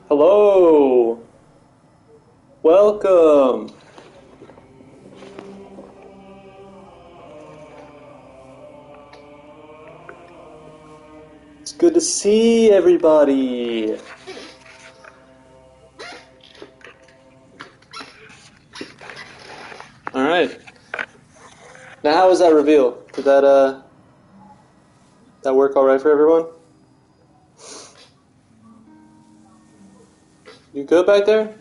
Hello! Welcome! It's good to see everybody! Alright. Now how was that reveal? Did that work alright for everyone? You good back there?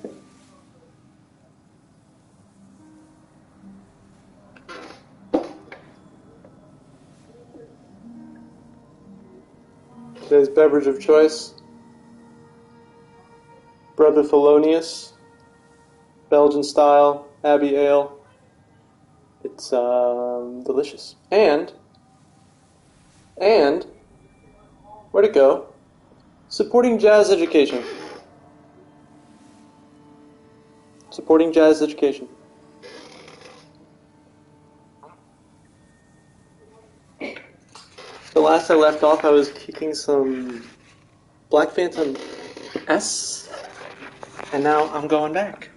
Today's beverage of choice, Brother Thelonious, Belgian style, Abbey Ale. It's delicious. And, where'd it go? Supporting jazz education. Supporting jazz education. The last I left off, I was kicking some Black Phantom S, and now I'm going back.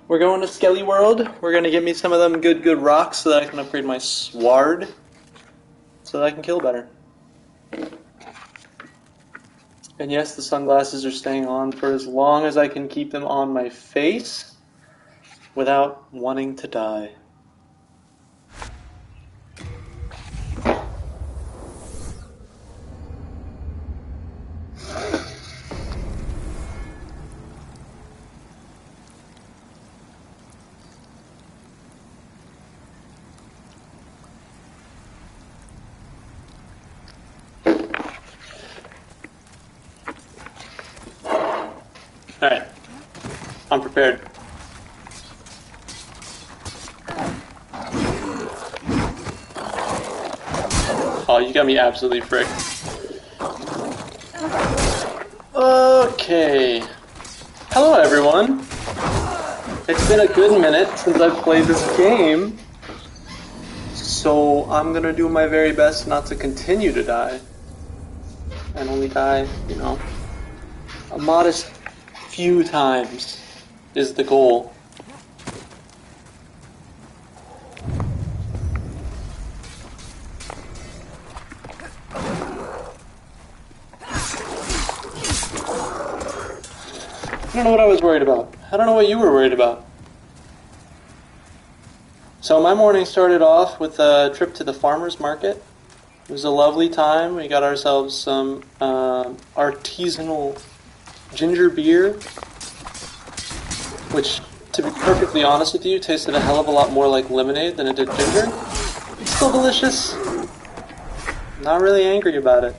We're going to Skelly World. We're going to get me some of them good rocks so that I can upgrade my sword, so that I can kill better. And yes, the sunglasses are staying on for as long as I can keep them on my face without wanting to die. Alright, I'm prepared. Oh, you got me absolutely fricked. Okay. Hello everyone. It's been a good minute since I've played this game, so I'm gonna do my very best not to continue to die. And only die, you know, a modest few times is the goal. I don't know what I was worried about. I don't know what you were worried about. So my morning started off with a trip to the farmer's market. It was a lovely time. We got ourselves some artisanal ginger beer, which, to be perfectly honest with you, tasted a hell of a lot more like lemonade than it did ginger. It's still delicious. Not really angry about it.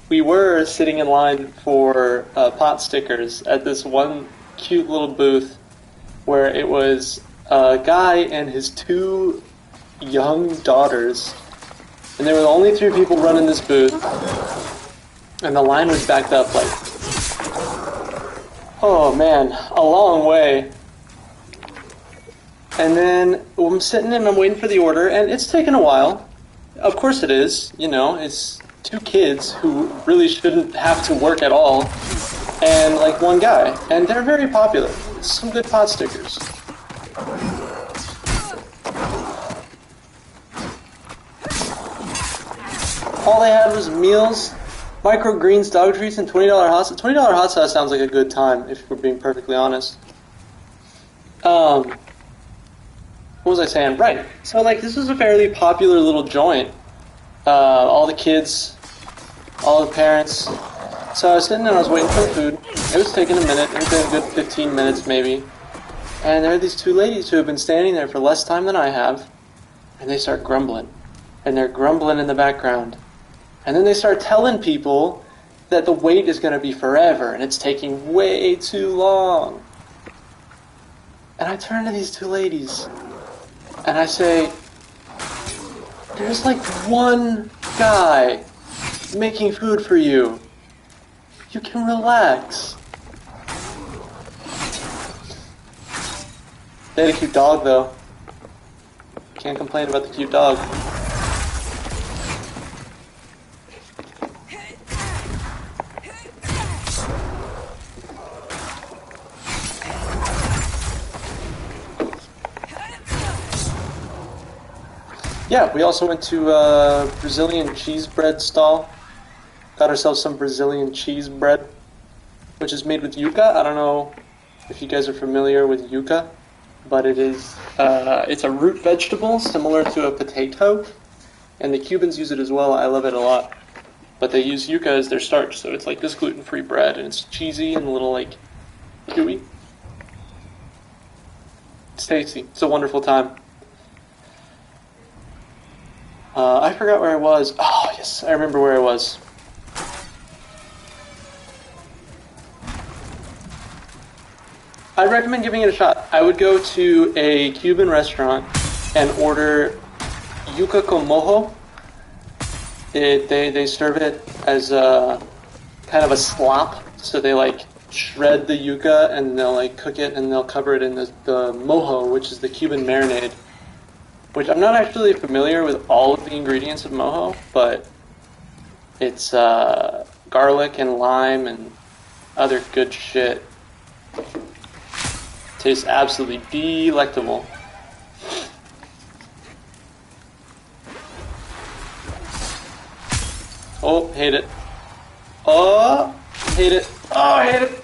We were sitting in line for pot stickers at this one cute little booth where it was a guy and his two young daughters, and there were only 3 people running this booth, and the line was backed up like, oh man, a long way. And then I'm sitting and I'm waiting for the order, and it's taken a while. Of course it is, you know, it's 2 kids who really shouldn't have to work at all, and like 1 guy, and they're very popular. It's some good pot stickers. All they had was meals, microgreens, dog treats, and $20 hot sauce. $20 hot sauce sounds like a good time, if we're being perfectly honest. What was I saying? Right. So, like, this was a fairly popular little joint. All the kids, all the parents. So I was sitting there and I was waiting for the food. It was taking a minute. It was been a good 15 minutes, maybe. And there are these 2 ladies who have been standing there for less time than I have. And they start grumbling. And they're grumbling in the background. And then they start telling people that the wait is going to be forever and it's taking way too long. And I turn to these 2 ladies and I say, there's like 1 guy making food for you. You can relax. They had a cute dog though. Can't complain about the cute dog. Yeah, we also went to Brazilian cheese bread stall. Got ourselves some Brazilian cheese bread, which is made with yuca. I don't know if you guys are familiar with yuca, but it's a root vegetable similar to a potato, and the Cubans use it as well. I love it a lot. But they use yuca as their starch, so it's like this gluten-free bread, and it's cheesy and a little like chewy. It's tasty. It's a wonderful time. I forgot where I was. Oh, yes, I remember where I was. I'd recommend giving it a shot. I would go to a Cuban restaurant and order yuca con mojo. They serve it as a kind of a slop, so they like shred the yuca and they'll like cook it and they'll cover it in the mojo, which is the Cuban marinade. Which I'm not actually familiar with all of the ingredients of mojo, but it's garlic and lime and other good shit. Tastes absolutely delectable. Oh, hate it. Oh, hate it. Oh, hate it.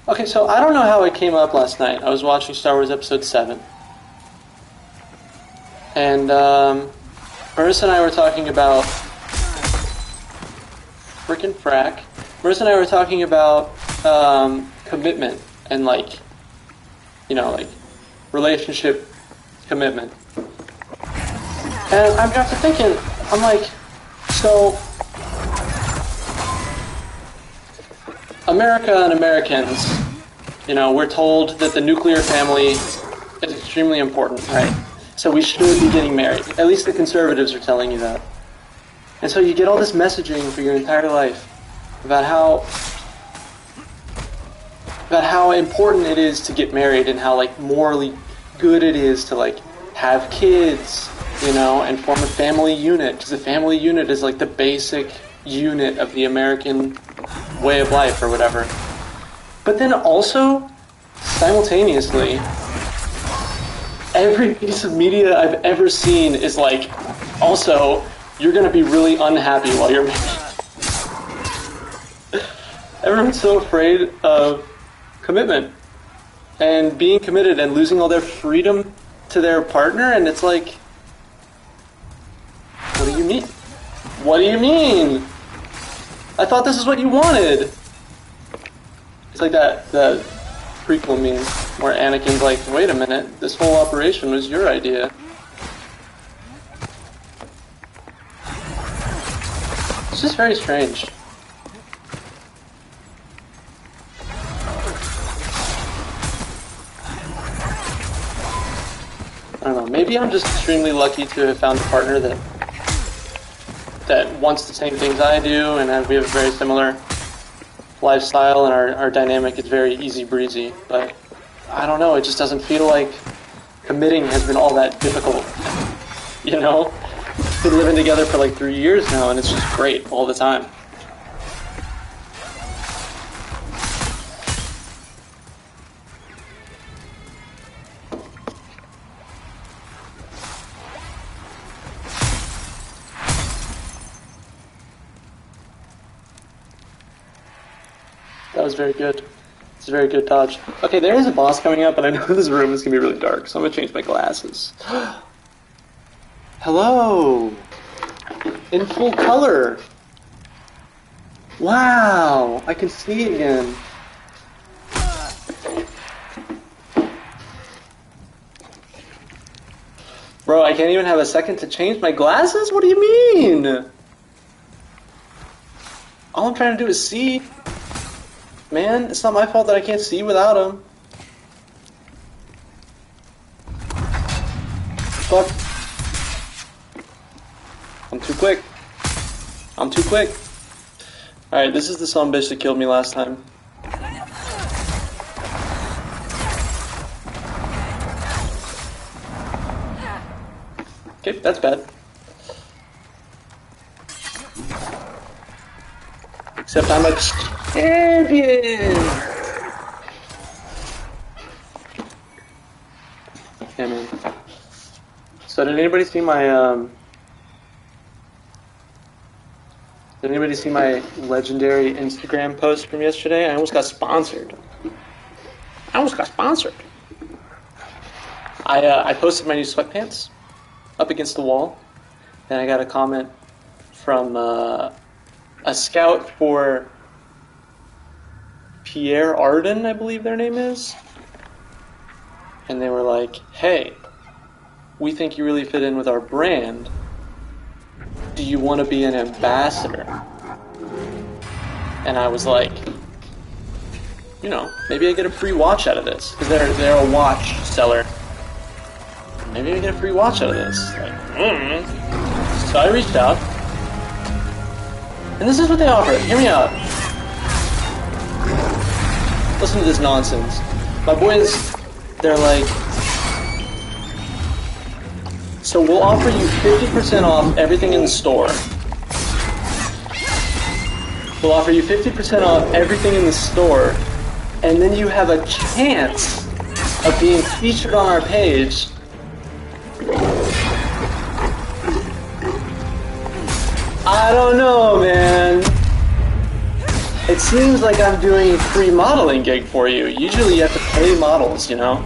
Okay, so I don't know how it came up last night. I was watching Star Wars Episode 7. And Marissa and I were talking about frickin' frack. Marissa and I were talking about commitment and like relationship commitment. And I got to thinking, I'm like, so America and Americans, we're told that the nuclear family is extremely important, right? So we should be getting married. At least the conservatives are telling you that. And so you get all this messaging for your entire life about how important it is to get married and how like morally good it is to like have kids, and form a family unit, because the family unit is like the basic unit of the American way of life or whatever. But then also, simultaneously, every piece of media I've ever seen is like, also, you're going to be really unhappy while you're married. Everyone's so afraid of commitment and being committed and losing all their freedom to their partner, and it's like, what do you mean? What do you mean? I thought this is what you wanted. It's like that prequel meme where Anakin's like, wait a minute, this whole operation was your idea. It's just very strange. I don't know, maybe I'm just extremely lucky to have found a partner that wants the same things I do, and we have a very similar lifestyle, and our dynamic is very easy breezy. But I don't know, it just doesn't feel like committing has been all that difficult. We've been living together for like 3 years now, and it's just great all the time. That was very good. It's a very good dodge. Okay, there is a boss coming up, and I know this room is going to be really dark, so I'm going to change my glasses. Hello! In full color! Wow! I can see again. Bro, I can't even have a second to change my glasses? What do you mean? All I'm trying to do is see. Man, it's not my fault that I can't see without him. Fuck. I'm too quick. I'm too quick. Alright, this is the son bitch that killed me last time. Okay, that's bad. Except I'm a champion! Yeah, man. So did anybody see my, Did anybody see my legendary Instagram post from yesterday? I almost got sponsored. I posted my new sweatpants up against the wall, and I got a comment from a scout for Pierre Arden, I believe their name is. And they were like, hey, we think you really fit in with our brand. Do you want to be an ambassador? And I was like, you know, maybe I get a free watch out of this. Because they're a watch seller. Maybe I get a free watch out of this. Like, So I reached out. And this is what they offered. Hear me out. Listen to this nonsense. My boys, they're like, so we'll offer you 50% off everything in the store. We'll offer you 50% off everything in the store, and then you have a chance of being featured on our page. I don't know, man. It seems like I'm doing a free modeling gig for you. Usually you have to pay models, you know?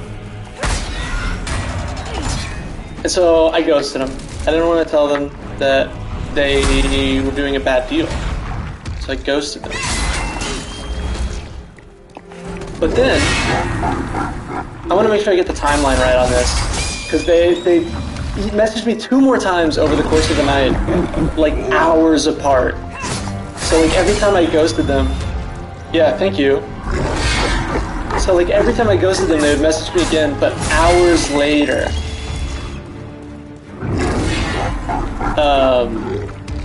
And so I ghosted them. I didn't want to tell them that they were doing a bad deal. So I ghosted them. But then, I want to make sure I get the timeline right on this. Because they messaged me 2 more times over the course of the night. Like hours apart. So like every time I ghosted them, yeah, thank you. So like every time I ghosted them, they would message me again, but hours later.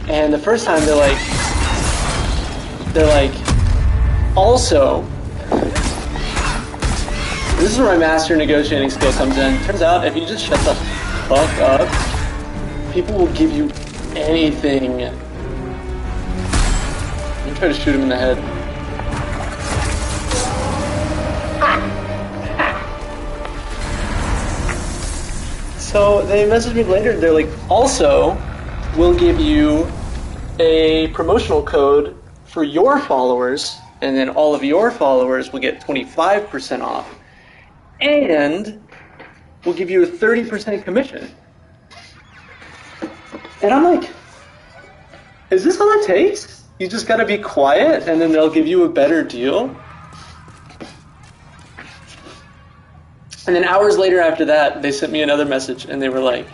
And the first time they're like, also, this is where my master negotiating skill comes in. Turns out if you just shut the fuck up, people will give you anything. I'm gonna try to shoot him in the head. So they messaged me later, they're like, also, we'll give you a promotional code for your followers, and then all of your followers will get 25% off. And we'll give you a 30% commission. And I'm like, is this all it takes? You just gotta be quiet, and then they'll give you a better deal? And then hours later after that, they sent me another message, and they were like,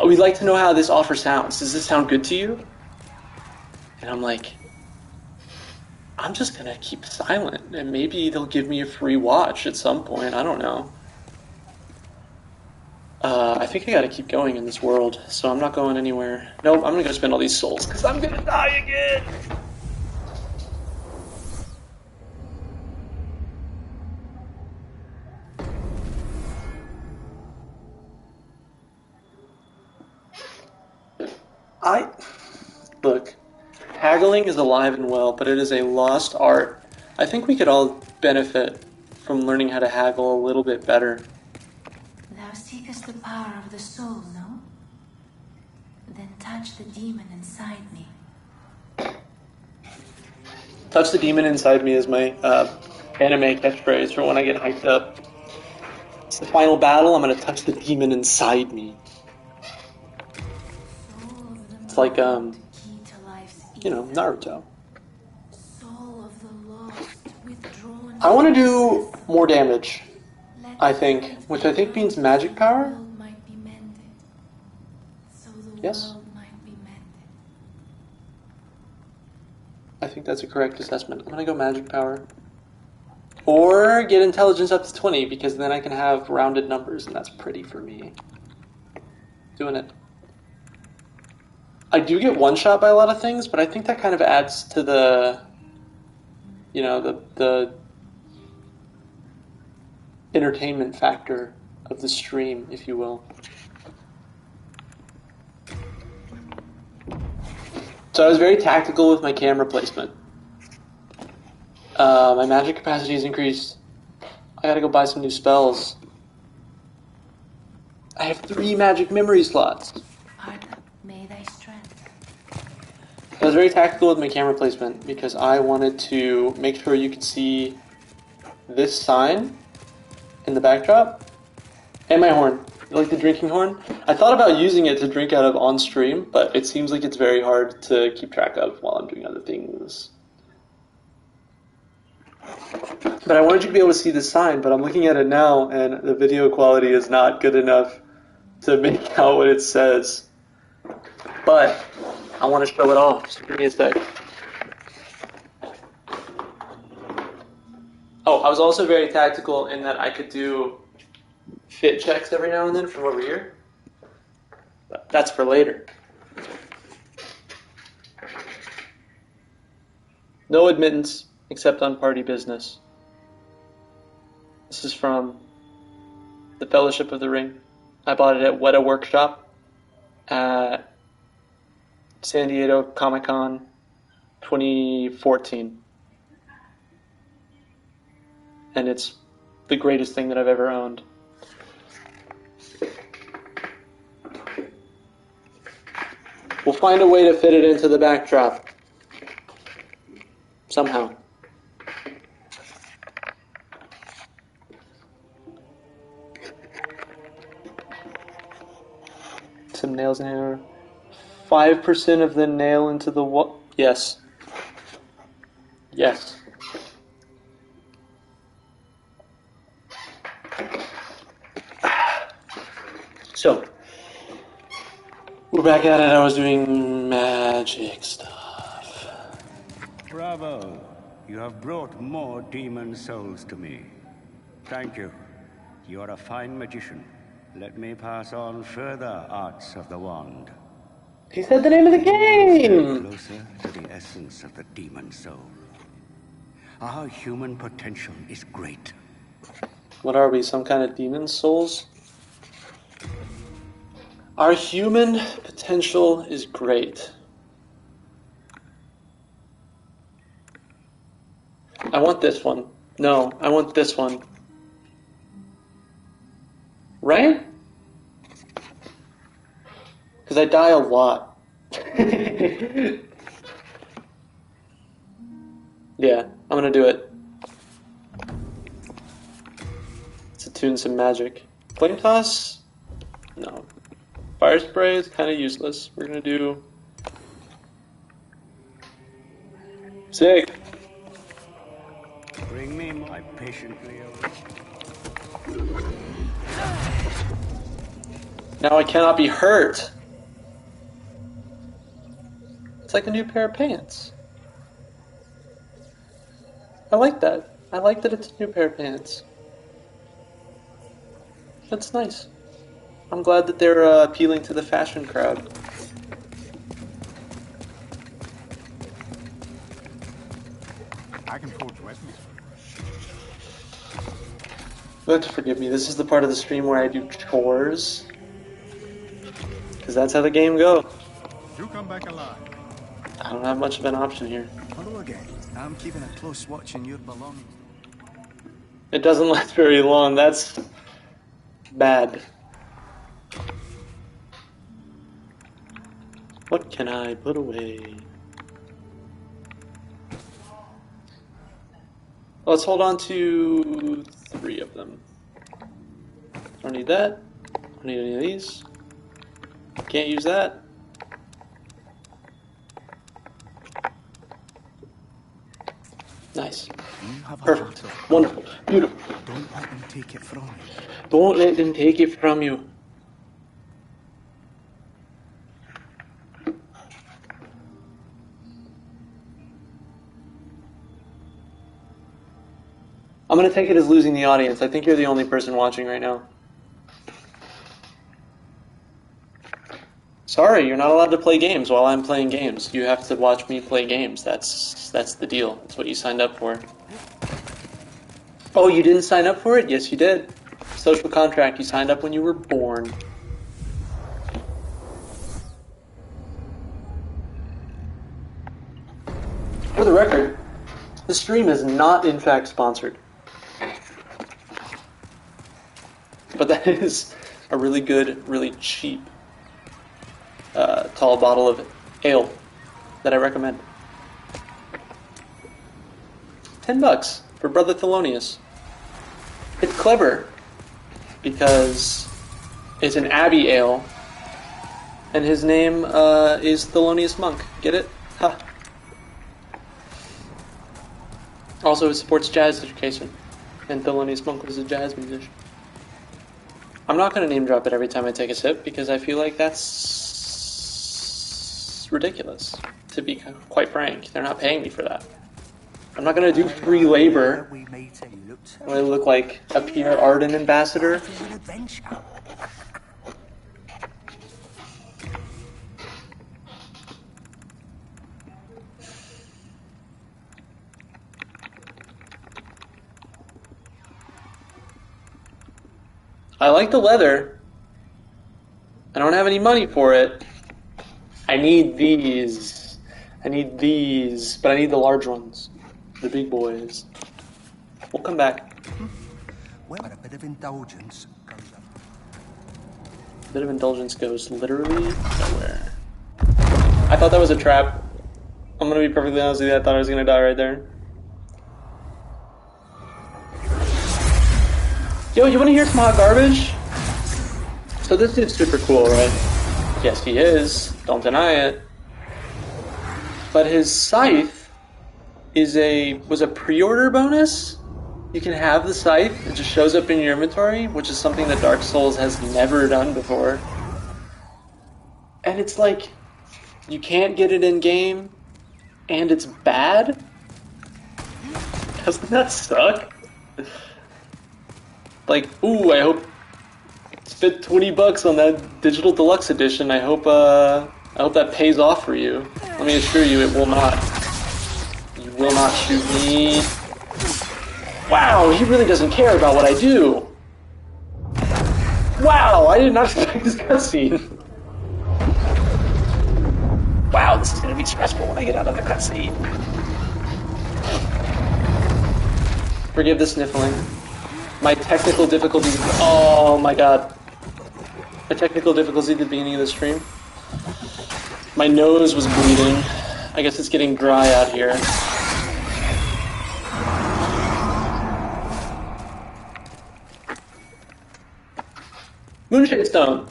we'd like to know how this offer sounds. Does this sound good to you? And I'm like, I'm just going to keep silent, and maybe they'll give me a free watch at some point. I don't know. I think I got to keep going in this world, so I'm not going anywhere. Nope, I'm going to go spend all these souls, because I'm going to die again. Look, haggling is alive and well, but it is a lost art. I think we could all benefit from learning how to haggle a little bit better. Thou seekest the power of the soul, no? Then touch the demon inside me. Touch the demon inside me is my anime catchphrase for when I get hyped up. It's the final battle, I'm gonna touch the demon inside me. It's like, you know, Naruto. I want to do more damage, I think, which I think means magic power. Yes? I think that's a correct assessment. I'm going to go magic power. Or get intelligence up to 20, because then I can have rounded numbers, and that's pretty for me. Doing it. I do get one-shot by a lot of things, but I think that kind of adds to the, you know, the entertainment factor of the stream, if you will. So I was very tactical with my camera placement. My magic capacity has increased. I gotta go buy some new spells. I have 3 magic memory slots. Arthur, may thy strength. I was very tactical with my camera placement because I wanted to make sure you could see this sign in the backdrop and my horn. You like the drinking horn? I thought about using it to drink out of on stream, but it seems like it's very hard to keep track of while I'm doing other things. But I wanted you to be able to see the sign, but I'm looking at it now and the video quality is not good enough to make out what it says. But I want to show it all. Just give me a sec. Oh, I was also very tactical in that I could do fit checks every now and then from over here. But that's for later. No admittance except on party business. This is from the Fellowship of the Ring. I bought it at Weta Workshop at San Diego Comic-Con 2014. And it's the greatest thing that I've ever owned. We'll find a way to fit it into the backdrop. Somehow. Some nails in here. 5% of the nail into the wall. Yes. Yes. So, we're back at it. I was doing magic stuff. Bravo. You have brought more demon souls to me. Thank you. You are a fine magician. Let me pass on further arts of the wand. He said the name of the game! Closer to the essence of the demon soul. Our human potential is great. What are we, some kind of demon souls? Our human potential is great. I want this one. No, I want this one. Right? Because I die a lot. Yeah, I'm gonna do it. Let's attune some magic. Flame toss? No. Fire spray is kind of useless. We're gonna do... Sick! Bring me my patiently Now I cannot be hurt. It's like a new pair of pants. I like that. I like that it's a new pair of pants. That's nice. I'm glad that they're appealing to the fashion crowd. I can forge weapons. You have to forgive me. This is the part of the stream where I do chores. Because that's how the game goes. You come back alive. I don't have much of an option here. Hello again. I'm keeping a close watch on your belongings. It doesn't last very long. That's bad. What can I put away? Let's hold on to 3 of them. Don't need that. Don't need any of these. Can't use that. Nice. Perfect. Wonderful. Beautiful. Don't let them take it from you. Don't let them take it from you. I'm going to take it as losing the audience. I think you're the only person watching right now. Sorry, you're not allowed to play games while I'm playing games. You have to watch me play games. That's the deal. That's what you signed up for. Oh, you didn't sign up for it? Yes, you did. Social contract. You signed up when you were born. For the record, the stream is not in fact sponsored. But that is a really good, really cheap, tall bottle of ale that I recommend. $10 for Brother Thelonious. It's clever because it's an Abbey ale, and his name is Thelonious Monk. Get it? Ha. Also, it supports jazz education, and Thelonious Monk was a jazz musician. I'm not going to name drop it every time I take a sip because I feel like that's ridiculous, to be quite frank. They're not paying me for that. I'm not going to do free labor when I look like a Pierre Arden ambassador. I like the leather. I don't have any money for it. I need these. I need these, but I need the large ones. The big boys. We'll come back. Well, a bit of indulgence goes up. A bit of indulgence goes literally nowhere. I thought that was a trap. I'm gonna be perfectly honest with you, I thought I was gonna die right there. Yo, you wanna hear some hot garbage? So this dude's super cool, right? Yes, he is. Don't deny it. But his scythe was a pre-order bonus. You can have the scythe, it just shows up in your inventory, which is something that Dark Souls has never done before. And it's like, you can't get it in game, and it's bad? Doesn't that suck? Like, ooh, I hope spent $20 on that digital deluxe edition. I hope that pays off for you. Let me assure you, it will not. You will not shoot me. Wow, he really doesn't care about what I do. Wow, I did not expect this cutscene. Wow, this is gonna be stressful when I get out of the cutscene. Forgive the sniffling. My technical difficulties. Oh my god. My technical difficulty at the beginning of the stream. My nose was bleeding. I guess it's getting dry out here. Moonshade Stone.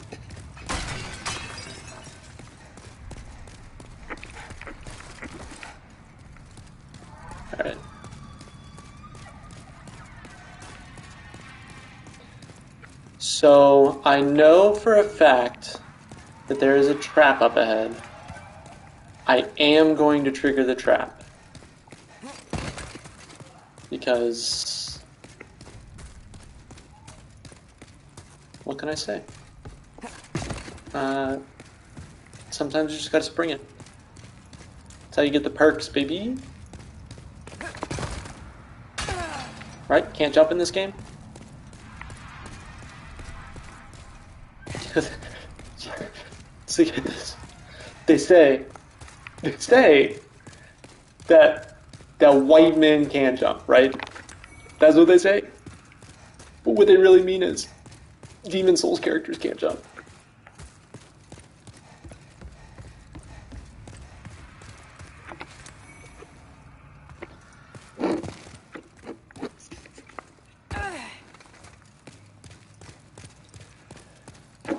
Alright. So, I know for a fact that there is a trap up ahead. I am going to trigger the trap. Because... what can I say? Sometimes you just gotta spring it. That's how you get the perks, baby. Right? Can't jump in this game? So get this. They say that white men can jump, right? That's what they say. But what they really mean is Demon Souls characters can't jump.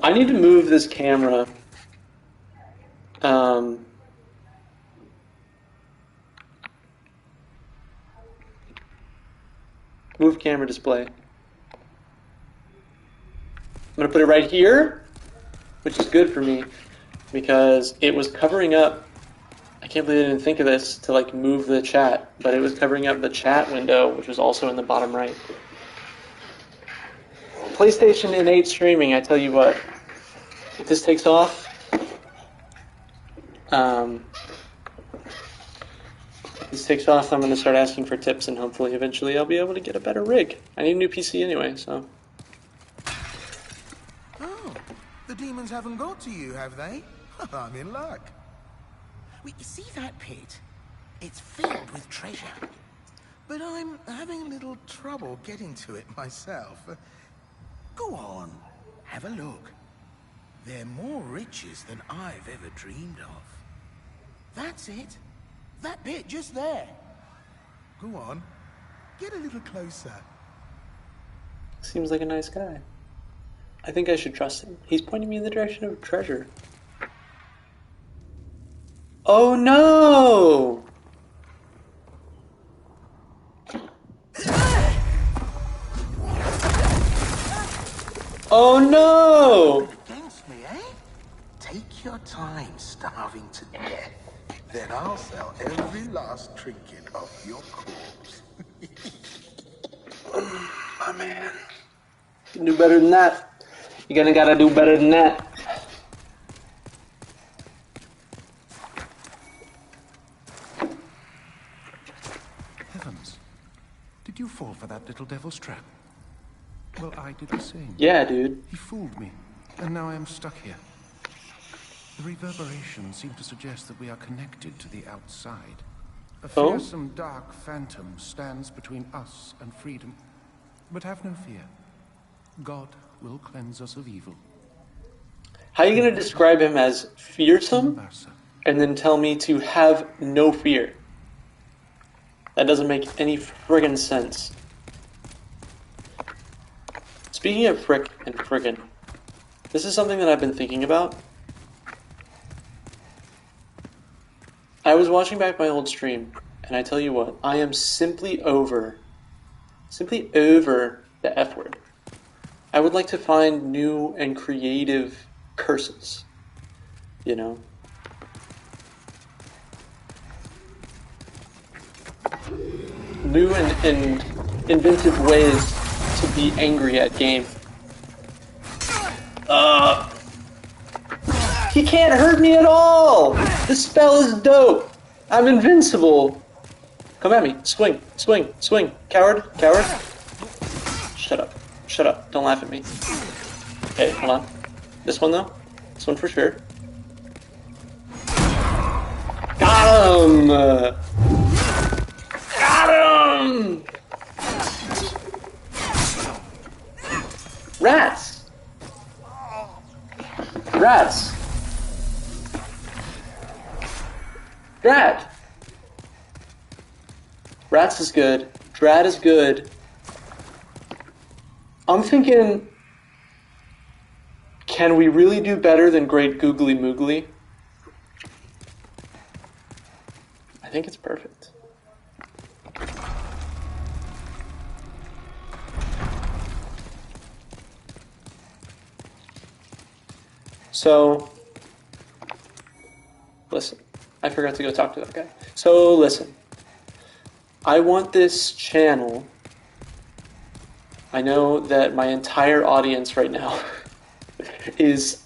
I need to move this camera. Move camera display. I'm going to put it right here, which is good for me because it was covering up. I can't believe I didn't think of this to like move the chat, but it was covering up the chat window, which was also in the bottom right. PlayStation Innate streaming, I tell you what. If this takes off, I'm going to start asking for tips, and hopefully eventually I'll be able to get a better rig. I need a new PC anyway, so. Oh, the demons haven't got to you, have they? I'm in luck. Wait, you see that pit? It's filled with treasure. But I'm having a little trouble getting to it myself. Go on, have a look. They're more riches than I've ever dreamed of. That's it. That bit just there. Go on, get a little closer. Seems like a nice guy. I think I should trust him. He's pointing me in the direction of treasure. Oh no! Oh no! Against me, eh? Take your time starving to death. Then I'll sell every last trinket of your corpse. My man. You can do better than that. You're gotta do better than that. Heavens. Did you fall for that little devil's trap? Well, I did the same. Yeah, dude. He fooled me, and now I am stuck here. The reverberations seem to suggest that we are connected to the outside. A fearsome dark phantom stands between us and freedom. But have no fear. God will cleanse us of evil. How are you gonna describe him as fearsome and then tell me to have no fear? That doesn't make any friggin' sense. Speaking of frick and friggin', this is something that I've been thinking about. I was watching back my old stream, and I tell you what, I am simply over the F word. I would like to find new and creative curses, you know? New and inventive ways to be angry at game. He can't hurt me at all! This spell is dope! I'm invincible! Come at me. Swing, swing, swing. Coward, coward. Shut up. Shut up. Don't laugh at me. Okay, hold on. This one though? This one for sure. Got him! Got him! Rats! Rats! Drat! Rats is good. Drat is good. I'm thinking, can we really do better than Great Googly Moogly? I think it's perfect. So, listen. I forgot to go talk to that guy. So, listen. I want this channel. I know that my entire audience right now is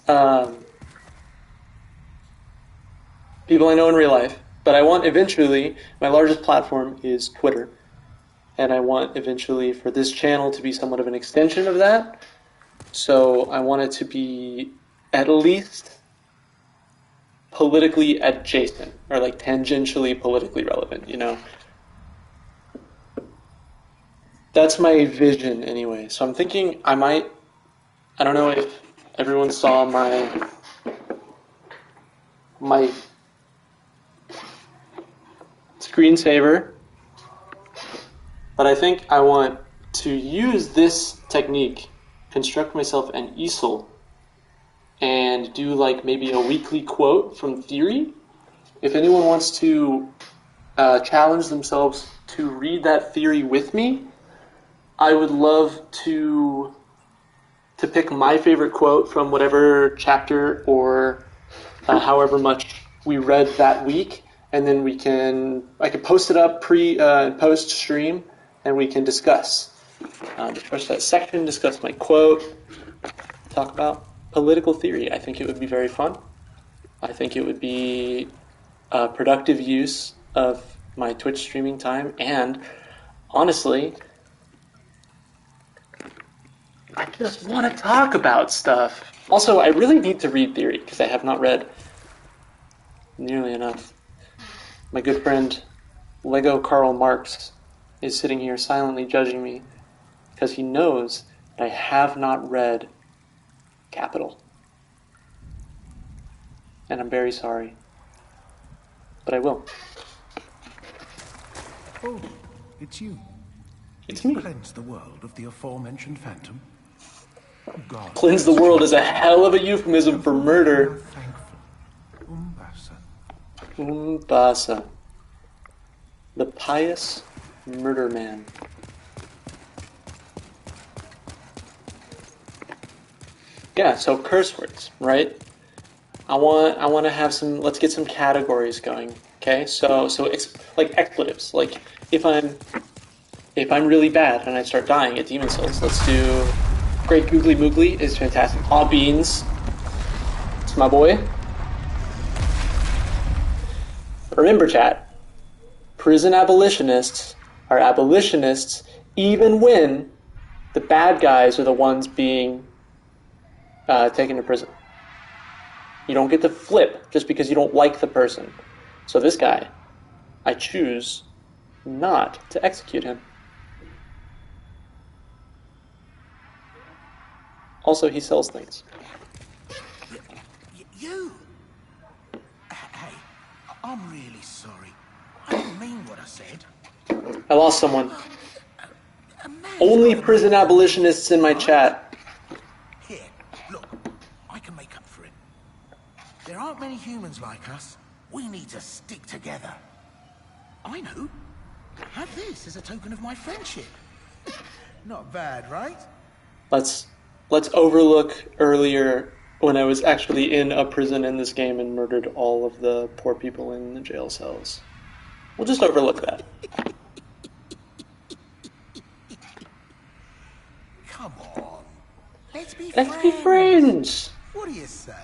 people I know in real life, but I want eventually, my largest platform is Twitter, and I want eventually for this channel to be somewhat of an extension of that. So I want it to be at least politically adjacent, or like tangentially politically relevant, you know? That's my vision anyway. So I'm thinking I don't know if everyone saw my screensaver, but I think I want to use this technique, construct myself an easel, and do like maybe a weekly quote from theory. If anyone wants to challenge themselves to read that theory with me, I would love to pick my favorite quote from whatever chapter or however much we read that week, and then I could post it up post stream, and we can discuss that section, discuss my quote, talk about political theory. I think it would be very fun. I think it would be a productive use of my Twitch streaming time, and honestly, I just want to talk about stuff. Also, I really need to read theory, because I have not read nearly enough. My good friend Lego Karl Marx is sitting here silently judging me because he knows that I have not read Capital. And I'm very sorry. But I will. Oh, it's you. It's Did you me. cleanse the world of the aforementioned phantom? God. Cleanse the world is a hell of a euphemism for murder. Thankful. Umbasa. Umbasa. The pious murder man. Yeah, so curse words, right? I want to have some. Let's get some categories going. Okay, so like expletives. Like if I'm really bad and I start dying at demon souls, let's do Great Googly Moogly is fantastic. Aw beans, it's my boy. Remember, chat. Prison abolitionists are abolitionists even when the bad guys are the ones being taken to prison. You don't get to flip just because you don't like the person. So this guy, I choose not to execute him. Also, he sells things. You? Hey, I'm really sorry. I didn't mean what I said. I lost someone. A man's Only gotta prison make abolitionists in my right? chat. Here, look, I can make up for it. There aren't many humans like us. We need to stick together. I know. Have this as a token of my friendship. Not bad, right? Let's overlook earlier when I was actually in a prison in this game and murdered all of the poor people in the jail cells. We'll just overlook that. Come on. Let's be Let's friends. be friends. What do you say?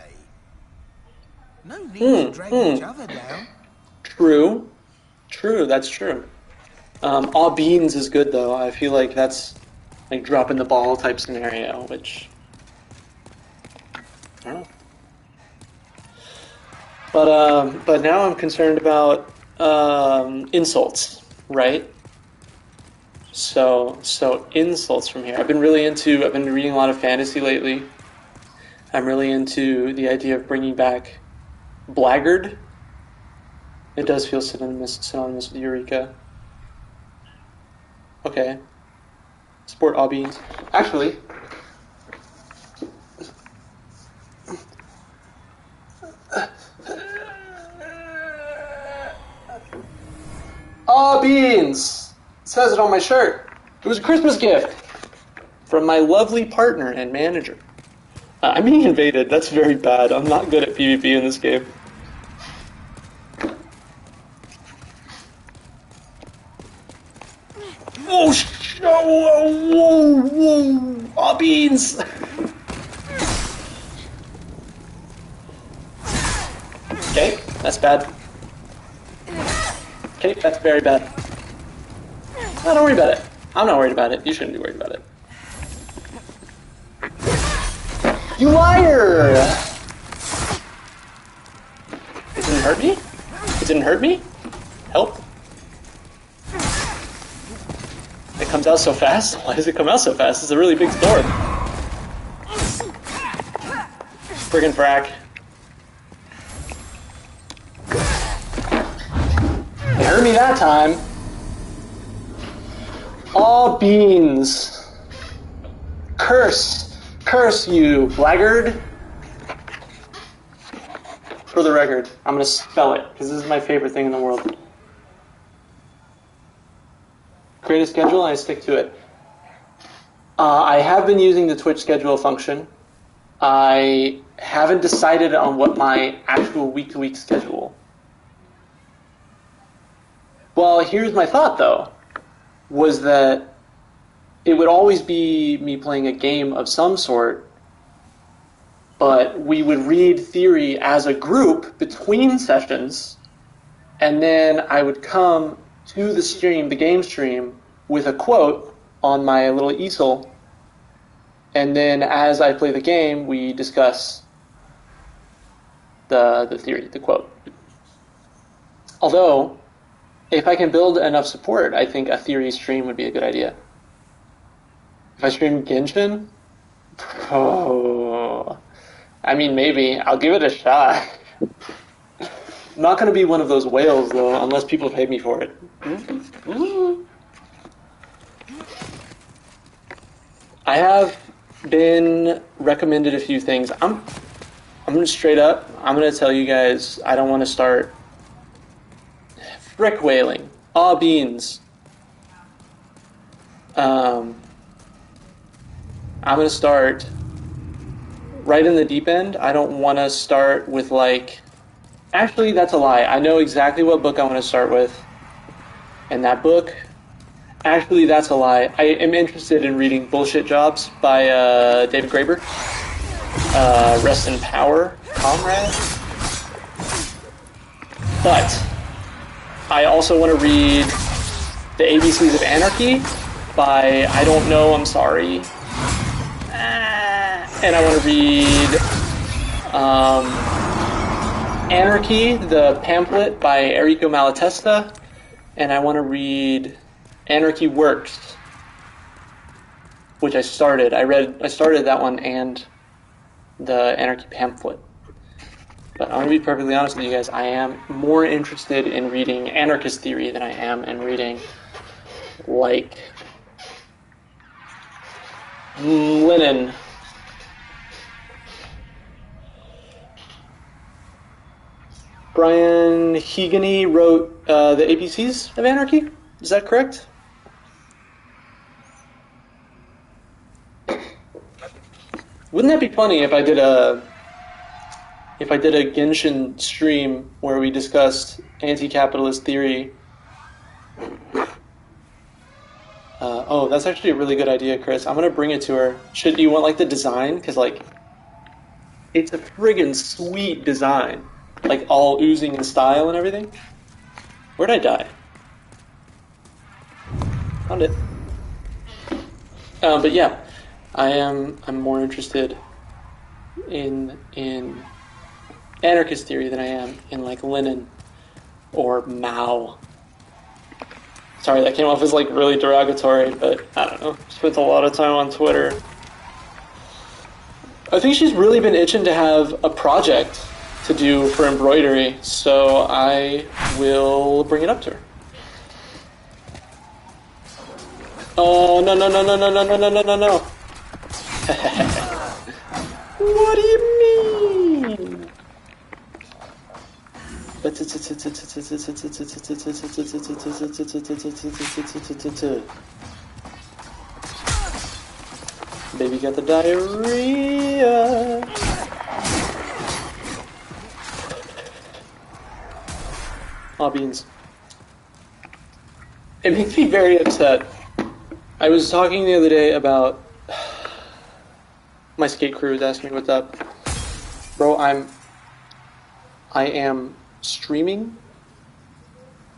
No need to drag each other down. True, that's true. All beans is good though. I feel like that's like dropping the ball type scenario, which I don't know. But now I'm concerned about insults, right? So insults from here. I've been reading a lot of fantasy lately. I'm really into the idea of bringing back blackguard. It does feel synonymous with Eureka. Okay. Sport all beans. Actually, all beans. It says it on my shirt. It was a Christmas gift from my lovely partner and manager. I'm being invaded. That's very bad. I'm not good at PvP in this game. Whoa! All beans! Okay, that's bad. Okay, that's very bad. No, don't worry about it. I'm not worried about it. You shouldn't be worried about it. You liar! It didn't hurt me? It didn't hurt me? Help? It comes out so fast? Why does it come out so fast? It's a really big sword. Friggin' frack. It hurt me that time. All beans. Curse you, blackguard. For the record, I'm gonna spell it, because this is my favorite thing in the world. Create a schedule and I stick to it. I have been using the Twitch schedule function. I haven't decided on what my actual week-to-week schedule. Well, here's my thought, though, was that it would always be me playing a game of some sort, but we would read theory as a group between sessions, and then I would come to the stream, the game stream, with a quote on my little easel, and then as I play the game, we discuss the theory, the quote. Although, If I can build enough support, I think a theory stream would be a good idea. If I stream Genshin, oh, I mean, maybe. I'll give it a shot. I'm not going to be one of those whales, though, unless people pay me for it. I have been recommended a few things. I'm going to straight up, I'm going to tell you guys, I don't want to start frick whaling. Aw, beans. I'm going to start right in the deep end. I don't want to start with, like... Actually, that's a lie. I know exactly what book I want to start with. And that book... Actually, that's a lie. I am interested in reading Bullshit Jobs by David Graeber. Rest in Power, Comrade. But I also want to read The ABCs of Anarchy by I Don't Know, I'm Sorry. And I want to read Anarchy, the pamphlet by Enrico Malatesta. And I want to read Anarchy Works, which I started. I started that one and the Anarchy pamphlet. But I'm going to be perfectly honest with you guys, I am more interested in reading anarchist theory than I am in reading, like, Lenin. Brian Heagany wrote the ABCs of Anarchy. Is that correct? Wouldn't that be funny if I did a Genshin stream where we discussed anti-capitalist theory? Oh, that's actually a really good idea, Chris. I'm gonna bring it to her. Should you want like the design? Because like, it's a friggin' sweet design, like all oozing in style and everything. Where'd I die? Found it. But yeah, I'm more interested in anarchist theory than I am in like Lenin or Mao. Sorry, that came off as like really derogatory, but I don't know. Spent a lot of time on Twitter. I think she's really been itching to have a project to do for embroidery, so I will bring it up to her. Oh, no. What do you mean? Baby got the diarrhea. Aw, beans. It makes me very upset. I was talking the other day about my skate crew was asking me what's up. Bro, I am streaming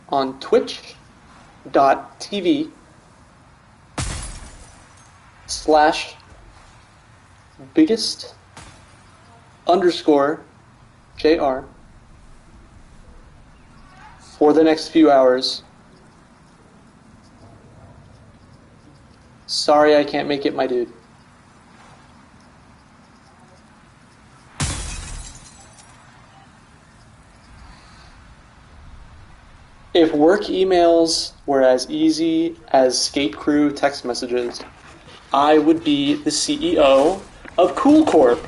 on twitch.tv/biggest_jr for the next few hours. Sorry I can't make it, my dude. If work emails were as easy as skate crew text messages, I would be the CEO of Cool Corp.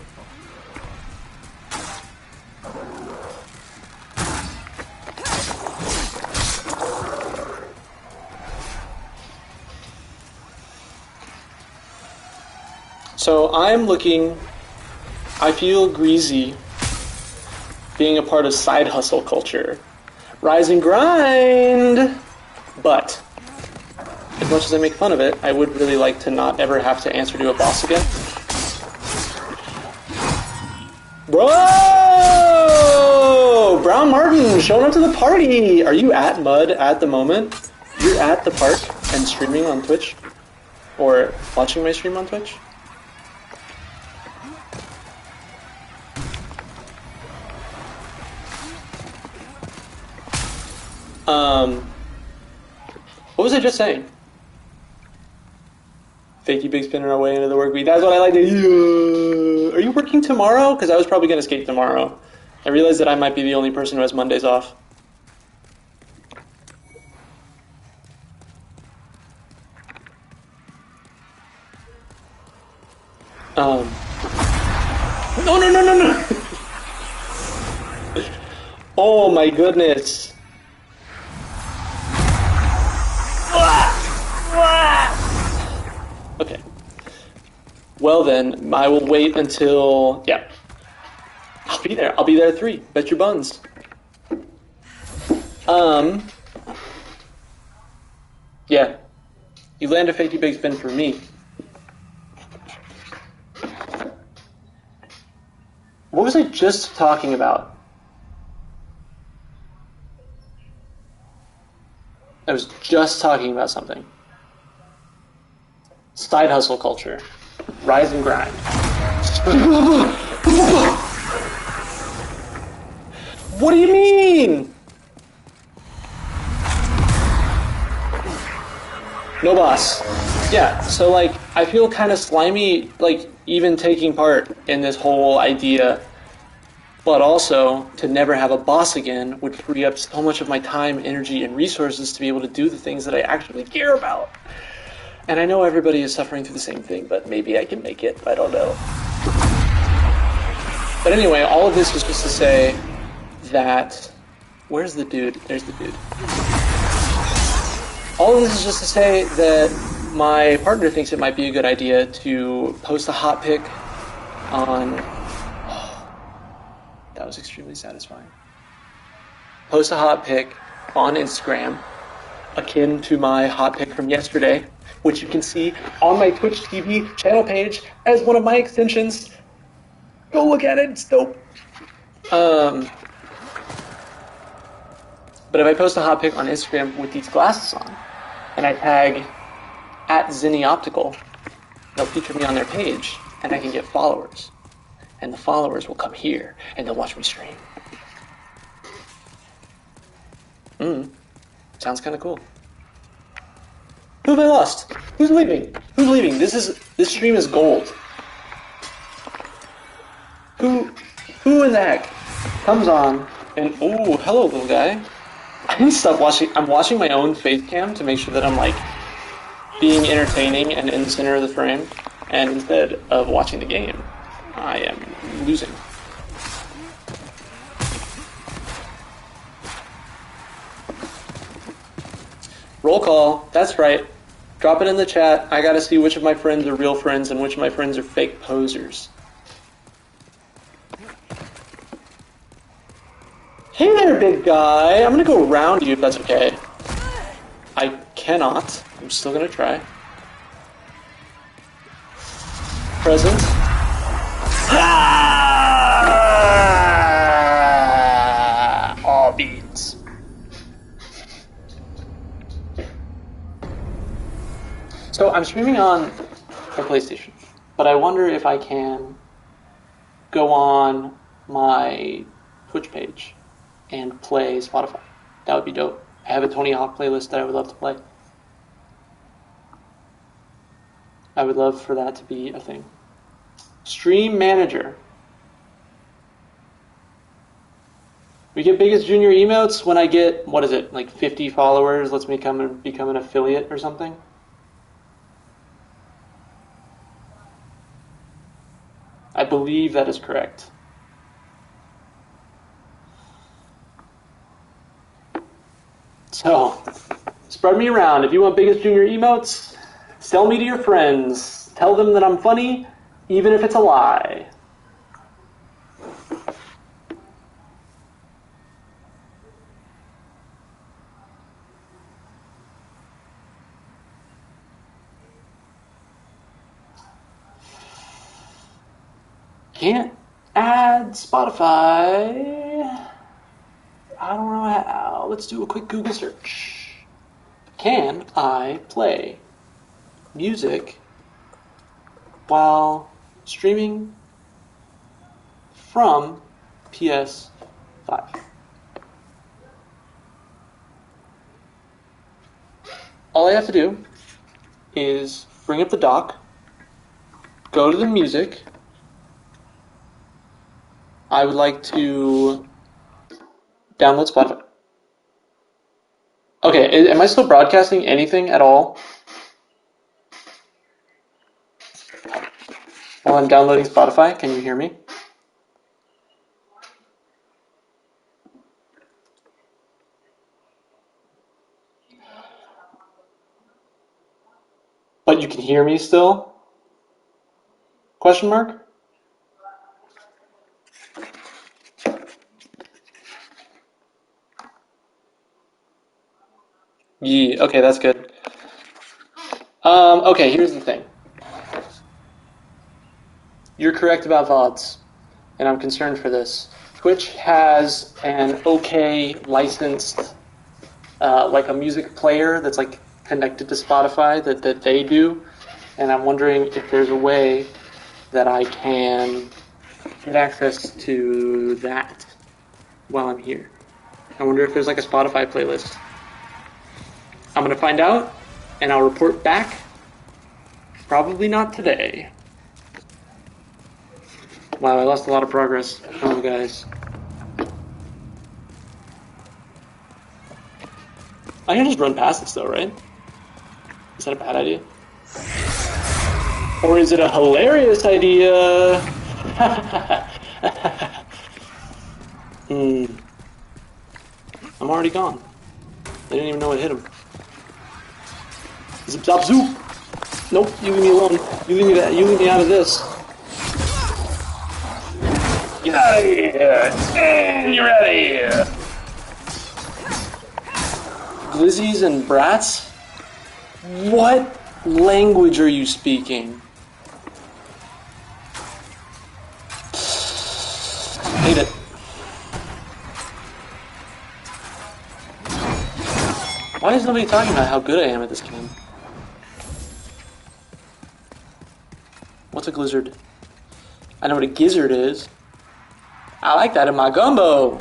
So I feel greasy being a part of side hustle culture. Rise and grind! But, as much as I make fun of it, I would really like to not ever have to answer to a boss again. Bro! Brown Martin showing up to the party! Are you at Mud at the moment? You're at the park and streaming on Twitch? Or watching my stream on Twitch? What was I just saying? Fakey big spinning our way into the work week. That's what I like to hear. Are you working tomorrow? Because I was probably going to skate tomorrow. I realized that I might be the only person who has Mondays off. No. Oh my goodness. Okay. Well then, I will wait until, yeah. I'll be there. I'll be there at 3. Bet your buns. Yeah. You land a fakey big spin for me. What was I just talking about? I was just talking about something. Side hustle culture. Rise and grind. What do you mean? No boss. Yeah, so like, I feel kind of slimy, like, even taking part in this whole idea, but also to never have a boss again would free up so much of my time, energy, and resources to be able to do the things that I actually care about. And I know everybody is suffering through the same thing, but maybe I can make it, I don't know. But anyway, all of this was just to say that, where's the dude? There's the dude. All of this is just to say that my partner thinks it might be a good idea to post a hot pic on... Oh, that was extremely satisfying. Post a hot pic on Instagram, akin to my hot pic from yesterday, which you can see on my Twitch TV channel page as one of my extensions. Go look at it, it's dope. But if I post a hot pic on Instagram with these glasses on, and I tag @ZinnyOptical, they'll feature me on their page, and I can get followers. And the followers will come here, and they'll watch me stream. Sounds kind of cool. Who have I lost? Who's leaving? Who's leaving? This stream is gold. Who in the heck comes on and, oh, hello little guy. I need to stop watching. I'm watching my own face cam to make sure that I'm like being entertaining and in the center of the frame, and instead of watching the game, I am losing. Roll call. That's right. Drop it in the chat. I gotta see which of my friends are real friends and which of my friends are fake posers. Hey there, big guy. I'm gonna go around you if that's okay. I cannot. I'm still gonna try. Present. Ah! All beans. So I'm streaming on my PlayStation, but I wonder if I can go on my Twitch page and play Spotify. That would be dope. I have a Tony Hawk playlist that I would love to play. I would love for that to be a thing. Stream Manager. We get biggest junior emotes when I get, what is it, like 50 followers, lets me become an affiliate or something? I believe that is correct. So, spread me around. If you want biggest junior emotes, sell me to your friends. Tell them that I'm funny, even if it's a lie. Can't add Spotify. I don't know how. Let's do a quick Google search. Can I play music while streaming from PS5? all I have to do is bring up the dock, go to the music. I would like to download Spotify. Okay, am I still broadcasting anything at all while I'm downloading Spotify? Can you hear me? But you can hear me still? Question mark? Yeah, okay, that's good. Okay, here's the thing. You're correct about VODs, and I'm concerned for this. Twitch has an okay licensed, like a music player that's like connected to Spotify that they do, and I'm wondering if there's a way that I can get access to that while I'm here. I wonder if there's like a Spotify playlist. I'm going to find out, and I'll report back. Probably not today. Wow, I lost a lot of progress. Oh, guys. I can just run past this, though, right? Is that a bad idea? Or is it a hilarious idea? I'm already gone. They didn't even know it hit him. Zip zop zoop! Nope, you leave me alone. You leave me out of this. Get out of here! And you're out of here! Glizzies and brats? What language are you speaking? Hate it. Why is nobody talking about how good I am at this game? What's a glizzard? I know what a gizzard is. I like that in my gumbo.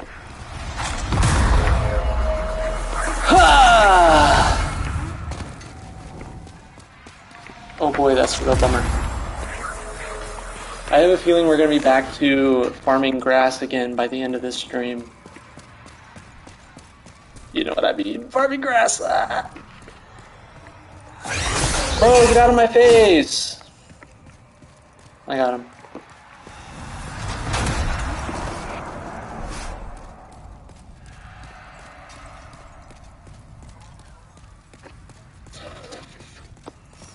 Ha! Oh boy, that's a real bummer. I have a feeling we're going to be back to farming grass again by the end of this stream. You know what I mean? Farming grass! Ah. Bro, get out of my face! I got him.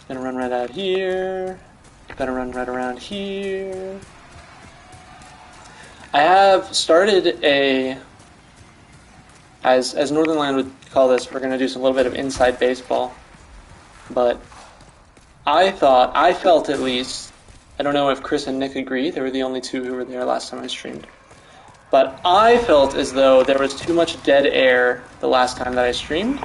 Gonna run right out here. Gotta run right around here. I have started a, as Northernland would call this, we're gonna do a little bit of inside baseball. But I felt at least, I don't know if Chris and Nick agree, they were the only two who were there last time I streamed. But I felt as though there was too much dead air the last time that I streamed.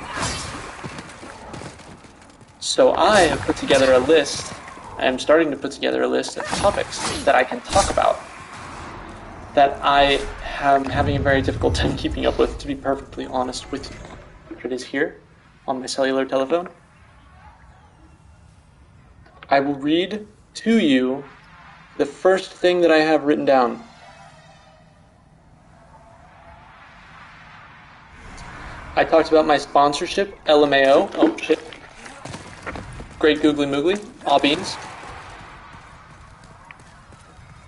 So I have put together a list, I am starting to put together a list of topics that I can talk about that I am having a very difficult time keeping up with, to be perfectly honest with you. It is here on my cellular telephone. I will read to you the first thing that I have written down. I talked about my sponsorship, LMAO. Oh, shit. Great Googly Moogly, all beans.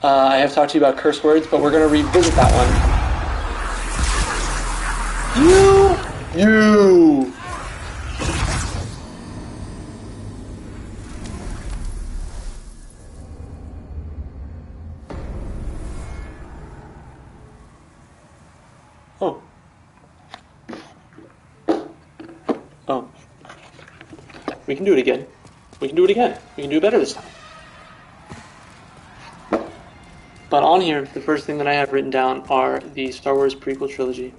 I have talked to you about curse words, but we're going to revisit that one. You! Oh. Oh. We can do it again. We can do it again. We can do it better this time. But on here, the first thing that I have written down are the Star Wars prequel trilogy,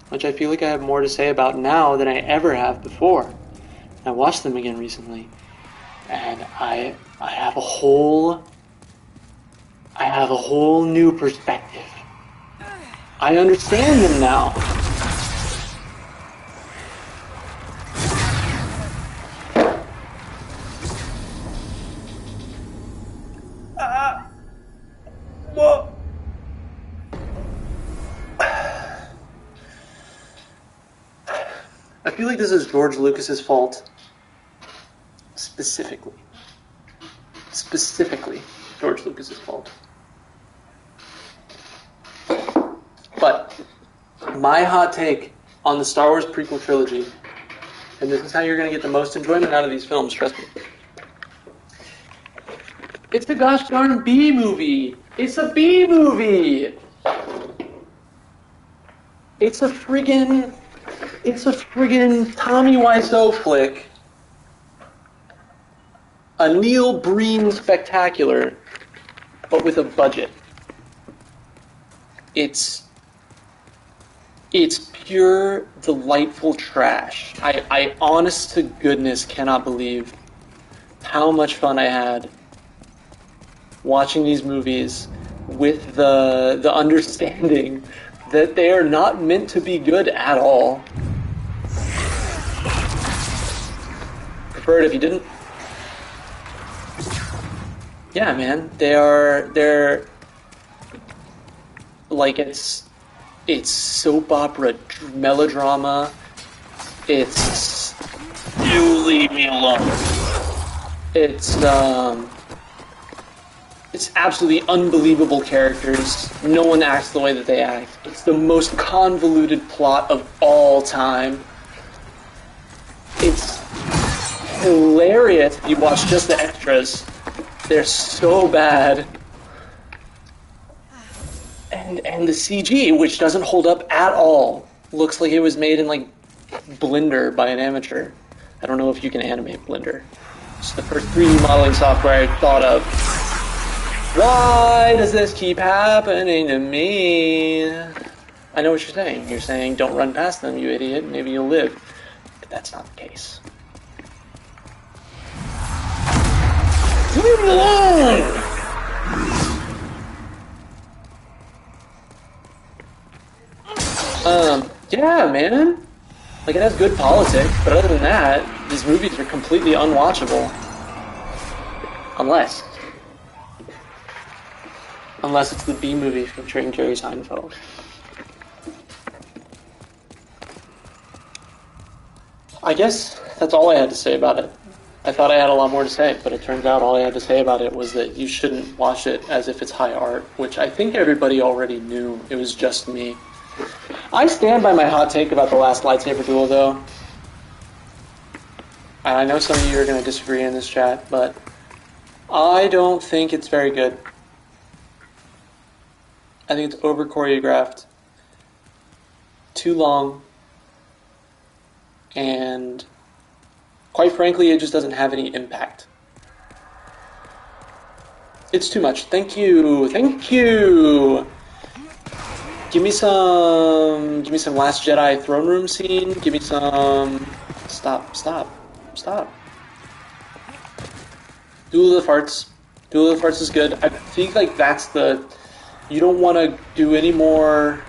which I feel like I have more to say about now than I ever have before. I watched them again recently, and I have a whole new perspective. I understand them now. feel like this is George Lucas's fault. Specifically, George Lucas's fault. But my hot take on the Star Wars prequel trilogy, and this is how you're going to get the most enjoyment out of these films, trust me. It's a gosh darn B movie. It's a B movie. It's a friggin' Tommy Wiseau flick. A Neil Breen spectacular, but with a budget. It's pure, delightful trash. I honest to goodness cannot believe how much fun I had watching these movies with the understanding that they are not meant to be good at all. Prefer it if you didn't. Yeah, man, they're like it's soap opera melodrama. It's you leave me alone. It's absolutely unbelievable characters. No one acts the way that they act. It's the most convoluted plot of all time. It's hilarious if you watch just the extras. They're so bad. And the CG, which doesn't hold up at all, looks like it was made in like Blender by an amateur. I don't know if you can animate Blender. It's the first 3D modeling software I thought of. Why does this keep happening to me? I know what you're saying. You're saying, don't run past them, you idiot. Maybe you'll live. But that's not the case. Leave me alone! Yeah, man. Like, it has good politics, but other than that, these movies are completely unwatchable. Unless it's the B movie featuring Jerry Seinfeld. I guess that's all I had to say about it. I thought I had a lot more to say, but it turns out all I had to say about it was that you shouldn't watch it as if it's high art, which I think everybody already knew. It was just me. I stand by my hot take about the last lightsaber duel, though. And I know some of you are going to disagree in this chat, but I don't think it's very good. I think it's over-choreographed, too long, and quite frankly, it just doesn't have any impact. It's too much. Thank you. Thank you. Give me some Last Jedi throne room scene. Give me some... Stop. Duel of the Farts. Duel of the Farts is good. I think like that's the... You don't want to do any more...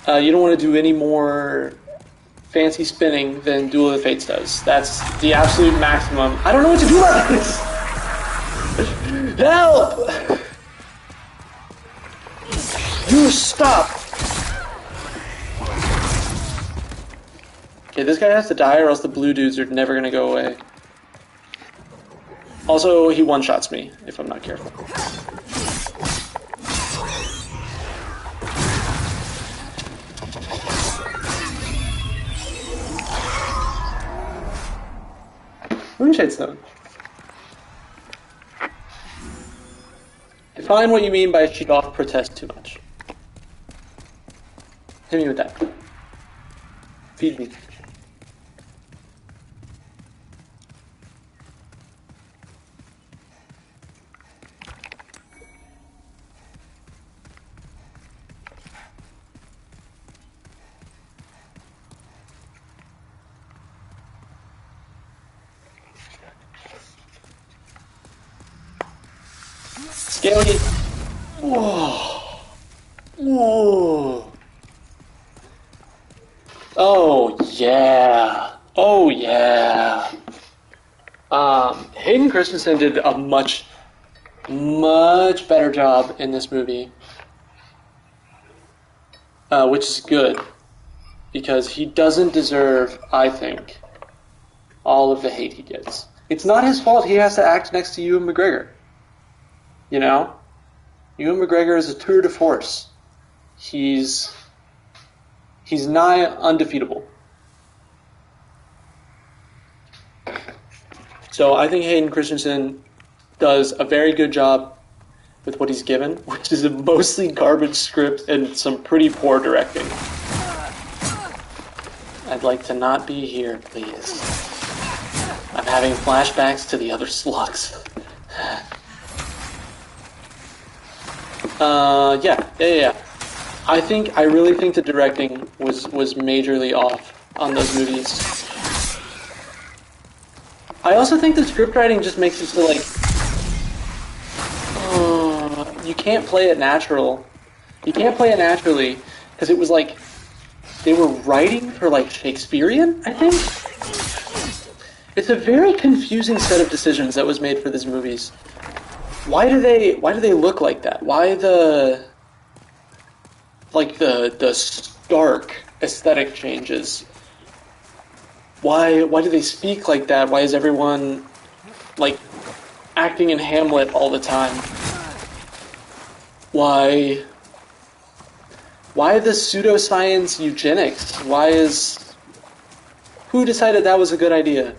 you don't want to do any more fancy spinning than Duel of the Fates does. That's the absolute maximum. I don't know what to do about this! Help! You stop! Okay, this guy has to die or else the blue dudes are never gonna go away. Also, he one-shots me if I'm not careful. Moonshade Stone. Define what you mean by she doth protest too much. Hit me with that. Feed me. Scaly. Whoa. Whoa. Oh, yeah. Oh, yeah. Hayden Christensen did a much better job in this movie. Which is good. because he doesn't deserve, I think, all of the hate he gets. It's not his fault he has to act next to Ewan McGregor. You know? Ewan McGregor is a tour de force. He's nigh undefeatable. So I think Hayden Christensen does a very good job with what he's given, which is a mostly garbage script and some pretty poor directing. I'd like to not be here, please. I'm having flashbacks to the other slugs. Yeah. I really think the directing was majorly off on those movies. I also think the script writing just makes it so like you can't play it natural. You can't play it naturally because it was like they were writing for like Shakespearean, I think. It's a very confusing set of decisions that was made for these movies. Why do they look like that? Why the stark aesthetic changes? Why do they speak like that? Why is everyone like acting in Hamlet all the time? Why the pseudoscience eugenics? Who decided that was a good idea?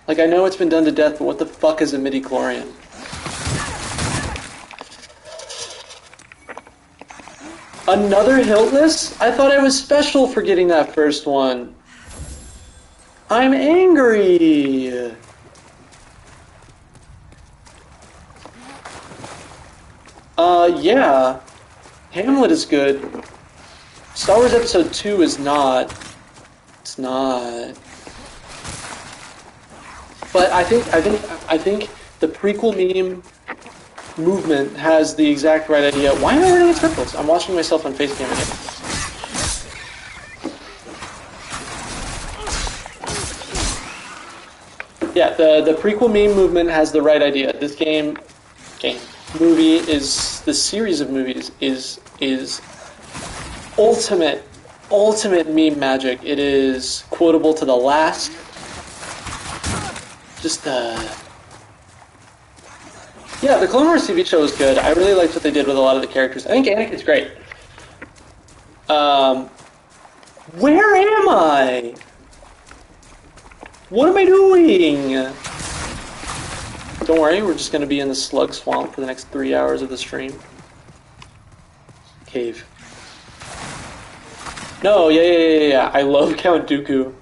Like, I know it's been done to death, but what the fuck is a midi-chlorian? Another Hiltless? I thought I was special for getting that first one. I'm angry. Yeah. Hamlet is good. Star Wars Episode 2 is not. It's not. But I think the prequel meme movement has the exact right idea. Why am I running in circles? I'm watching myself on Facecam again. Yeah, the prequel meme movement has the right idea. This movie is the series of movies is ultimate meme magic. It is quotable to the last. The Clone Wars TV show was good. I really liked what they did with a lot of the characters. I think Anakin's great. Where am I? What am I doing? Don't worry, we're just going to be in the slug swamp for the next 3 hours of the stream. Cave. No, yeah. I love Count Dooku.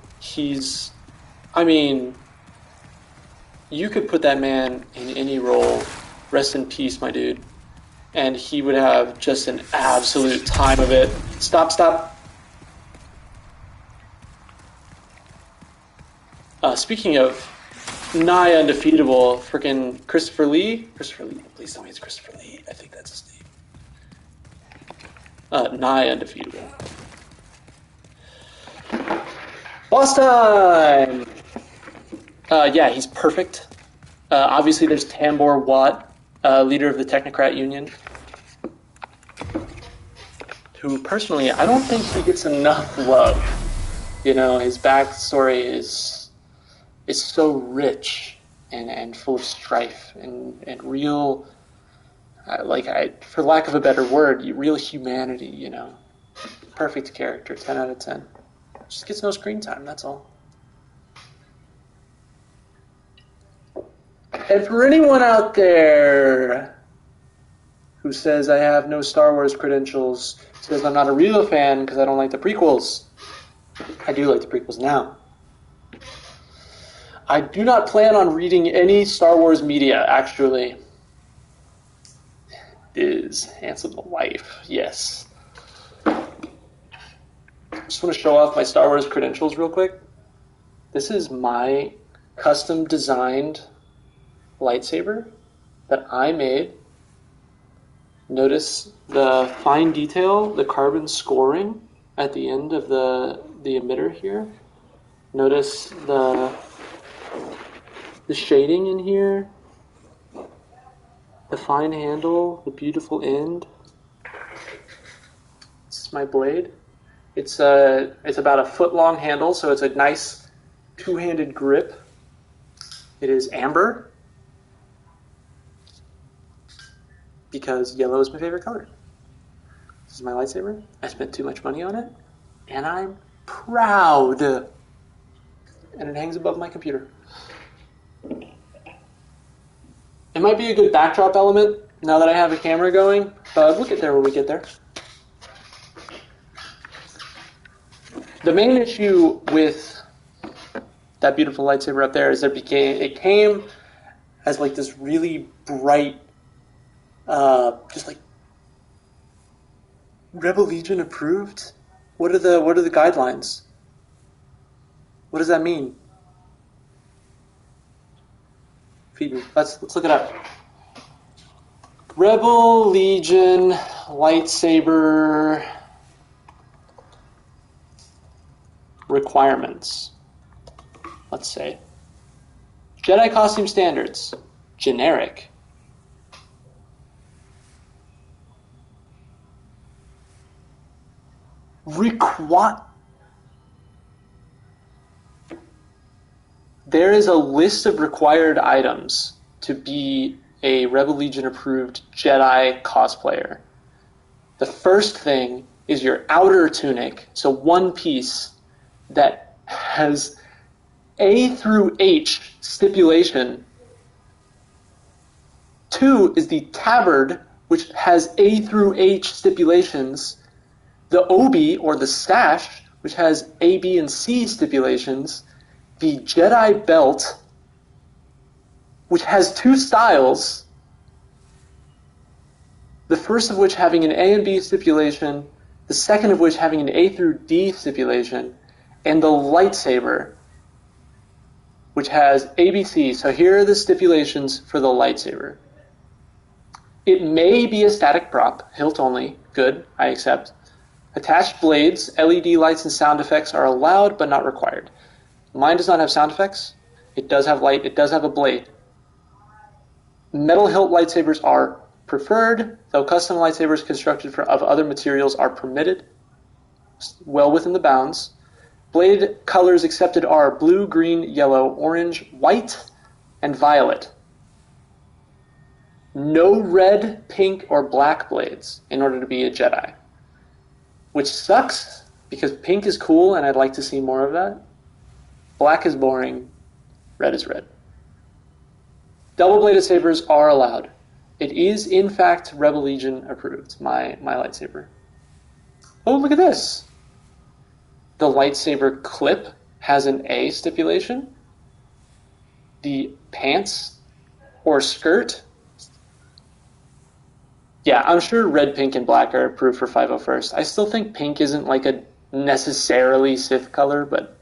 You could put that man in any role. Rest in peace, my dude. And he would have just an absolute time of it. Stop. Speaking of nigh undefeatable, freaking Christopher Lee. Please tell me it's Christopher Lee. I think that's his name. Nigh undefeatable. Boss time! He's perfect. Obviously, there's Tambor Watt, leader of the Technocrat Union, who, personally, I don't think he gets enough love. You know, his backstory is so rich and full of strife and real, for lack of a better word, real humanity, you know. Perfect character, 10 out of 10. Just gets no screen time, that's all. And for anyone out there who says I have no Star Wars credentials, says I'm not a real fan because I don't like the prequels, I do like the prequels now. I do not plan on reading any Star Wars media, actually. Is handsome wife, yes. Just want to show off my Star Wars credentials real quick. This is my custom designed lightsaber that I made. Notice the fine detail, the carbon scoring at the end of the emitter here. Notice the shading in here, the fine handle, the beautiful end. It's It's my blade. It's about a foot long handle, so it's a nice two-handed grip. It is amber because yellow is my favorite color. This is my lightsaber. I spent too much money on it, and I'm proud. And it hangs above my computer. It might be a good backdrop element now that I have a camera going, but we'll get there when we get there. The main issue with that beautiful lightsaber up there is that it came as like this really bright, just like Rebel Legion approved. What are the guidelines? What does that mean? Feed me. Let's look it up. Rebel Legion lightsaber requirements. Let's say Jedi costume standards, generic. There is a list of required items to be a Rebel Legion approved Jedi cosplayer. The first thing is your outer tunic, so one piece that has A through H stipulation. 2 is the tabard, which has A through H stipulations. The obi, or the sash, which has A, B, and C stipulations. The Jedi belt, which has 2 styles, the first of which having an A and B stipulation, the second of which having an A through D stipulation, and the lightsaber, which has ABC. So here are the stipulations for the lightsaber. It may be a static prop, hilt only. Good, I accept. Attached blades, LED lights, and sound effects are allowed but not required. Mine does not have sound effects. It does have light. It does have a blade. Metal hilt lightsabers are preferred, though custom lightsabers constructed of other materials are permitted, well within the bounds. Blade colors accepted are blue, green, yellow, orange, white, and violet. No red, pink, or black blades in order to be a Jedi. Which sucks, because pink is cool and I'd like to see more of that. Black is boring, red is red. Double-bladed sabers are allowed. It is, in fact, Rebel Legion approved, my lightsaber. Oh, look at this. The lightsaber clip has an A stipulation. The pants or skirt, yeah, I'm sure red, pink, and black are approved for 501st. I still think pink isn't like a necessarily Sith color, but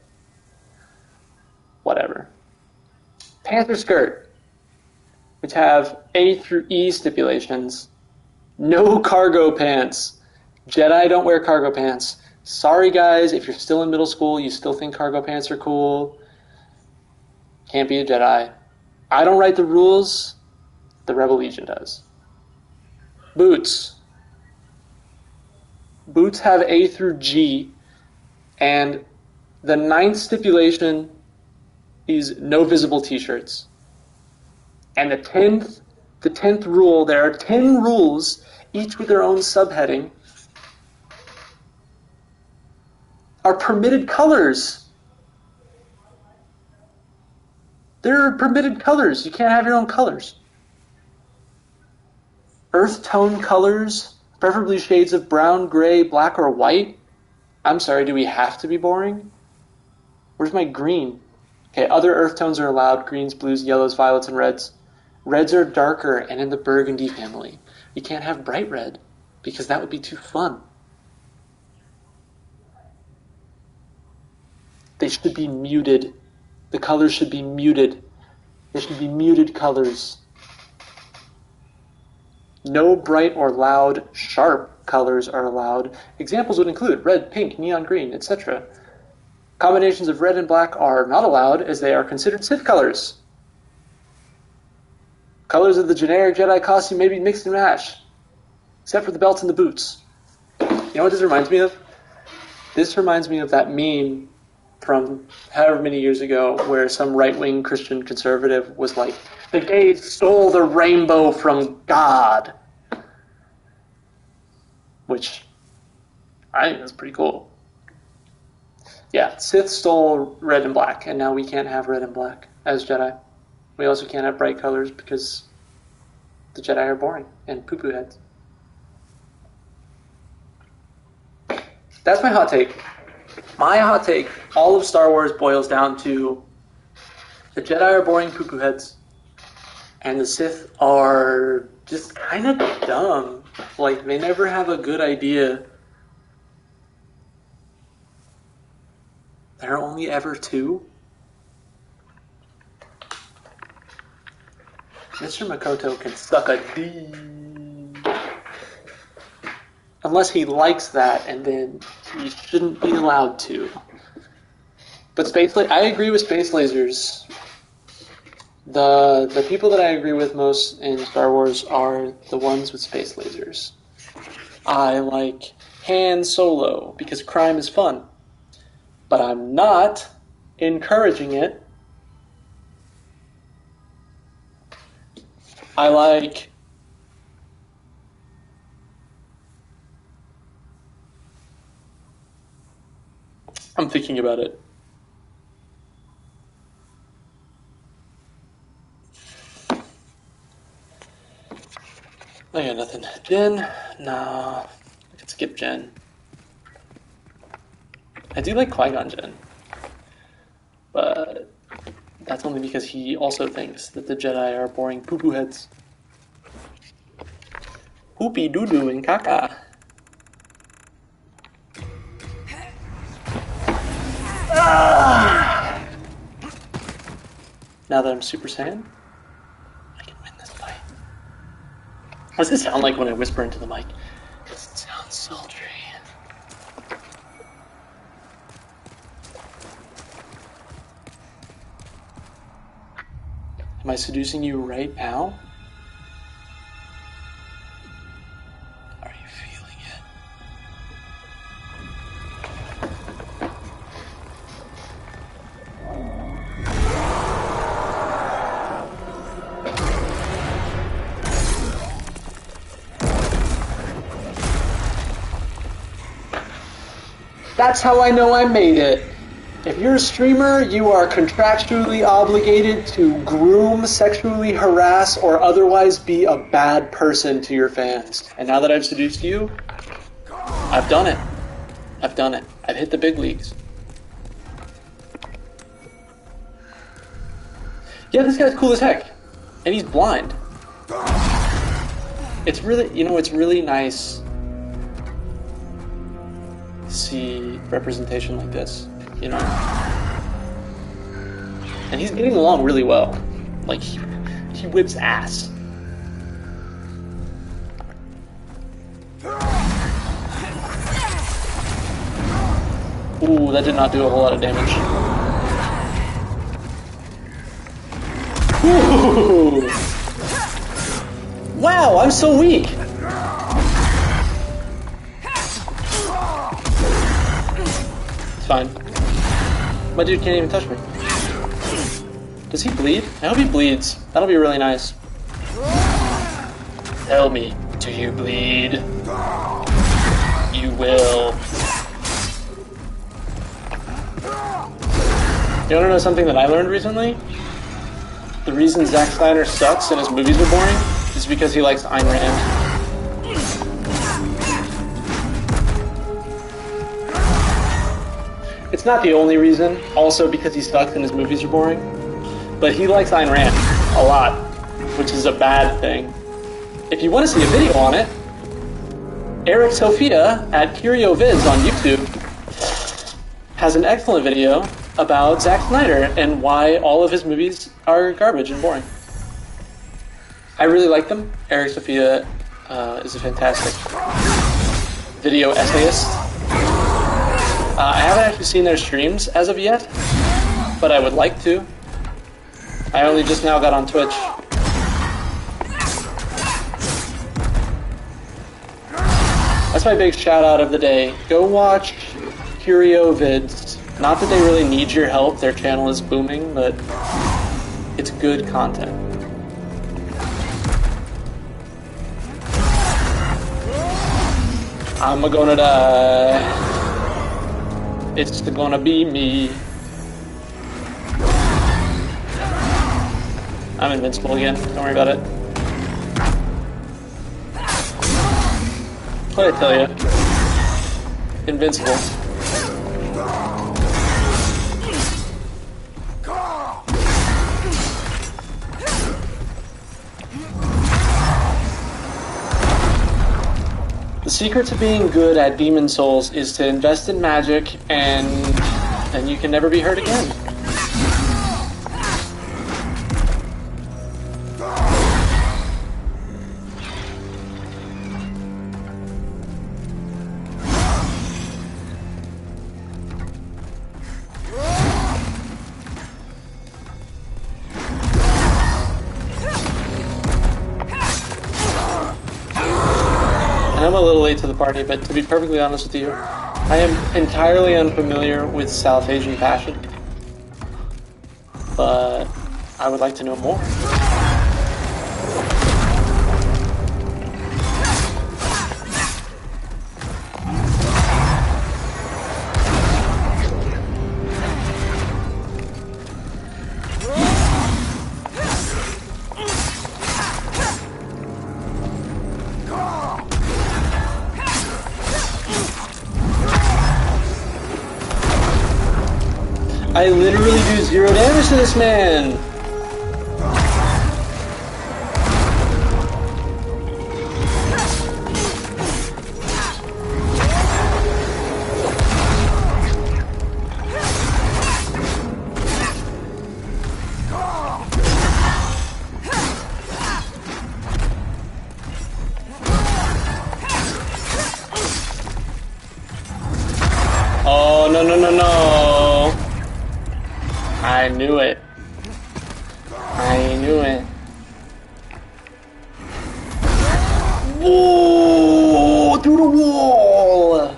whatever. Pants or skirt, which have A through E stipulations. No cargo pants. Jedi don't wear cargo pants. Sorry guys, if you're still in middle school, you still think cargo pants are cool. Can't be a Jedi. I don't write the rules. The Rebel Legion does. Boots. Boots have A through G, and the 9th stipulation is no visible t-shirts. And the 10th rule, there are 10 rules, each with their own subheading, are permitted colors. There are permitted colors. You can't have your own colors. Earth tone colors, preferably shades of brown, gray, black, or white. I'm sorry, do we have to be boring? Where's my green? Okay, other earth tones are allowed. Greens, blues, yellows, violets, and reds. Reds are darker and in the burgundy family. You can't have bright red because that would be too fun. They should be muted. The colors should be muted. There should be muted colors. No bright or loud, sharp colors are allowed. Examples would include red, pink, neon green, etc. Combinations of red and black are not allowed as they are considered Sith colors. Colors of the generic Jedi costume may be mixed and matched, except for the belts and the boots. The know what this reminds me of? This reminds me of that meme from however many years ago where some right-wing Christian conservative was like, the gays stole the rainbow from God. Which I think that's pretty cool. Yeah, Sith stole red and black, and now we can't have red and black as Jedi. We also can't have bright colors because the Jedi are boring and poo-poo heads. That's my hot take. My hot take, all of Star Wars boils down to the Jedi are boring poo-poo heads, and the Sith are just kind of dumb. Like, they never have a good idea. There are only ever two. Mr. Makoto can suck a D. Unless he likes that, and then he shouldn't be allowed to. But I agree with space lasers. The people that I agree with most in Star Wars are the ones with space lasers. I like Han Solo because crime is fun. But I'm not encouraging it. I'm thinking about it. I got nothing. Jen? Nah. I could skip Jen. I do like Qui-Gon Jinn. But that's only because he also thinks that the Jedi are boring poo-poo heads. Poopy doo-doo and caca. Ah! Now that I'm Super Saiyan, I can win this fight. What does it sound like when I whisper into the mic? It sounds sultry. Am I seducing you right now? Are you feeling it? That's how I know I made it. If you're a streamer, you are contractually obligated to groom, sexually harass, or otherwise be a bad person to your fans. And now that I've seduced you, I've done it. I've done it. I've hit the big leagues. Yeah, this guy's cool as heck. And he's blind. It's really nice to see representation like this. You know, and he's getting along really well. Like, he whips ass. Ooh, that did not do a whole lot of damage. Ooh. Wow, I'm so weak. It's fine. My dude can't even touch me. Does he bleed? I hope he bleeds. That'll be really nice. Tell me, do you bleed? You will. You wanna know something that I learned recently? The reason Zack Snyder sucks and his movies are boring is because he likes Ayn Rand. It's not the only reason, also because he sucks and his movies are boring, but he likes Ayn Rand a lot, which is a bad thing. If you want to see a video on it, Eric Sophia at CurioVids on YouTube has an excellent video about Zack Snyder and why all of his movies are garbage and boring. I really like them. Eric Sophia is a fantastic video essayist. I haven't actually seen their streams as of yet, but I would like to. I only just now got on Twitch. That's my big shout out of the day. Go watch Curio vids. Not that they really need your help, their channel is booming, but it's good content. I'm gonna die. It's gonna be me. I'm invincible again, don't worry about it. What did I tell you? Invincible. The secret to being good at Demon Souls is to invest in magic, and then you can never be hurt again. I'm a little late to the party, but to be perfectly honest with you, I am entirely unfamiliar with South Asian fashion. But I would like to know more. I literally do 0 damage to this man! Oh, no, no, no, no! I knew it. I knew it. Whoa! Through the wall!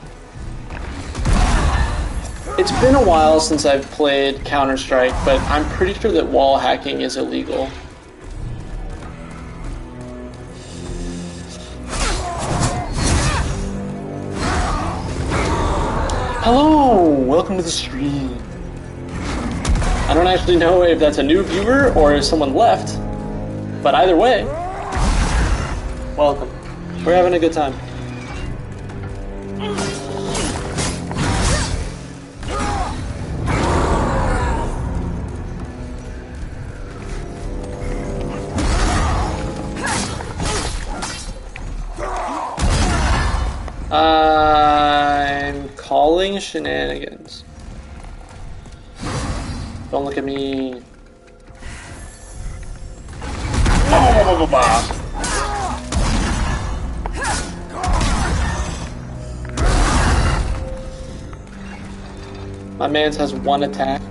It's been a while since I've played Counter-Strike, but I'm pretty sure that wall hacking is illegal. Hello! Welcome to the stream. I don't actually know if that's a new viewer or if someone left, but either way, welcome. We're having a good time. I'm calling shenanigans. Don't look at me. My man's has 1 attack.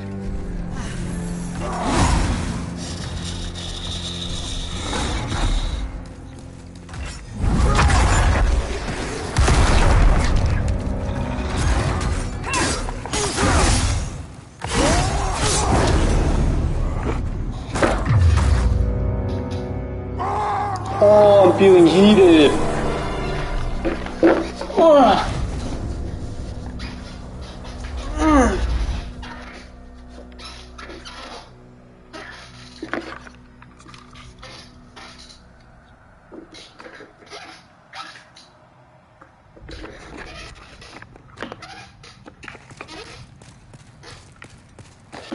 Oh, I'm feeling heated.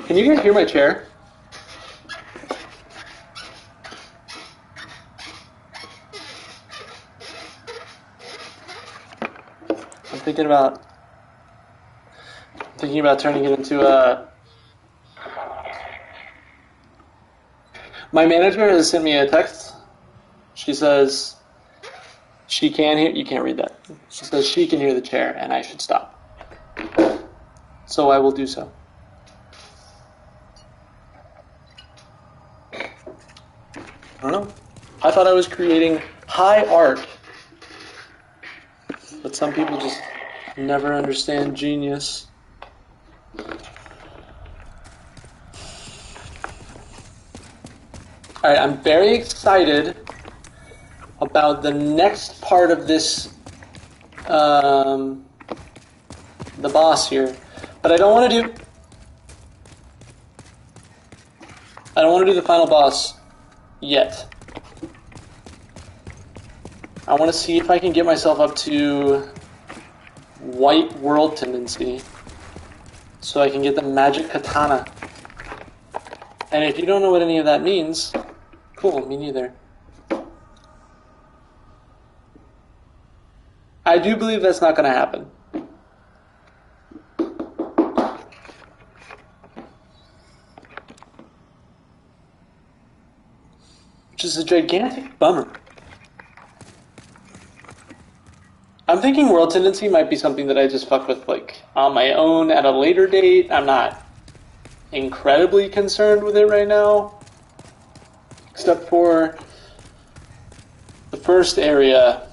Can you guys hear my chair? I'm thinking about turning it into a... My manager has sent me a text. She says she can hear... You can't read that. She says she can hear the chair and I should stop. So I will do so. I don't know. I thought I was creating high art. But that some people just never understand genius. Alright, I'm very excited about the next part of this, the boss here. But I don't want to do the final boss yet. I want to see if I can get myself up to white world tendency so I can get the magic katana. And if you don't know what any of that means, cool, me neither. I do believe that's not going to happen. Which is a gigantic bummer. I'm thinking world tendency might be something that I just fuck with like on my own at a later date. I'm not incredibly concerned with it right now. Except for the first area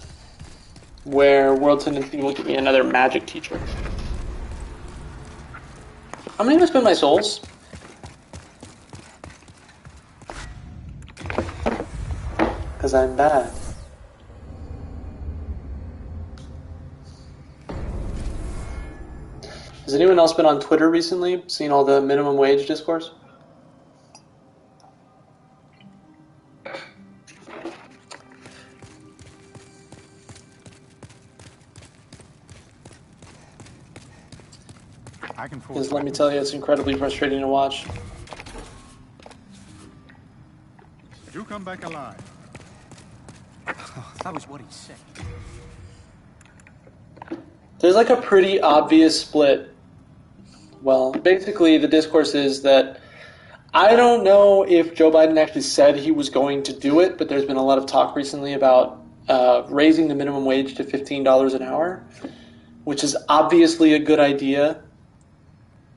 where world tendency will give me another magic teacher. How many of I spend my souls? Because I'm bad. Has anyone else been on Twitter recently, seen all the minimum wage discourse? I can forge Because let me weapons. tell you, it's incredibly frustrating to watch. You come back alive. That was what he said. There's like a pretty obvious split. Well, basically the discourse is that I don't know if Joe Biden actually said he was going to do it, but there's been a lot of talk recently about raising the minimum wage to $15 an hour, which is obviously a good idea.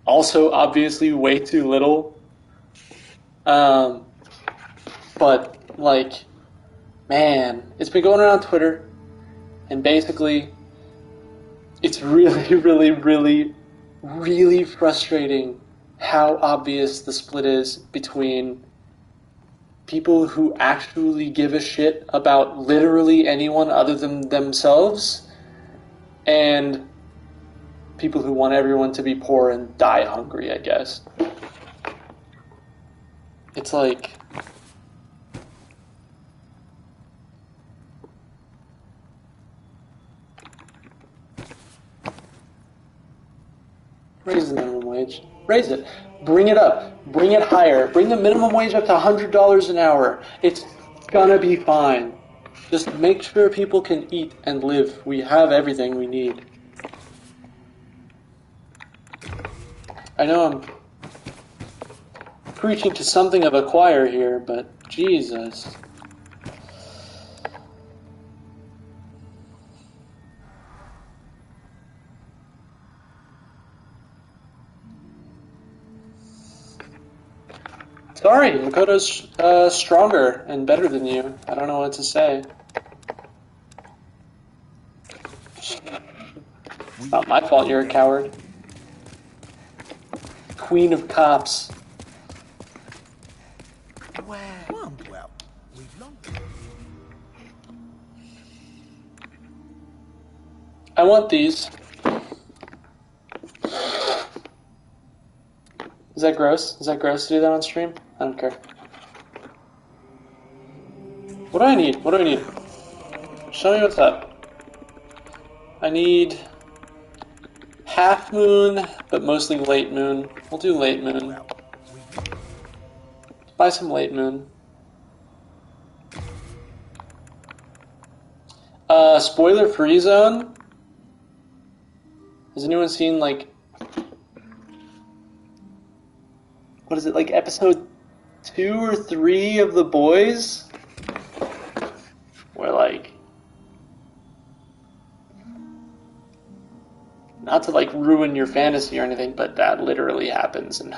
Also, obviously, way too little. But, like, man, it's been going around Twitter, and basically, it's really, really, really, really frustrating how obvious the split is between people who actually give a shit about literally anyone other than themselves and people who want everyone to be poor and die hungry, I guess. It's like... raise the minimum wage. Raise it. Bring it up. Bring it higher. Bring the minimum wage up to $100 an hour. It's gonna be fine. Just make sure people can eat and live. We have everything we need. I know I'm preaching to something of a choir here, but Jesus. Sorry, Makoto's stronger and better than you. I don't know what to say. It's not my fault you're a coward. Queen of cops. Well, we've long. I want these. Is that gross? Is that gross to do that on stream? I don't care. What do I need? What do I need? Show me what's up. I need half moon, but mostly late moon. We'll do late moon. Buy some late moon. Spoiler free zone. Has anyone seen like, what is it, like episode 2 or 3 of The Boys? Where like, not to like ruin your fantasy or anything, but that literally happens, and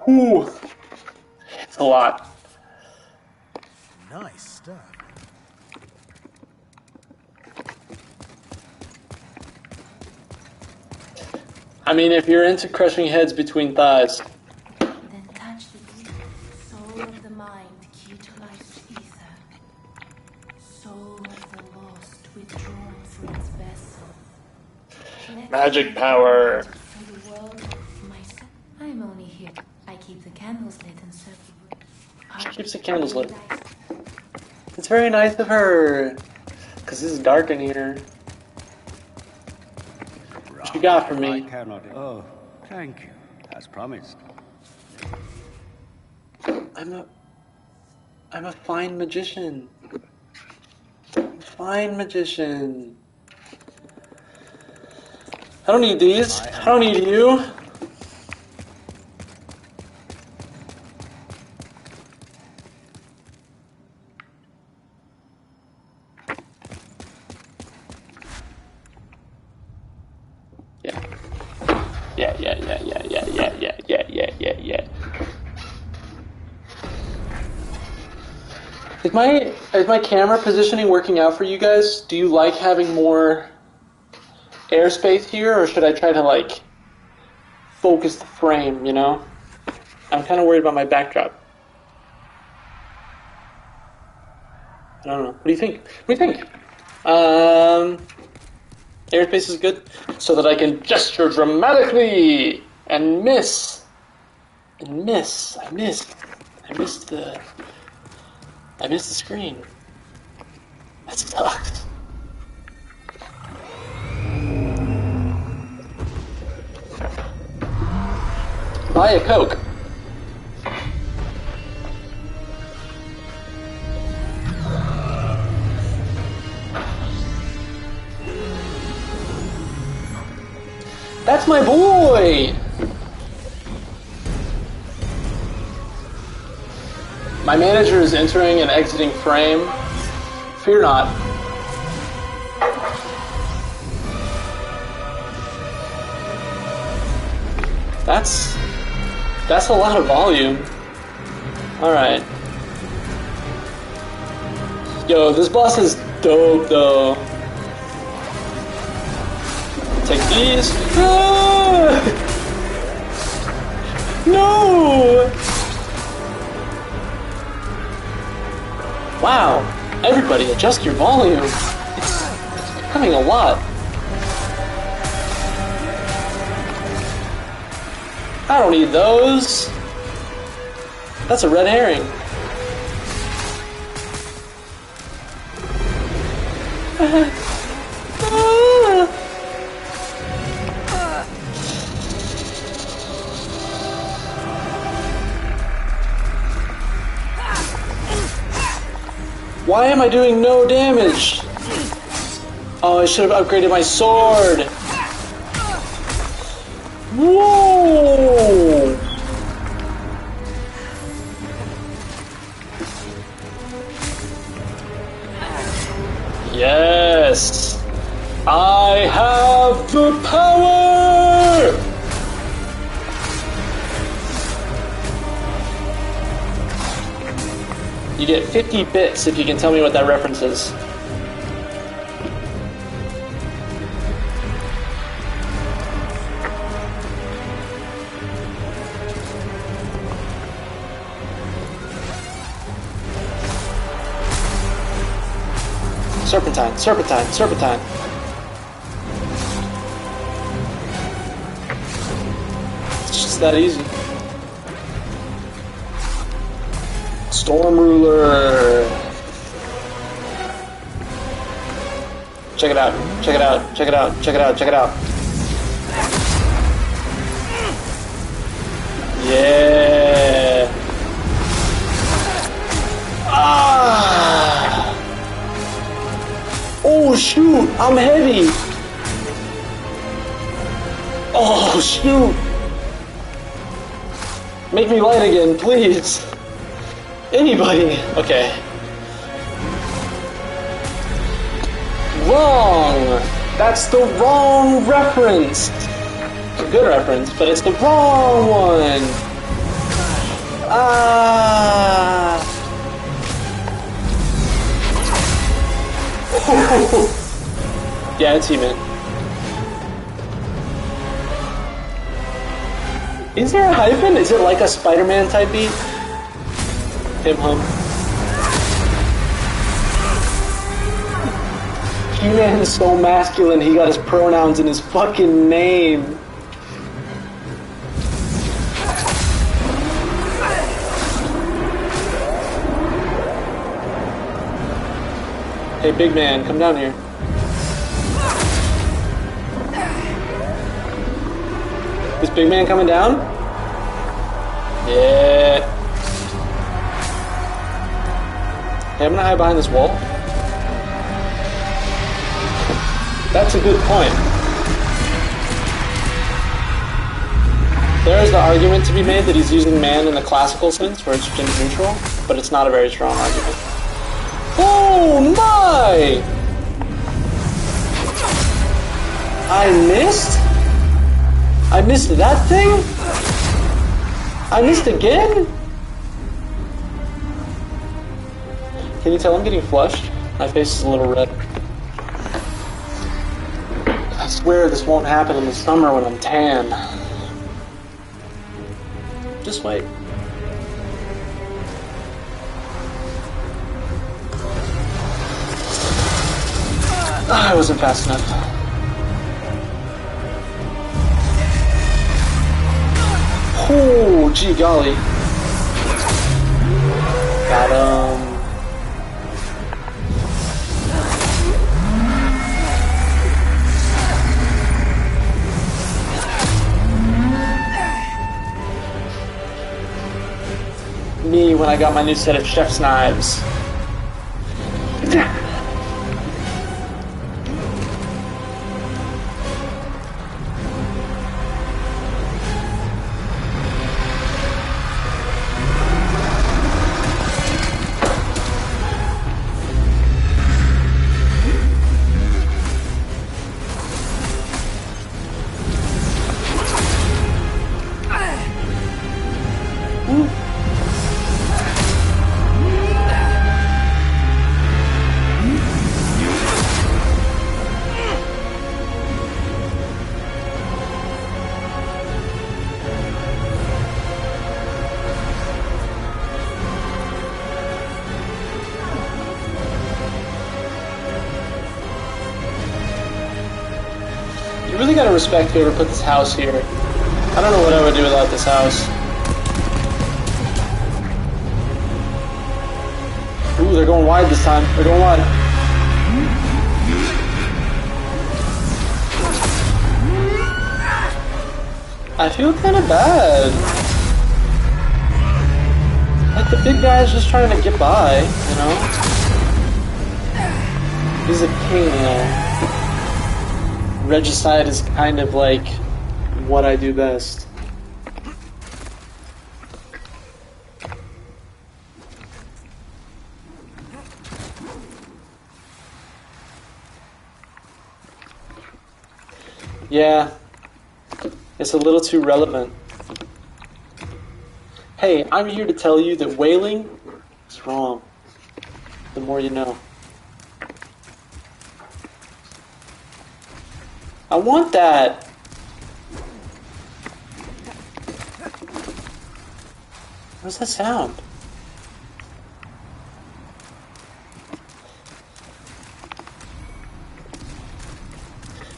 whew, it's a lot. Nice stuff. I mean, if you're into crushing heads between thighs. Then touch the deep soul of the mind, key to life's ether. Soul of the lost, withdrawn from its vessel. Magic power. For the world of myself. I'm only here. I keep the candles lit and serve you. She keeps the candles lit. It's very nice of her. Because this is dark in here. What you got for me? I cannot. Oh, thank you, as promised. I'm a fine magician. Fine magician. I don't need these. I don't need you. Is my camera positioning working out for you guys? Do you like having more airspace here, or should I try to like focus the frame, you know? I'm kind of worried about my backdrop. I don't know. What do you think? What do you think? Airspace is good so that I can gesture dramatically and miss. And miss. I missed the screen. That sucks. Buy a Coke. That's my boy! My manager is entering and exiting frame. Fear not. That's a lot of volume. Alright. Yo, this boss is dope though. Take these. Ah! No! Wow, everybody adjust your volume. It's becoming a lot. I don't need those. That's a red herring. Why am I doing no damage? Oh, I should have upgraded my sword. Whoa! Yes! I have the power! You get 50 bits if you can tell me what that reference is. Serpentine, serpentine, serpentine. It's just that easy. Storm Ruler. Check it out, check it out, check it out, check it out, check it out. Yeah. Ah. Oh shoot, I'm heavy. Oh shoot. Make me light again, please. Anybody. Okay. Wrong. That's the wrong reference. It's a good reference, but it's the wrong one. Ah. Yeah, it's human. Is there a hyphen? Is it like a Spider-Man type beat? Him hum. He-Man is so masculine, he got his pronouns in his fucking name. Hey, big man, come down here. Is big man coming down? Yeah. Hey, I'm gonna hide behind this wall. That's a good point. There is the argument to be made that he's using man in the classical sense, where it's gender neutral, but it's not a very strong argument. Oh my! I missed? I missed that thing? I missed again? Can you tell I'm getting flushed? My face is a little red. I swear this won't happen in the summer when I'm tan. Just wait. I wasn't fast enough. Oh, gee golly. Got him. Me when I got my new set of chef's knives. You really gotta respect whoever put this house here. I don't know what I would do without this house. Ooh, they're going wide this time. They're going wide. I feel kind of bad. Like, the big guy's just trying to get by, you know? He's a king, you know? Regicide is kind of like what I do best. Yeah, it's a little too relevant. Hey, I'm here to tell you that whaling is wrong. The more you know. I want that! What does that sound?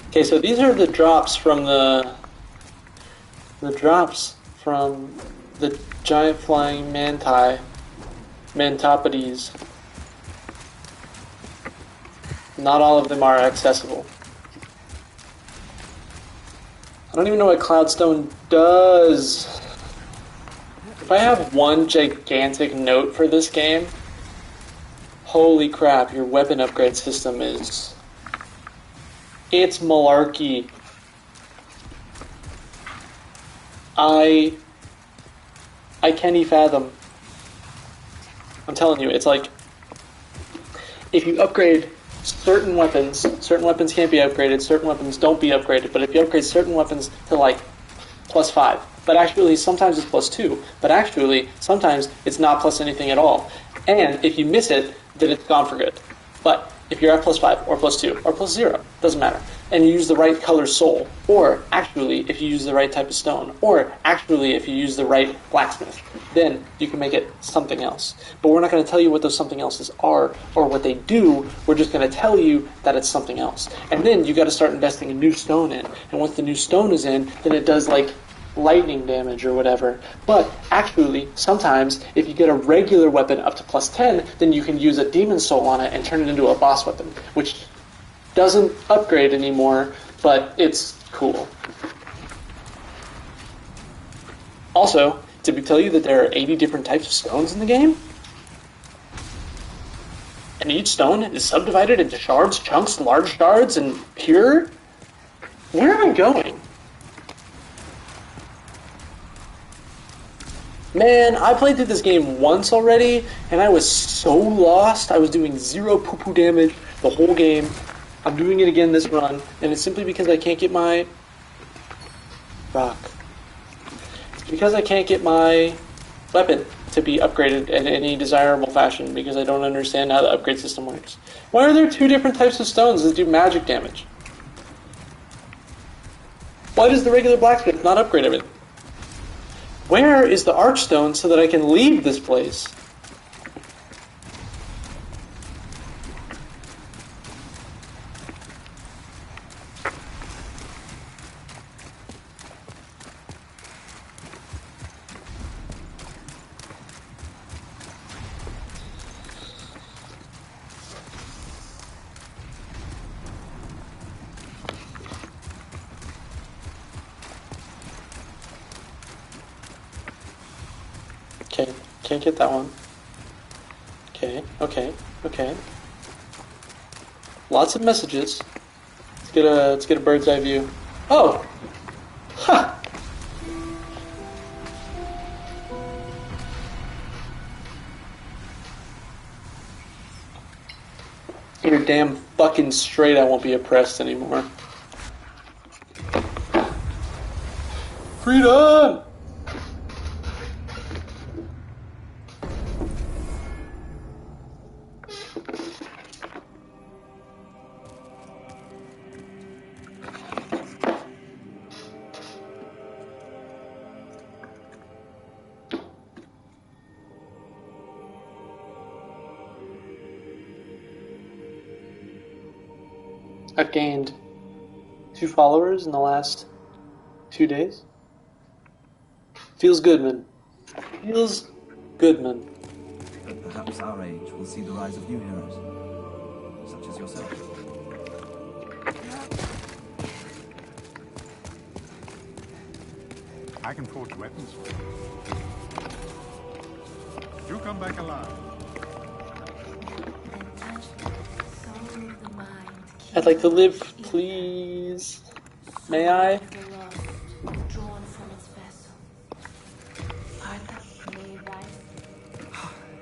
Okay, so these are the drops from the giant flying mantopodes. Not all of them are accessible. I don't even know what Cloudstone does. If I have one gigantic note for this game, holy crap, your weapon upgrade system is... It's malarkey. I can't fathom. I'm telling you, it's like... If you upgrade certain weapons can't be upgraded, certain weapons don't be upgraded, but if you upgrade certain weapons to like +5, but actually sometimes it's +2, but actually sometimes it's not plus anything at all, and if you miss it, then it's gone for good. But if you're at +5 or +2 or +0, doesn't matter. and you use the right color soul, or actually if you use the right type of stone, or actually if you use the right blacksmith, then you can make it something else. But we're not going to tell you what those something else's are or what they do. We're just going to tell you that it's something else. And then you got to start investing a new stone in. And once the new stone is in, then it does like lightning damage or whatever. But actually, sometimes if you get a regular weapon up to plus 10, then you can use a demon soul on it and turn it into a boss weapon, which doesn't upgrade anymore, but it's cool. Also, did we tell you that there are 80 different types of stones in the game? And each stone is subdivided into shards, chunks, large shards, and pure? Where am I going? Man, I played through this game once already, and I was so lost. I was doing 0 poo-poo damage the whole game. I'm doing it again this run, and it's simply because I can't get my... rock. It's because I can't get my weapon to be upgraded in any desirable fashion, because I don't understand how the upgrade system works. Why are there 2 different types of stones that do magic damage? Why does the regular blacksmith not upgrade everything? Where is the archstone so that I can leave this place? Okay, can't get that one. Okay. Lots of messages. Let's get a bird's eye view. Oh! Ha! You're damn fucking straight, I won't be oppressed anymore. Freedom! I've gained 2 followers in the last 2 days. Feels good, man. Feels good, man. But perhaps our age will see the rise of new heroes, such as yourself. I can forge weapons for you. Do come back alive. I'd like to live, please. May I?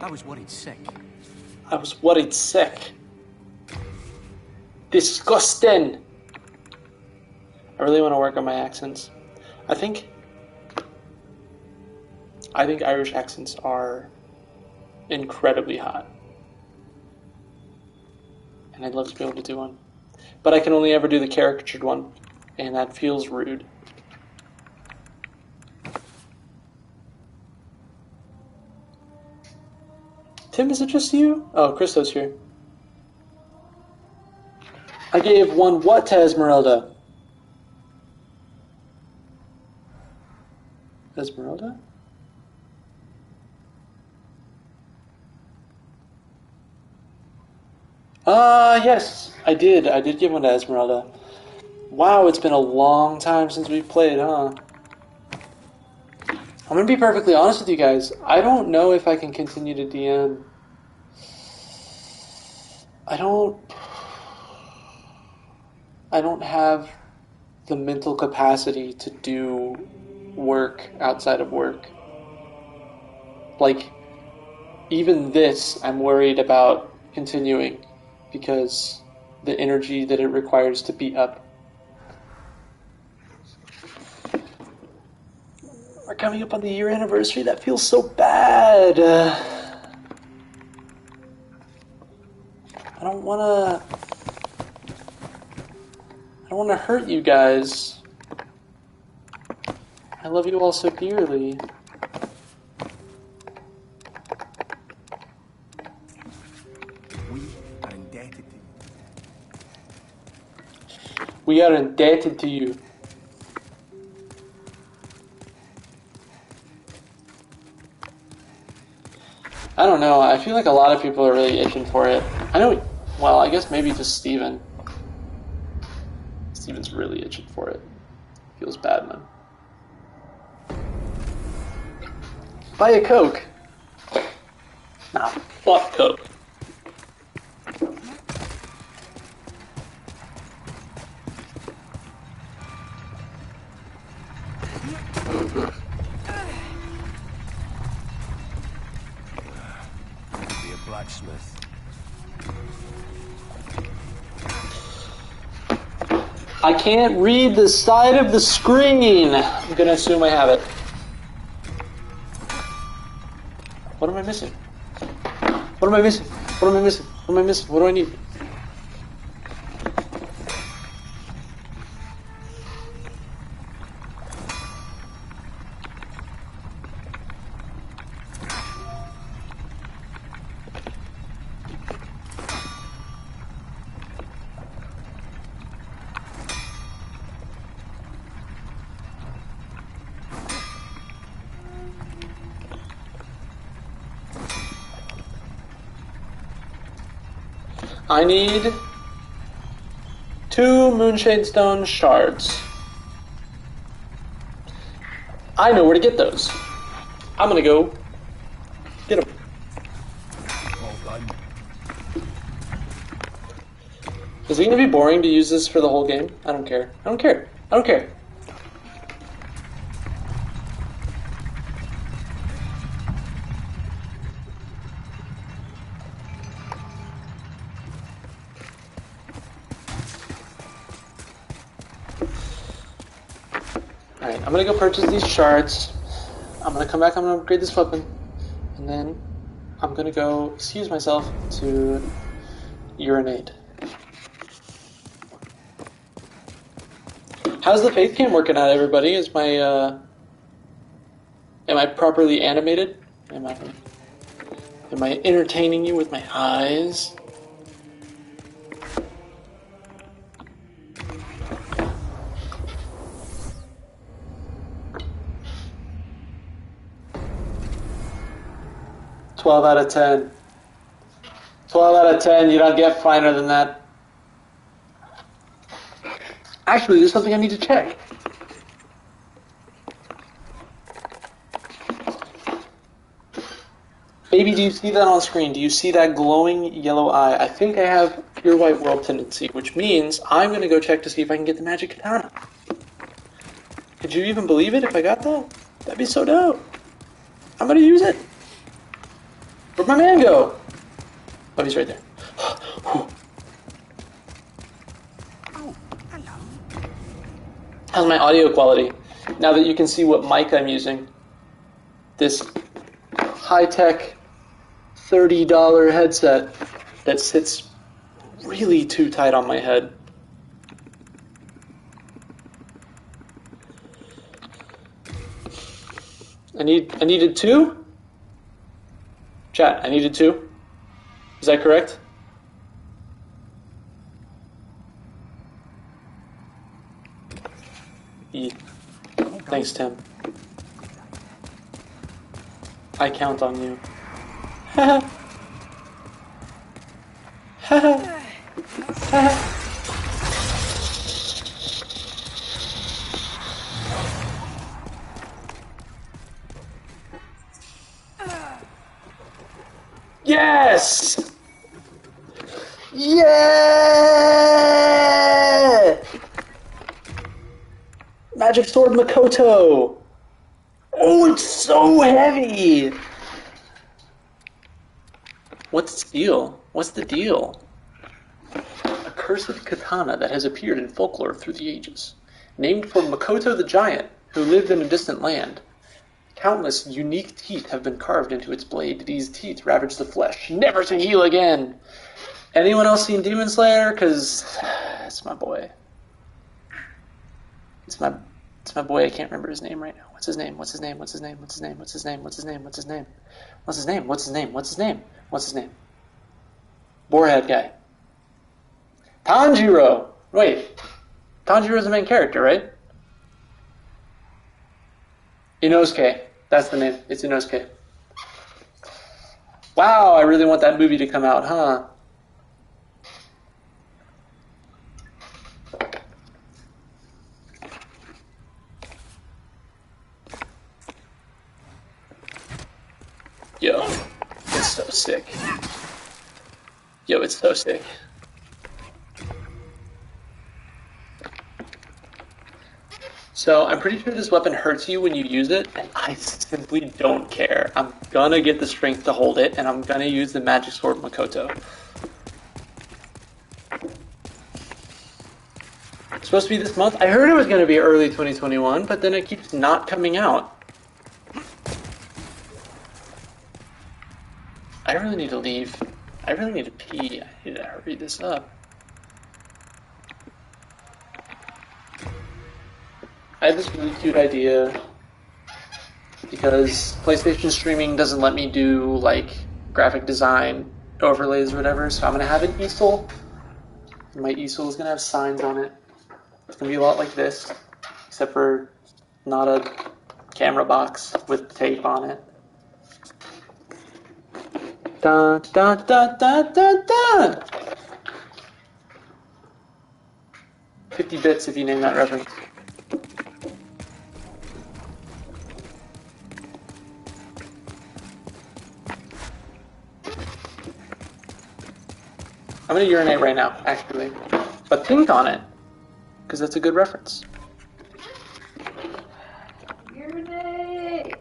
I was worried sick. I was worried sick. Disgusting. I really want to work on my accents. I think Irish accents are incredibly hot. And I'd love to be able to do one. But I can only ever do the caricatured one, and that feels rude. Tim, is it just you? Oh, Christo's here. I gave 1 what to Esmeralda? Esmeralda? Yes, I did. I did give 1 to Esmeralda. Wow, it's been a long time since we've played, huh? I'm gonna be perfectly honest with you guys. I don't know if I can continue to DM. I don't have the mental capacity to do work outside of work. Like, even this, I'm worried about continuing because the energy that it requires to be up. We're coming up on the year anniversary. That feels so bad. I don't don't want to hurt you guys. I love you all so dearly. We are indebted to you. We are indebted to you. I don't know. I feel like a lot of people are really itching for it. I know. Well, I guess maybe just Steven. Steven's really itching for it. Feels bad, man. Buy a Coke. Nah, fuck Coke. Be a blacksmith. I can't read the side of the screen. I'm gonna assume I have it. What am I missing? What am I missing? What am I missing? What am I missing? What do I need? I need 2 Moonshade Stone shards. I know where to get those. I'm gonna go get them. All done. Is it gonna be boring to use this for the whole game? I don't care. I don't care. I don't care. Alright, I'm gonna go purchase these shards. I'm gonna come back, I'm gonna upgrade this weapon. And then I'm gonna go excuse myself to urinate. How's the faith cam working out, everybody? Is my, am I properly animated? Am I entertaining you with my eyes? $12 out of 10. 12 out of 10, you don't get finer than that. Actually, there's something I need to check. Baby, do you see that on screen? Do you see that glowing yellow eye? I think I have pure white world tendency, which means I'm going to go check to see if I can get the magic katana. Could you even believe it if I got that? That'd be so dope. I'm going to use it. Where'd my man go? Oh, he's right there. How's my audio quality? Now that you can see what mic I'm using. This high-tech $30 headset that sits really too tight on my head. I needed 2? Chat, I needed 2? Is that correct? Yeah. Thanks, Tim. I count on you. Yes! Yeah! Magic Sword Makoto! Oh, it's so heavy! What's the deal? What's the deal? A cursed katana that has appeared in folklore through the ages. Named for Makoto the Giant, who lived in a distant land. Countless unique teeth have been carved into its blade. These teeth ravage the flesh, never to heal again. Anyone else seen Demon Slayer? Because it's my boy. It's my boy. I can't remember his name right now. What's his name? What's his name? What's his name? What's his name? What's his name? What's his name? What's his name? What's his name? What's his name? What's his name? What's his name? Boarhead guy. Tanjiro. Wait. Tanjiro's the main character, right? Inosuke. That's the name. It's Inosuke. Wow, I really want that movie to come out, huh? Yo, it's so sick. Yo, it's so sick. So I'm pretty sure this weapon hurts you when you use it, and I simply don't care. I'm gonna get the strength to hold it, and I'm gonna use the magic sword Makoto. It's supposed to be this month. I heard it was gonna be early 2021, but then it keeps not coming out. I really need to leave. I really need to pee. I need to hurry this up. I have this really cute idea because PlayStation streaming doesn't let me do like graphic design overlays or whatever, so I'm gonna have an easel. And my easel is gonna have signs on it. It's gonna be a lot like this, except for not a camera box with tape on it. Dun dun dun dun dun dun. 50 bits if you name that reference. I'm gonna urinate right now, actually. But think on it, because that's a good reference. Urinate!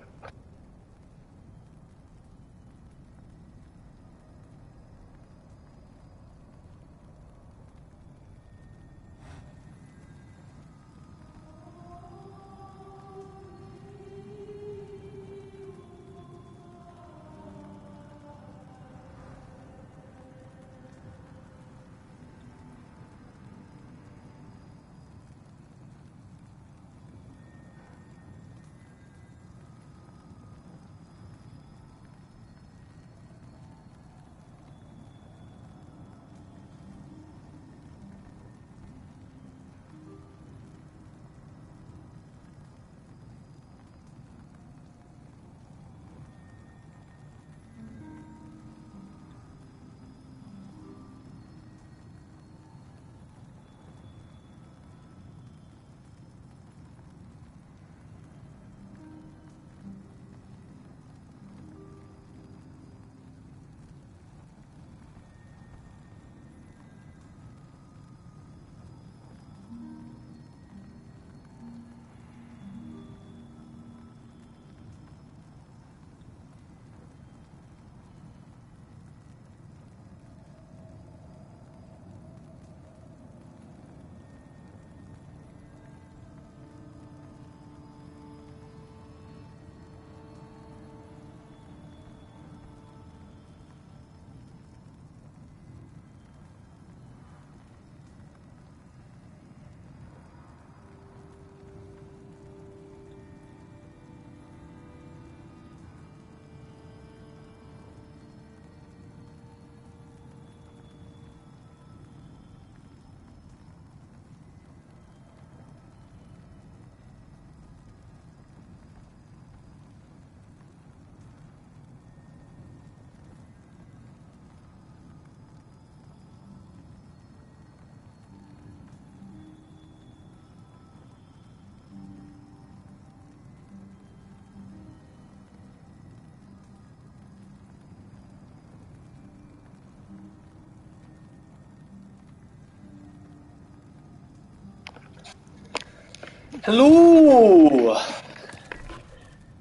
Hello!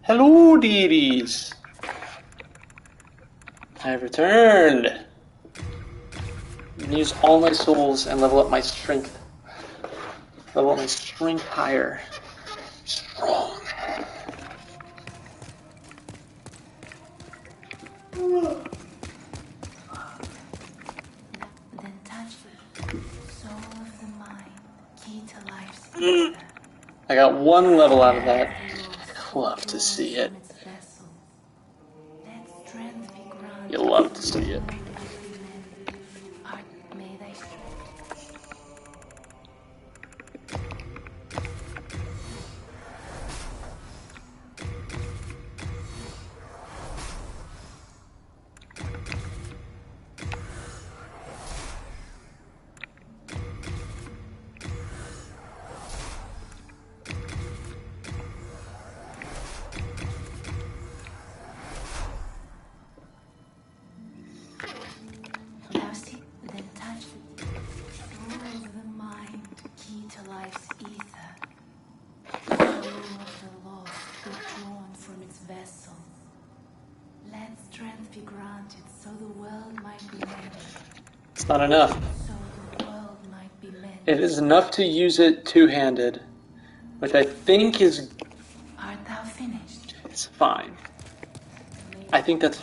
Hello, deities! I have returned! I'm gonna use all my souls and level up my strength. Level up my strength higher. Strong. Then touch the soul of the mind, key to life's ether. I got one level out of that. Love to see it. You love to see it. It's not enough. It is enough to use it two-handed, which I think is... Art thou finished? It's fine. I think that's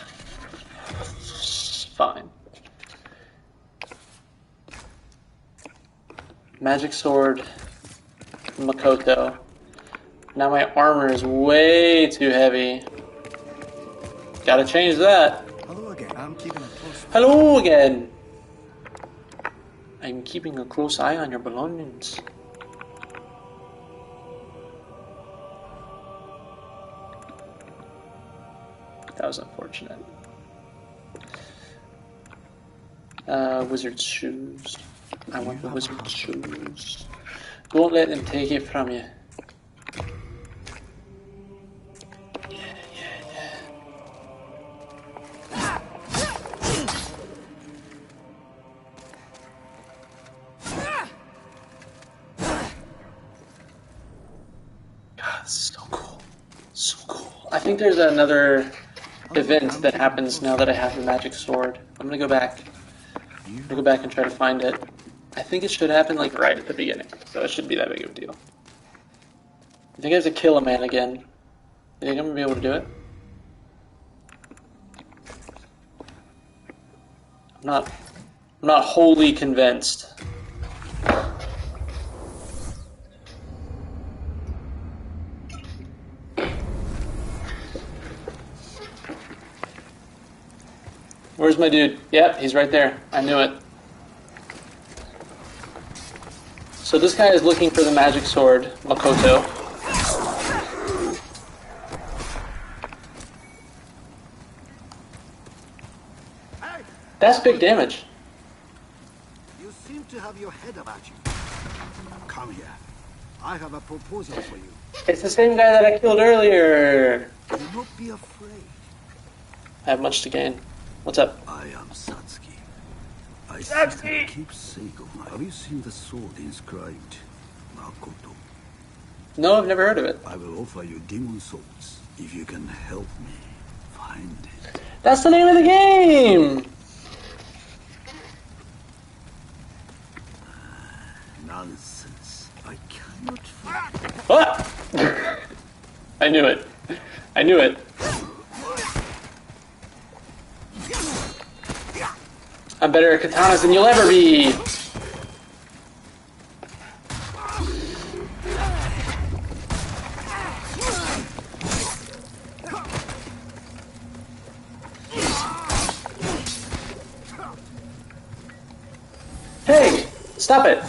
fine. Magic sword, Makoto. Now my armor is way too heavy. Gotta change that. Hello again. I'm keeping a close. Hello again. I'm keeping a close eye on your belongings. That was unfortunate. Wizard shoes. I want the wizard shoes. Don't let them take it from you. I think there's another event that happens now that I have the magic sword. I'm gonna go back. I'm gonna go back and try to find it. I think it should happen like right at the beginning, so it shouldn't be that big of a deal. I think I have to kill a man again. You think I'm gonna be able to do it? I'm not wholly convinced. Where's my dude? Yep, he's right there. I knew it. So this guy is looking for the magic sword, Makoto. That's big damage. You seem to have your head about you. Come here. I have a proposal for you. It's the same guy that I killed earlier. Do not be afraid. I have much to gain. What's up? I am Satsuki. I seek a keepsake of mine. Have you seen the sword inscribed Makoto? No, I've never heard of it. I will offer you demon swords if you can help me find it. That's the name of the game! Nonsense. I cannot find it. What? I knew it. I knew it. I'm better at katanas than you'll ever be! Hey! Stop it!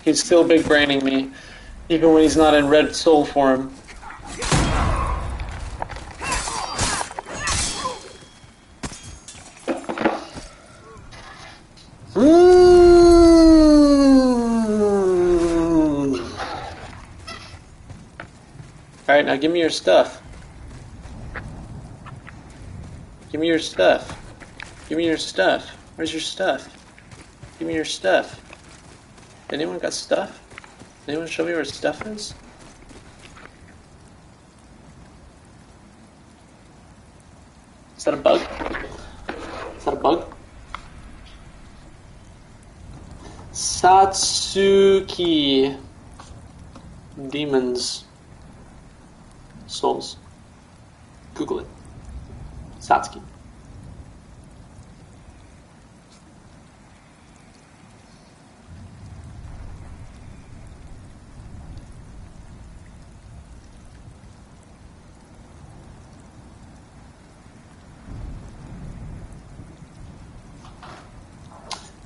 He's still big braining me, even when he's not in red soul form. Alright, now give me your stuff. Give me your stuff. Give me your stuff. Where's your stuff? Give me your stuff. Anyone got stuff? Anyone show me where stuff is? Is that a bug? Is that a bug? Satsuki. Demons. Souls. Google it. Satsuki.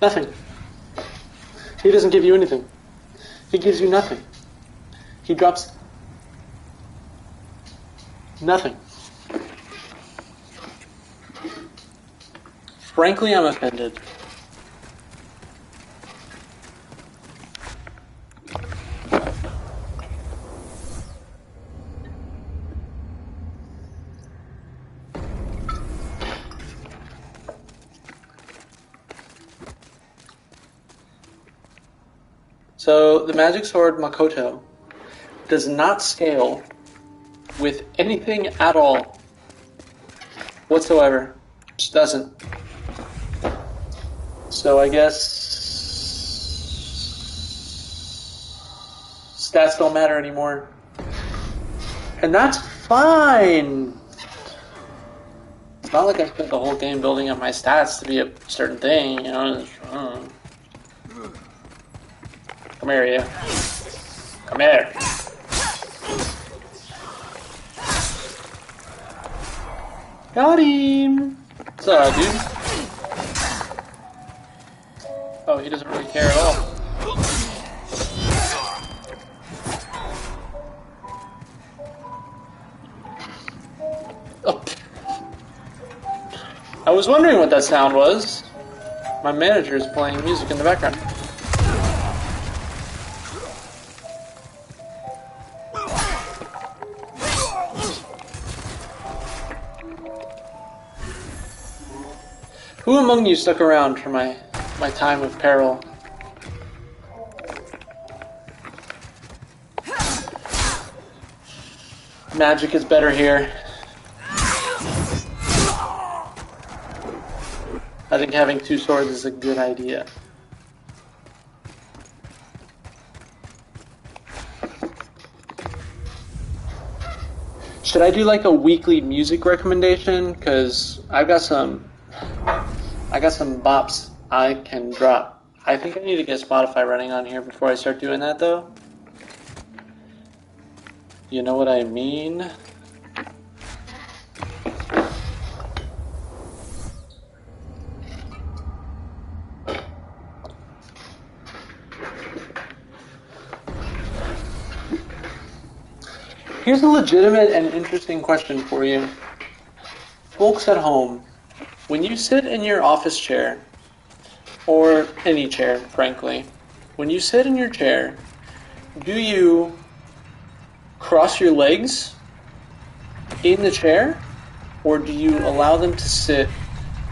Nothing. He doesn't give you anything. He gives you nothing. He drops nothing. Frankly, I'm offended. So, the magic sword Makoto does not scale with anything at all whatsoever. Just doesn't. So I guess stats don't matter anymore. And that's fine. It's not like I spent the whole game building up my stats to be a certain thing, you know. Come here, you. Come here. Got him! What's up, dude? Oh, he doesn't really care at all. Oh. I was wondering what that sound was. My manager is playing music in the background. Who among you stuck around for my time of peril? Magic is better here. I think having two swords is a good idea. Should I do like a weekly music recommendation? Because I got some bops I can drop. I think I need to get Spotify running on here before I start doing that, though. You know what I mean? Here's a legitimate and interesting question for you. Folks at home, when you sit in your office chair, or any chair, frankly, when you sit in your chair, do you cross your legs in the chair, or do you allow them to sit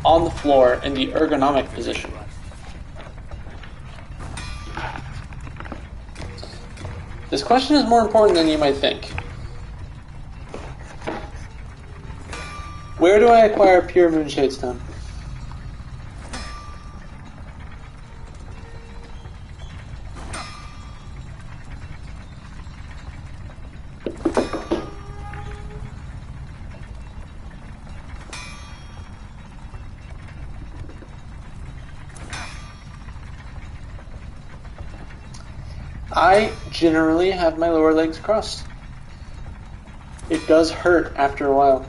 on the floor in the ergonomic position? This question is more important than you might think. Where do I acquire pure moonshade stone? I generally have my lower legs crossed. It does hurt after a while.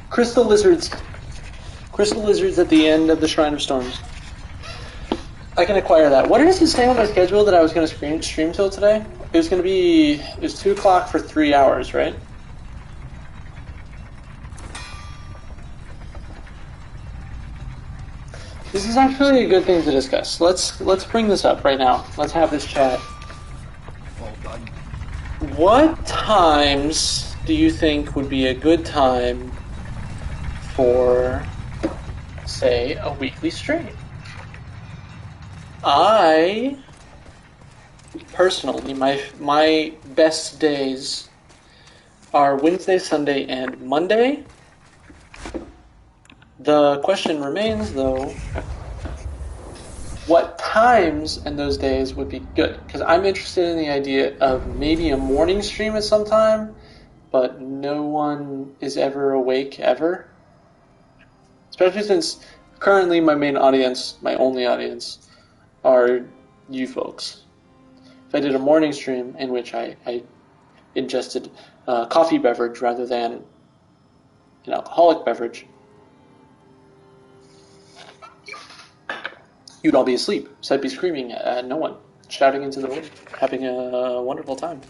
Crystal lizards. Crystal lizards at the end of the Shrine of Storms. I can acquire that. What is it saying on my schedule that I was going to stream till today? It was going to be... It was 2 o'clock for 3 hours, right? This is actually a good thing to discuss. Let's bring this up right now. Let's have this chat. What times do you think would be a good time for, say, a weekly stream? I personally, my best days are Wednesday, Sunday, and Monday. The question remains, though, what times in those days would be good? Because I'm interested in the idea of maybe a morning stream at some time, but no one is ever awake ever. Especially since currently my main audience, my only audience, are you folks. If I did a morning stream in which I ingested coffee beverage rather than an alcoholic beverage, you'd all be asleep, so I'd be screaming at no one, shouting into the wind, having a wonderful time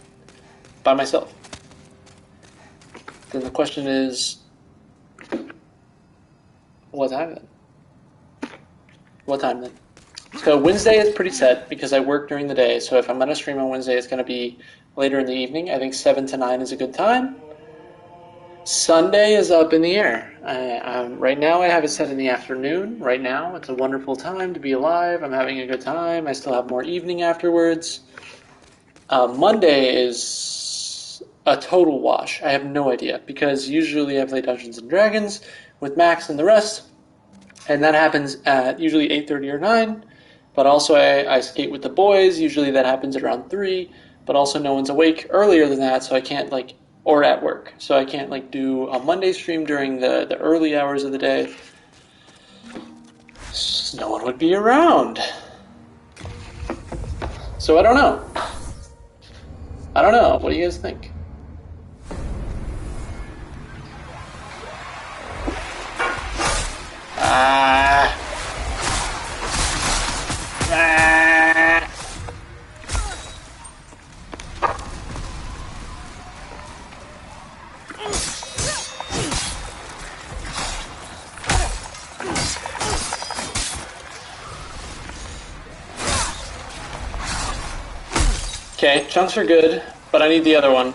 by myself. Then the question is, what time then? What time then? So Wednesday is pretty set because I work during the day, so if I'm going to stream on Wednesday, it's going to be later in the evening. I think 7 to 9 is a good time. Sunday is up in the air. Right now I have it set in the afternoon. Right now it's a wonderful time to be alive. I'm having a good time. I still have more evening afterwards. Monday is a total wash. I have no idea because usually I play Dungeons & Dragons with Max and the rest, and that happens at usually 8:30 or 9. But also I skate with the boys. Usually that happens at around 3, but also no one's awake earlier than that, so I can't or at work, so I can't do a Monday stream during the early hours of the day. No one would be around. So I don't know. What do you guys think? Okay, chunks are good, but I need the other one.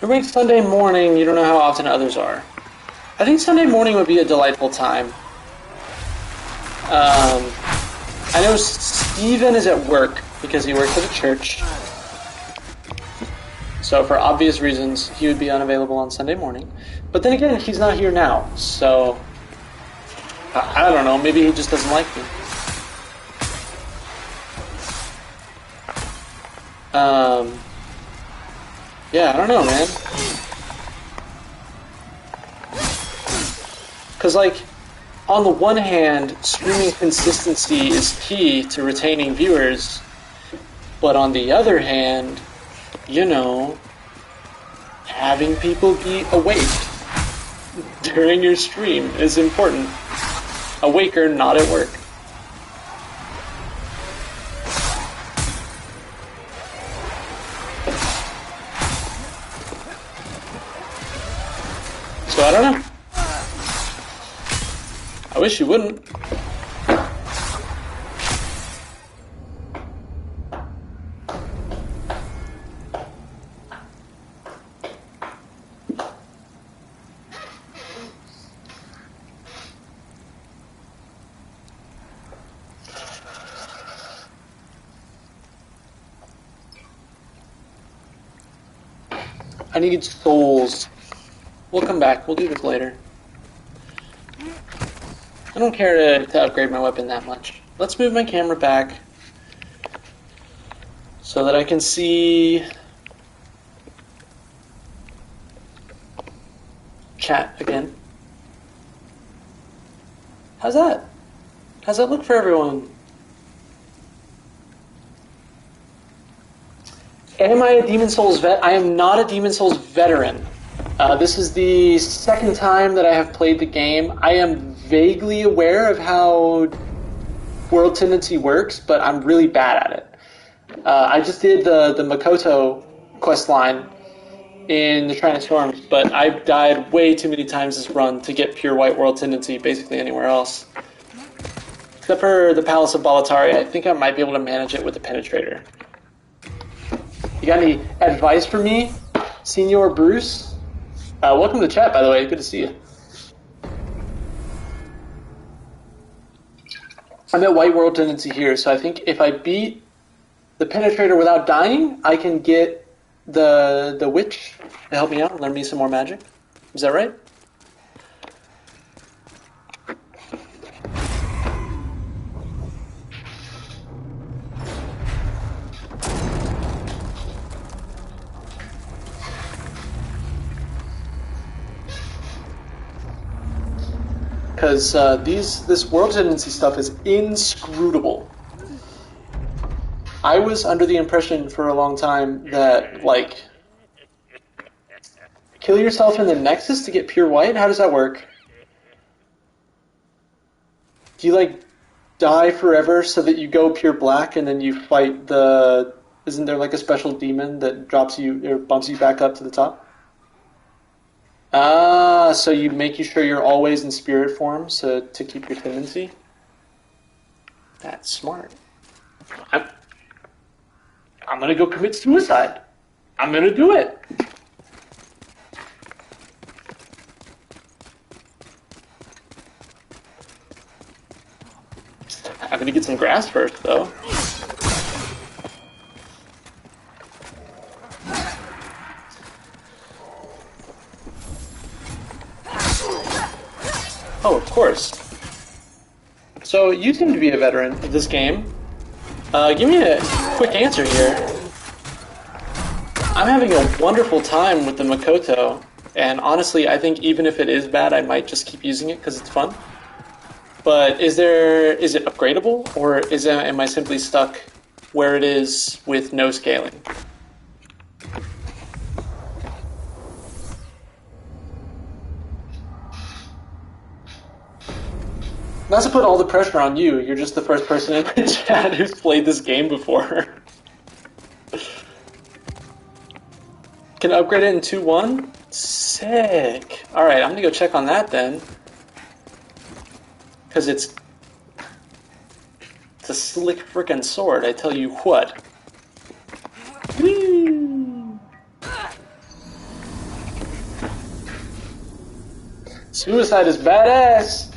You're awake Sunday morning, you don't know how often others are. I think Sunday morning would be a delightful time. I know Steven is at work because he works at a church. So for obvious reasons, he would be unavailable on Sunday morning. But then again, he's not here now, so I don't know, maybe he just doesn't like me. Yeah, I don't know, man. Because, on the one hand, streaming consistency is key to retaining viewers, but on the other hand, having people be awake during your stream is important. Awake or not at work. So I don't know. I wish you wouldn't. I need souls. We'll come back. We'll do this later. I don't care to upgrade my weapon that much. Let's move my camera back so that I can see chat again. How's that? How's that look for everyone? Am I a Demon Souls vet? I am not a Demon Souls veteran. This is the second time that I have played the game. I am vaguely aware of how World Tendency works, but I'm really bad at it. I just did the Makoto questline in the Shrine of Storms, but I've died way too many times this run to get pure white World Tendency basically anywhere else. Except for the Palace of Boletaria, I think I might be able to manage it with the Penetrator. You got any advice for me, Senor Bruce? Welcome to the chat, by the way. Good to see you. I'm at white World Tendency here, so I think if I beat the Penetrator without dying, I can get the Witch to help me out and learn me some more magic. Is that right? Because this World Tendency stuff is inscrutable. I was under the impression for a long time that, like, kill yourself in the Nexus to get pure white? How does that work? Do you, like, die forever so that you go pure black and then you fight the... Isn't there, like, a special demon that drops you, or bumps you back up to the top? Ah, so you make sure you're always in spirit form so to keep your tendency? That's smart. I'm gonna go commit suicide. I'm gonna do it. I'm gonna get some grass first, though. Oh, of course. So, you seem to be a veteran of this game. Give me a quick answer here. I'm having a wonderful time with the Makoto, and honestly, I think even if it is bad, I might just keep using it because it's fun. But is it upgradable, or am I simply stuck where it is with no scaling? Not to put all the pressure on you, you're just the first person in the chat who's played this game before. Can upgrade it in 2.1? Sick. Alright, I'm gonna go check on that then. Because it's a slick frickin' sword, I tell you what. Whee! Suicide is badass!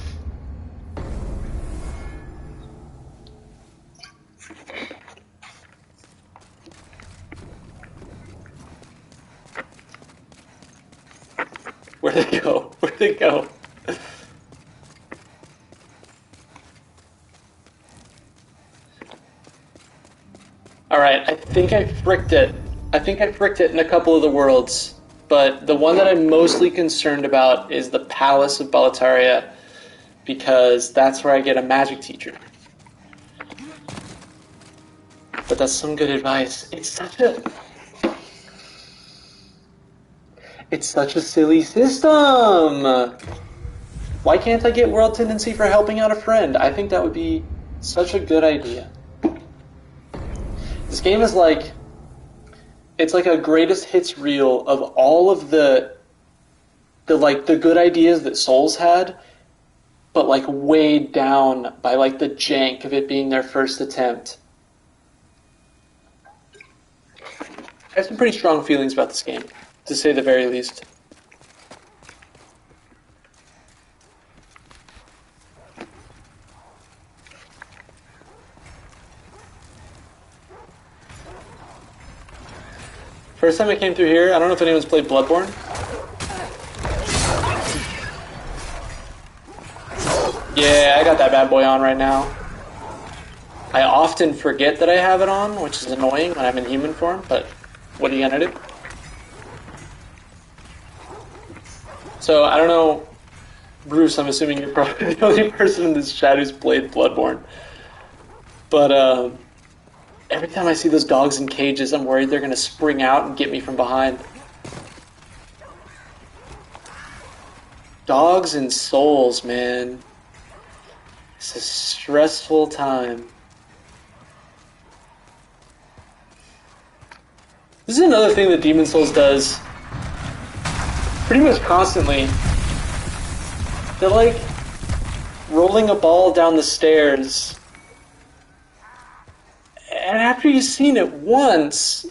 Where'd they go? Where'd they go? Alright, I think I fricked it. I think I fricked it in a couple of the worlds. But the one that I'm mostly concerned about is the Palace of Boletaria, because that's where I get a magic teacher. But that's some good advice. It's such a silly system! Why can't I get World Tendency for helping out a friend? I think that would be such a good idea. This game is like... It's like a greatest hits reel of all of the good ideas that Souls had, but like weighed down by like the jank of it being their first attempt. I have some pretty strong feelings about this game, to say the very least. First time I came through here, I don't know if anyone's played Bloodborne. Yeah, I got that bad boy on right now. I often forget that I have it on, which is annoying when I'm in human form, but what are you gonna do? So, I don't know, Bruce, I'm assuming you're probably the only person in this chat who's played Bloodborne. But, Every time I see those dogs in cages, I'm worried they're gonna spring out and get me from behind. Dogs and souls, man. It's a stressful time. This is another thing that Demon Souls does pretty much constantly. They're like rolling a ball down the stairs. And after you've seen it once,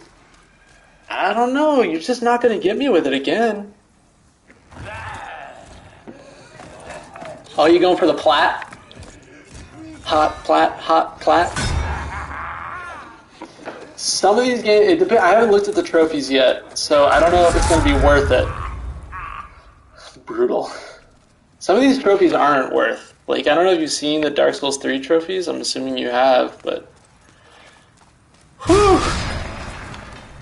I don't know, you're just not going to get me with it again. Oh, you going for the plat? Hot plat. Some of these games, I haven't looked at the trophies yet, so I don't know if it's going to be worth it. Brutal. Some of these trophies aren't worth. Like, I don't know if you've seen the Dark Souls 3 trophies, I'm assuming you have, but... Whew!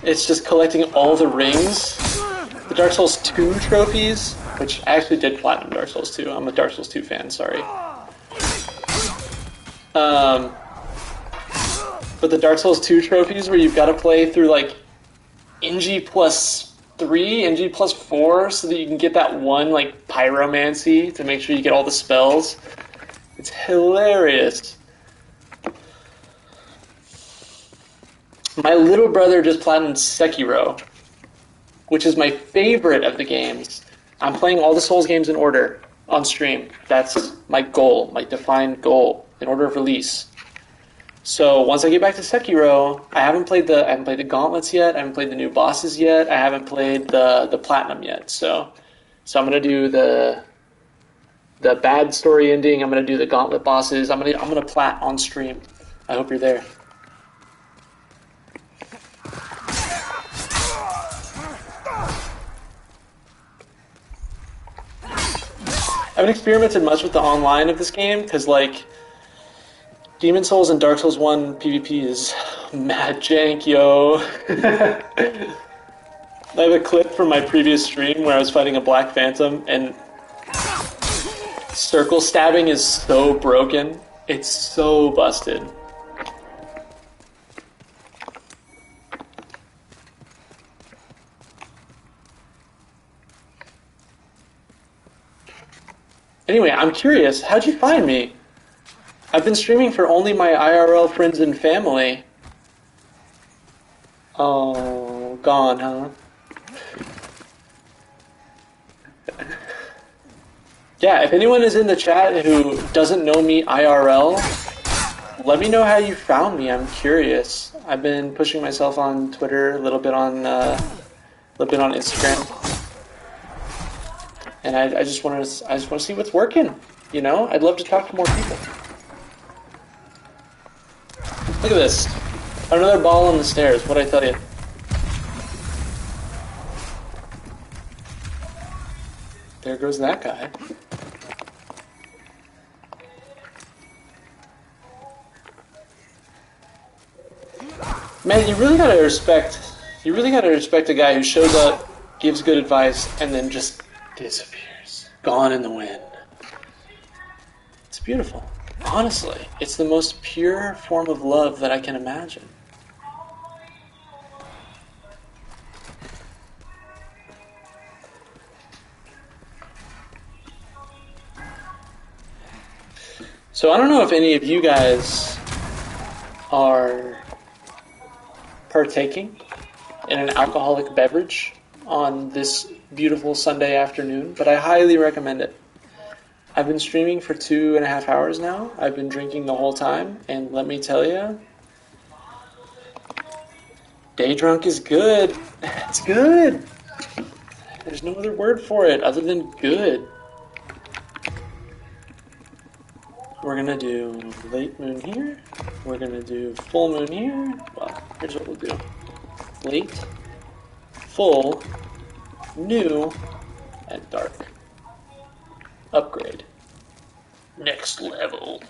It's just collecting all the rings. The Dark Souls 2 trophies, which I actually did platinum Dark Souls 2. I'm a Dark Souls 2 fan, sorry. But the Dark Souls 2 trophies where you've got to play through like NG plus 3, NG plus 4, so that you can get that one like pyromancy to make sure you get all the spells. It's hilarious. My little brother just platinumed Sekiro, which is my favorite of the games. I'm playing all the Souls games in order on stream. That's my goal, my defined goal, in order of release. So once I get back to Sekiro, I haven't played the gauntlets yet. I haven't played the new bosses yet. I haven't played the platinum yet. So I'm gonna do the bad story ending. I'm gonna do the gauntlet bosses. I'm gonna plat on stream. I hope you're there. I haven't experimented much with the online of this game, because, like, Demon Souls and Dark Souls 1 PvP is mad jank, yo. I have a clip from my previous stream where I was fighting a Black Phantom, and circle stabbing is so broken. It's so busted. Anyway, I'm curious, how'd you find me? I've been streaming for only my IRL friends and family. Oh, gone, huh? Yeah, if anyone is in the chat who doesn't know me IRL, let me know how you found me. I'm curious. I've been pushing myself on Twitter, a little bit on Instagram. And I just want to see what's working, you know? I'd love to talk to more people. Look at this. Another ball on the stairs, what'd I tell you? There goes that guy. Man, you really gotta respect a guy who shows up, gives good advice, and then just disappears. Gone in the wind. It's beautiful. Honestly, it's the most pure form of love that I can imagine. So I don't know if any of you guys are partaking in an alcoholic beverage on this beautiful Sunday afternoon, but I highly recommend it. I've been streaming for 2.5 hours now. I've been drinking the whole time, and let me tell you, day drunk is good. It's good. There's no other word for it other than good. We're gonna do late moon here. We're gonna do full moon here. Well, here's what we'll do. Late, full, new, and dark. Upgrade. Next level.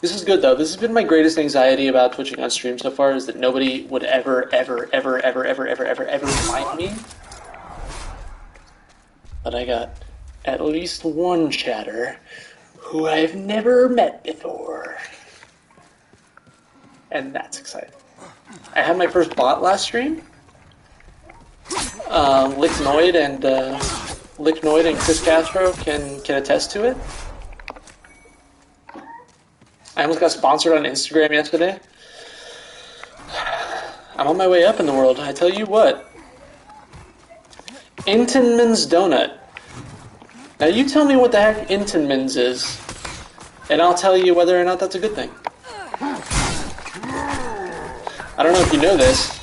This is good though. This has been my greatest anxiety about twitching on stream so far, is that nobody would ever remind me. But I got at least one chatter who I've never met before. And that's exciting. I had my first bot last stream. Licknoid and Chris Castro can attest to it. I almost got sponsored on Instagram yesterday. I'm on my way up in the world, I tell you what. Intonman's Donut. Now you tell me what the heck Intonman's is, and I'll tell you whether or not that's a good thing. I don't know if you know this,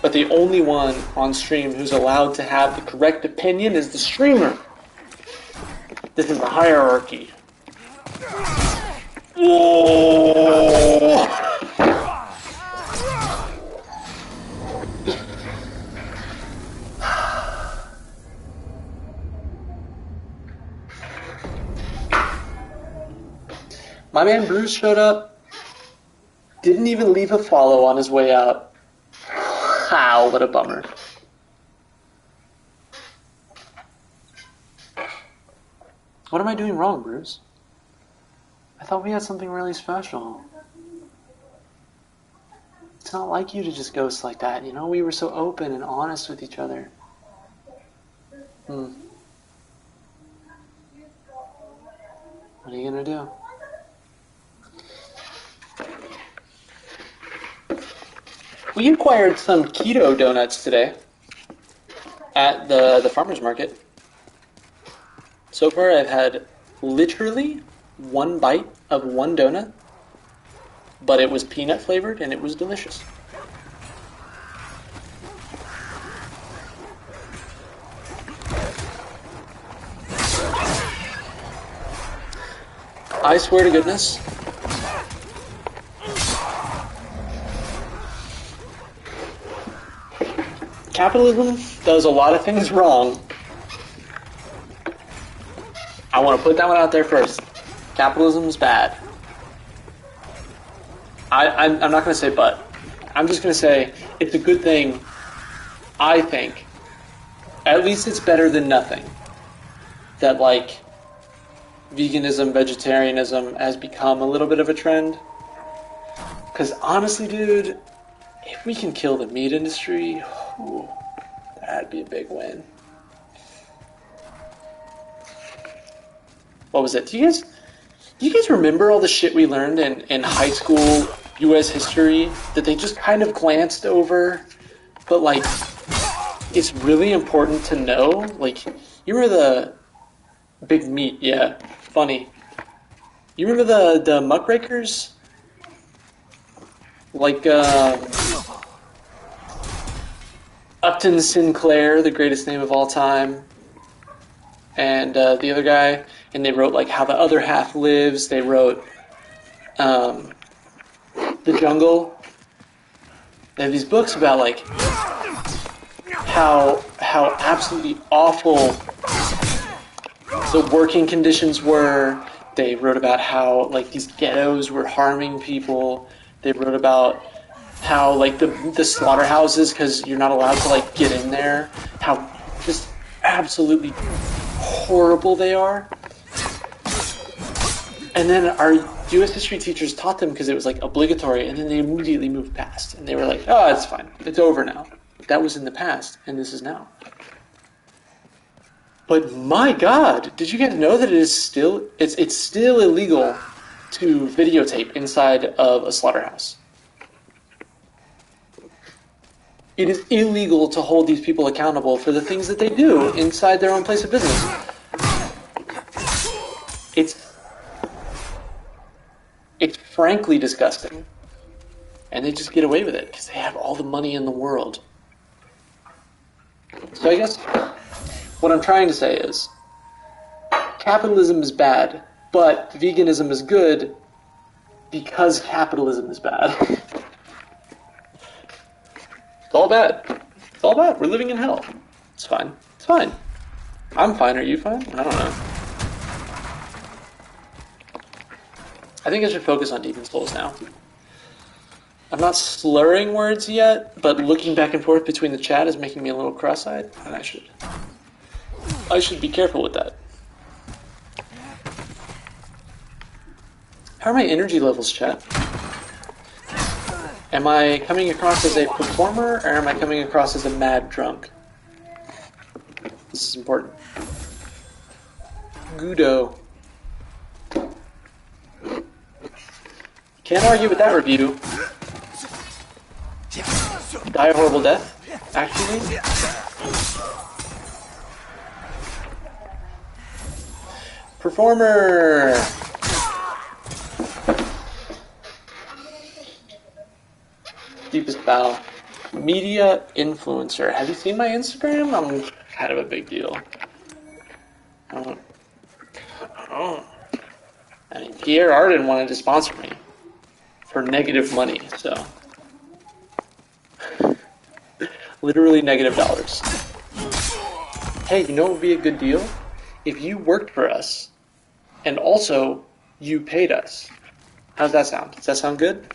but the only one on stream who's allowed to have the correct opinion is the streamer. This is the hierarchy. Whoa! My man Bruce showed up, didn't even leave a follow on his way out. How, what a bummer. What am I doing wrong, Bruce? I thought we had something really special. It's not like you to just ghost like that, you know? We were so open and honest with each other. What are you gonna do? We acquired some keto donuts today at the farmer's market. So far I've had literally one bite of one donut, but it was peanut flavored and it was delicious. I swear to goodness, capitalism does a lot of things wrong. I want to put that one out there first. Capitalism is bad. I'm not going to say but. I'm just going to say it's a good thing, I think. At least it's better than nothing. That, like, veganism, vegetarianism has become a little bit of a trend. Because honestly, dude, if we can kill the meat industry, whew, that'd be a big win. What was it? Do you guys remember all the shit we learned in high school U.S. history that they just kind of glanced over? But, like, it's really important to know. Like, you remember the big meat? Yeah, funny. You remember the muckrakers? Like, Upton Sinclair, the greatest name of all time, and the other guy, and they wrote, like, How the Other Half Lives. They wrote The Jungle. They have these books about, like, how absolutely awful the working conditions were. They wrote about how, like, these ghettos were harming people. They wrote about how, like, the slaughterhouses, because you're not allowed to, like, get in there, how just absolutely horrible they are. And then our U.S. history teachers taught them because it was, like, obligatory, and then they immediately moved past. And they were like, oh, it's fine. It's over now. That was in the past, and this is now. But my God, did you guys know that it's still illegal to videotape inside of a slaughterhouse? It is illegal to hold these people accountable for the things that they do inside their own place of business. It's frankly disgusting. And they just get away with it because they have all the money in the world. So I guess what I'm trying to say is capitalism is bad, but veganism is good because capitalism is bad. It's all bad. It's all bad. We're living in hell. It's fine. It's fine. I'm fine. Are you fine? I don't know. I think I should focus on Demon Souls now. I'm not slurring words yet, but looking back and forth between the chat is making me a little cross-eyed, and I should I should be careful with that. How are my energy levels, chat? Am I coming across as a performer, or am I coming across as a mad drunk? This is important. Gudo. Can't argue with that review. Die a horrible death, actually. Performer! Deepest bow. Media influencer. Have you seen my Instagram? I'm kind of a big deal. I mean, Pierre Arden wanted to sponsor me for negative money, so. Literally negative dollars. Hey, you know what would be a good deal? If you worked for us, and also you paid us. How's that sound? Does that sound good?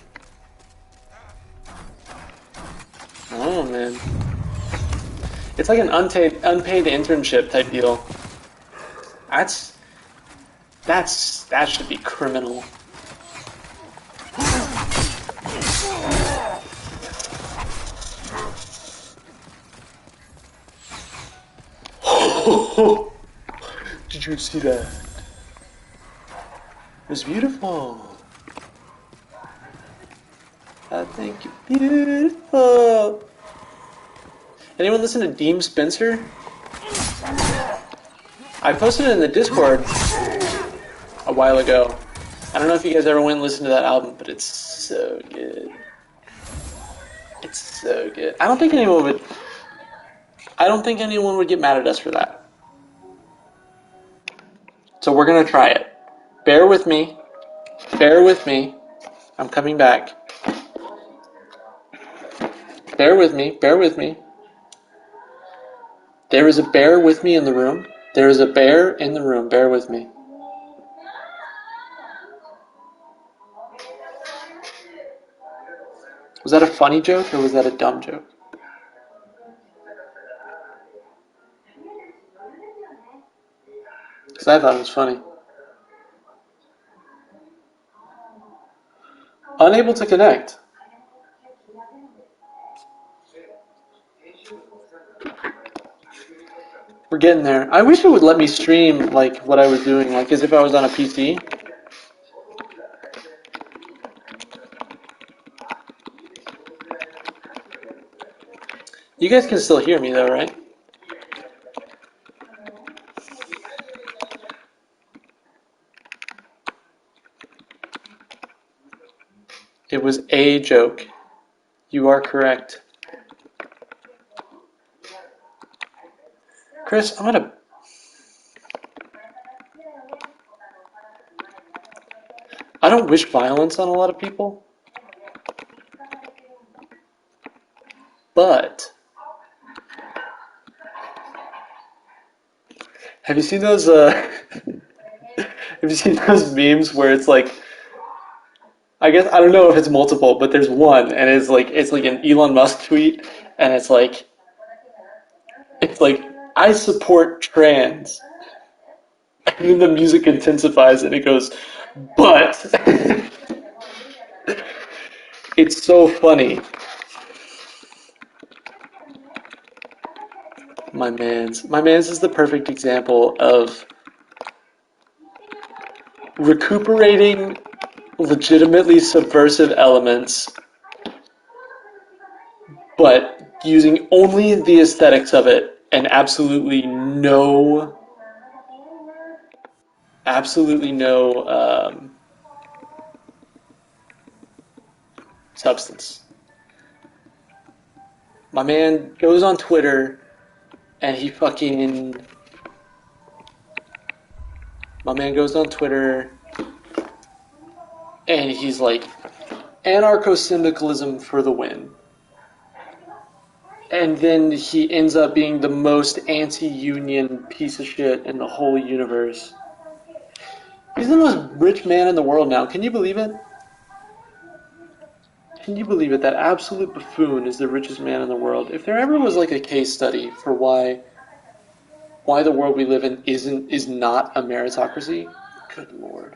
Oh, man. It's like an unpaid internship type deal. That should be criminal. Did you see that? It was beautiful. I think you're beautiful. Anyone listen to Deem Spencer? I posted it in the Discord a while ago. I don't know if you guys ever went and listened to that album, but it's so good. It's so good. I don't think anyone would get mad at us for that. So we're gonna try it. Bear with me. Bear with me. I'm coming back. Bear with me. Bear with me. There is a bear with me in the room. There is a bear in the room. Bear with me. Was that a funny joke or was that a dumb joke? Because I thought it was funny. Unable to connect. We're getting there. I wish it would let me stream like what I was doing, like as if I was on a PC. You guys can still hear me though, right? It was a joke. You are correct. Chris, I don't wish violence on a lot of people, but have you seen those memes where it's like, I guess I don't know if it's multiple, but there's one and it's like an Elon Musk tweet and it's like I support trans. And then the music intensifies and it goes, but it's so funny. My man's is the perfect example of recuperating legitimately subversive elements, but using only the aesthetics of it and absolutely no substance. My man goes on Twitter and he's like, anarcho-syndicalism for the win. And then he ends up being the most anti-union piece of shit in the whole universe. He's the most rich man in the world now. Can you believe it? Can you believe it? That absolute buffoon is the richest man in the world. If there ever was like a case study for why why the world we live in is not a meritocracy. Good lord.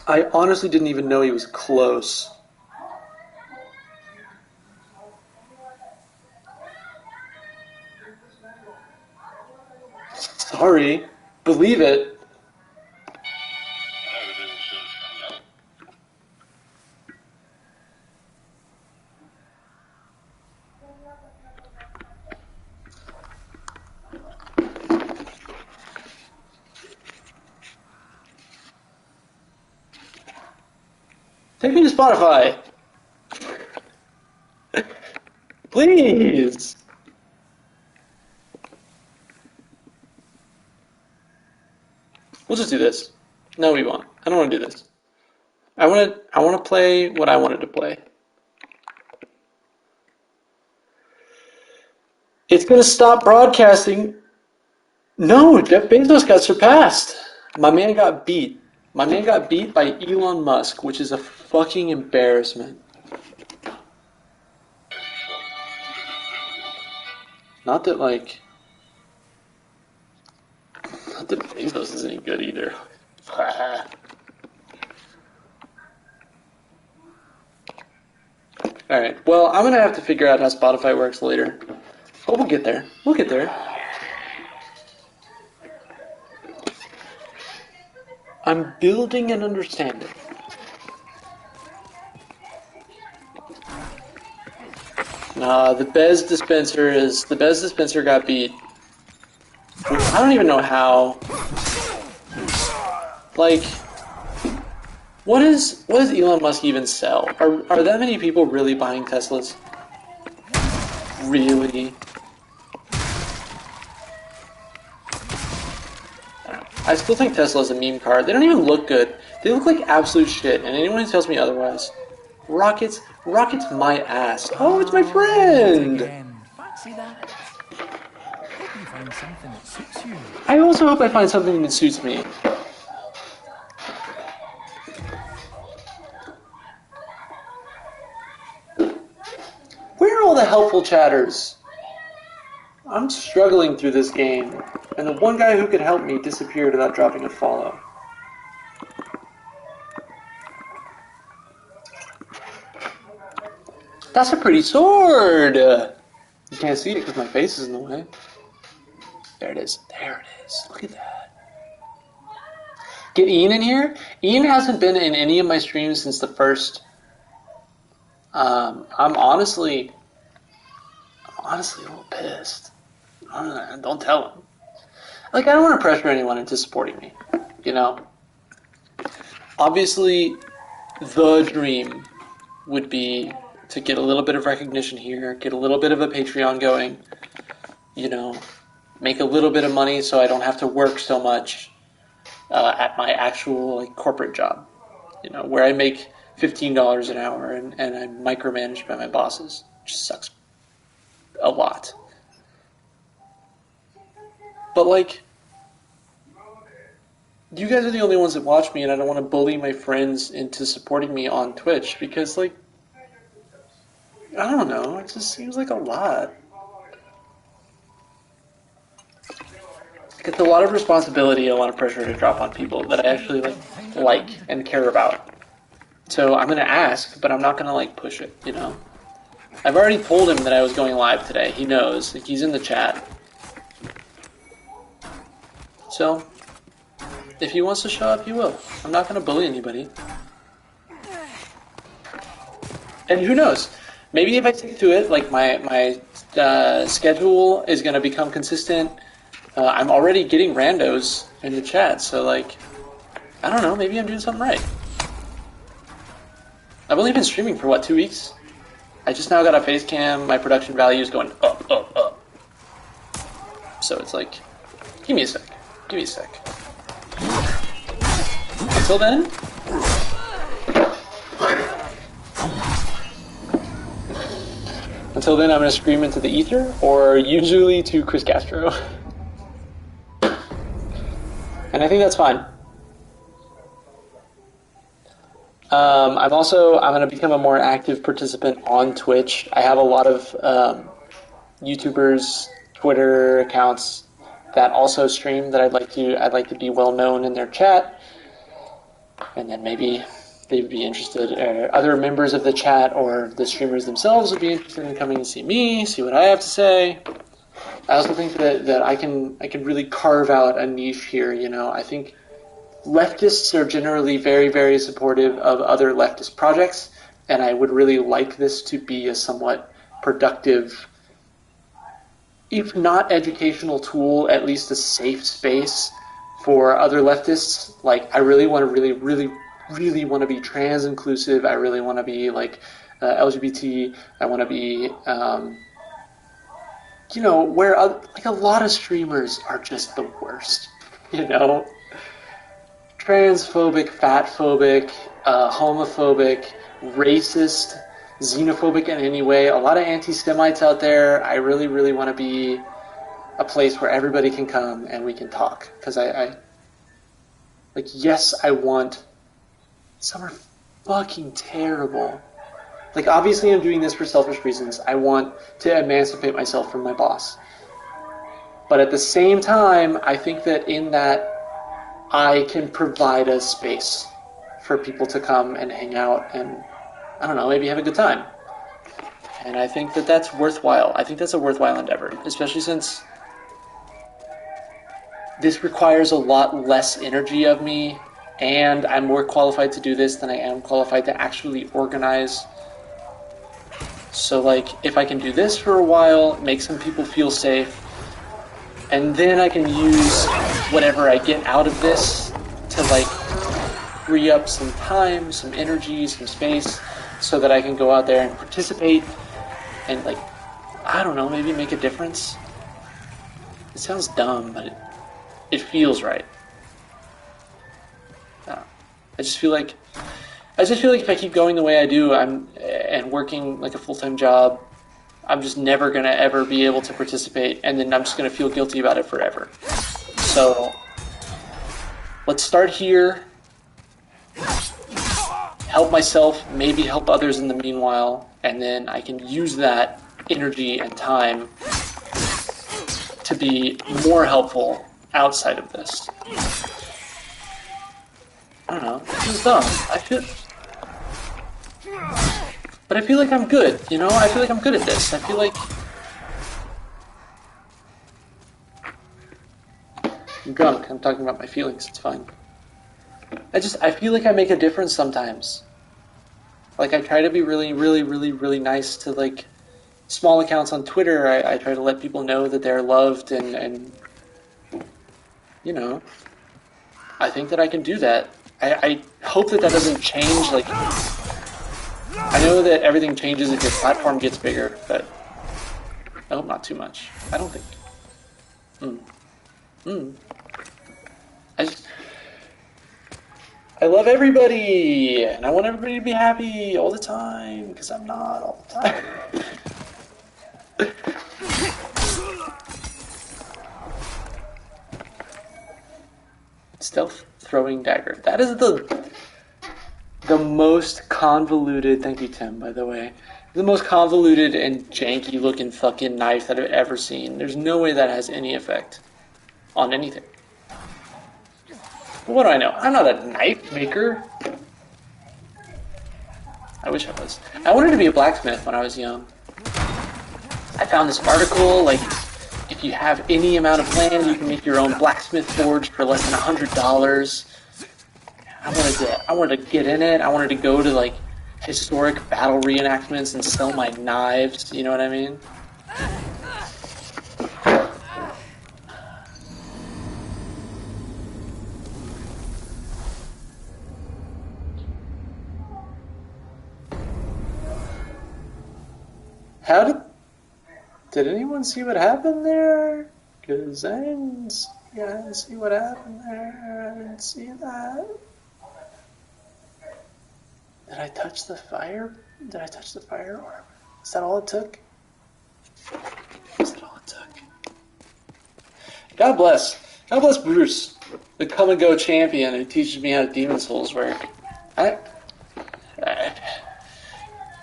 I honestly didn't even know he was close. Sorry. Believe it. Take me to Spotify. Please. We'll just do this. No, we won't. I don't want to do this. I want to play what I wanted to play. It's going to stop broadcasting. No, Jeff Bezos got surpassed. My man got beat. My man got beat by Elon Musk, which is a fucking embarrassment. Not that Bezos is any good either. Alright, well, I'm going to have to figure out how Spotify works later. But we'll get there. We'll get there. I'm building an understanding. Nah, the Bez dispenser got beat. I don't even know how. Like, what does Elon Musk even sell? Are that many people really buying Teslas? Really? I still think Tesla's a meme car. They don't even look good. They look like absolute shit, and anyone who tells me otherwise. Rocket's my ass. Oh, it's my friend! Fancy that? Hope you find something that suits you. I also hope I find something that suits me. Where are all the helpful chatters? I'm struggling through this game, and the one guy who could help me disappeared without dropping a follow. That's a pretty sword! You can't see it because my face is in the way. There it is. There it is. Look at that. Get Ian in here? Ian hasn't been in any of my streams since the first. I'm honestly a little pissed. Don't tell him. Like, I don't want to pressure anyone into supporting me. You know? Obviously, the dream would be to get a little bit of recognition here, get a little bit of a Patreon going, you know, make a little bit of money so I don't have to work so much at my actual corporate job, you know, where I make $15 an hour and I'm micromanaged by my bosses, which sucks a lot. But you guys are the only ones that watch me, and I don't want to bully my friends into supporting me on Twitch because I don't know, it just seems like a lot. It's a lot of responsibility, a lot of pressure to drop on people that I actually like and care about. So I'm gonna ask, but I'm not gonna push it, you know? I've already told him that I was going live today. He knows. He's in the chat. So, if he wants to show up, he will. I'm not gonna bully anybody. And who knows? Maybe if I stick to it, my schedule is gonna become consistent. I'm already getting randos in the chat, so I don't know, maybe I'm doing something right. I've only been streaming for 2 weeks? I just now got a face cam, my production value is going up, up, up. So it's give me a sec. Give me a sec. Until then, I'm going to scream into the ether, or usually to Chris Castro. And I think that's fine. I'm going to become a more active participant on Twitch. I have a lot of YouTubers, Twitter accounts that also stream that I'd like to be well known in their chat, and then maybe they would be interested. Other members of the chat or the streamers themselves would be interested in coming and see me, see what I have to say. I also think that I can really carve out a niche here. You know, I think leftists are generally very, very supportive of other leftist projects, and I would really like this to be a somewhat productive, if not educational tool, at least a safe space for other leftists. Like, I really want to really want to be trans inclusive. I really want to be like LGBT. I want to be, you know, where like a lot of streamers are just the worst. You know, transphobic, fatphobic, homophobic, racist, xenophobic in any way. A lot of anti-Semites out there. I really, really want to be a place where everybody can come and we can talk. Because like, yes, I want... Some are fucking terrible. Like, obviously I'm doing this for selfish reasons. I want to emancipate myself from my boss. But at the same time, I think that in that, I can provide a space for people to come and hang out and, I don't know, maybe have a good time. And I think that that's worthwhile. I think that's a worthwhile endeavor, especially since this requires a lot less energy of me, and I'm more qualified to do this than I am qualified to actually organize. So, like, if I can do this for a while, make some people feel safe, and then I can use whatever I get out of this to, like, free up some time, some energy, some space, so that I can go out there and participate and, like, I don't know, maybe make a difference. It sounds dumb, but it feels right. I just feel like if I keep going the way I do, and working like a full-time job, I'm just never gonna ever be able to participate, and then I'm just gonna feel guilty about it forever. So let's start here, help myself, maybe help others in the meanwhile, and then I can use that energy and time to be more helpful outside of this. I don't know, this is dumb. But I feel like I'm good, you know? I feel like I'm good at this. I feel like I'm drunk. I'm talking about my feelings. It's fine. I feel like I make a difference sometimes. Like, I try to be really, really, really, really nice to, like, small accounts on Twitter. I try to let people know that they're loved and you know, I think that I can do that. I hope that doesn't change. Like, I know that everything changes if your platform gets bigger, but I hope not too much. I don't think. I love everybody, and I want everybody to be happy all the time, because I'm not all the time. Stealth throwing dagger. That is the most convoluted, thank you Tim, by the way, the most convoluted and janky looking fucking knife that I've ever seen. There's no way that has any effect on anything. But what do I know? I'm not a knife maker. I wish I was. I wanted to be a blacksmith when I was young. I found this article, like, if you have any amount of land, you can make your own blacksmith forge for less than $100. I wanted to get in it. I wanted to go to, like, historic battle reenactments and sell my knives. You know what I mean? Did anyone see what happened there? Because I didn't see what happened there. I didn't see that. Did I touch the fire? Did I touch the fire orb? Is that all it took? Is that all it took? God bless. God bless Bruce, the come and go champion who teaches me how Demon Souls work.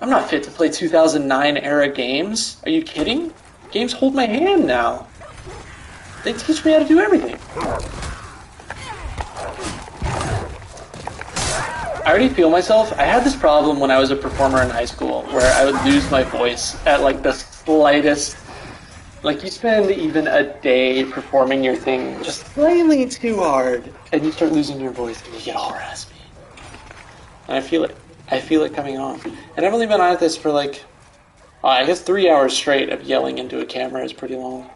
I'm not fit to play 2009 era games. Are you kidding? Games hold my hand now. They teach me how to do everything. I already feel myself. I had this problem when I was a performer in high school where I would lose my voice at like the slightest. Like you spend even a day performing your thing just slightly too hard and you start losing your voice and you get all raspy. And I feel it. I feel it coming on. And I've only been at this for like, I guess 3 hours straight of yelling into a camera is pretty long.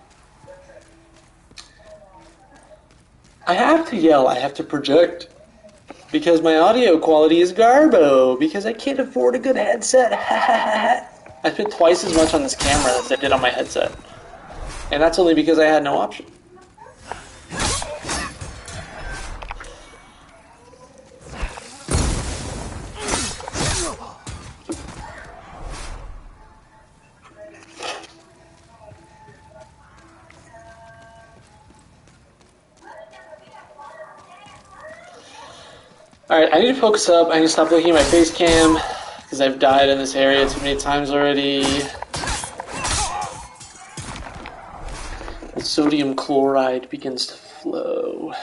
I have to yell. I have to project. Because my audio quality is garbo. Because I can't afford a good headset. I spent twice as much on this camera as I did on my headset. And that's only because I had no option. Alright, I need to focus up. I need to stop looking at my face cam because I've died in this area too many times already. The sodium chloride begins to flow.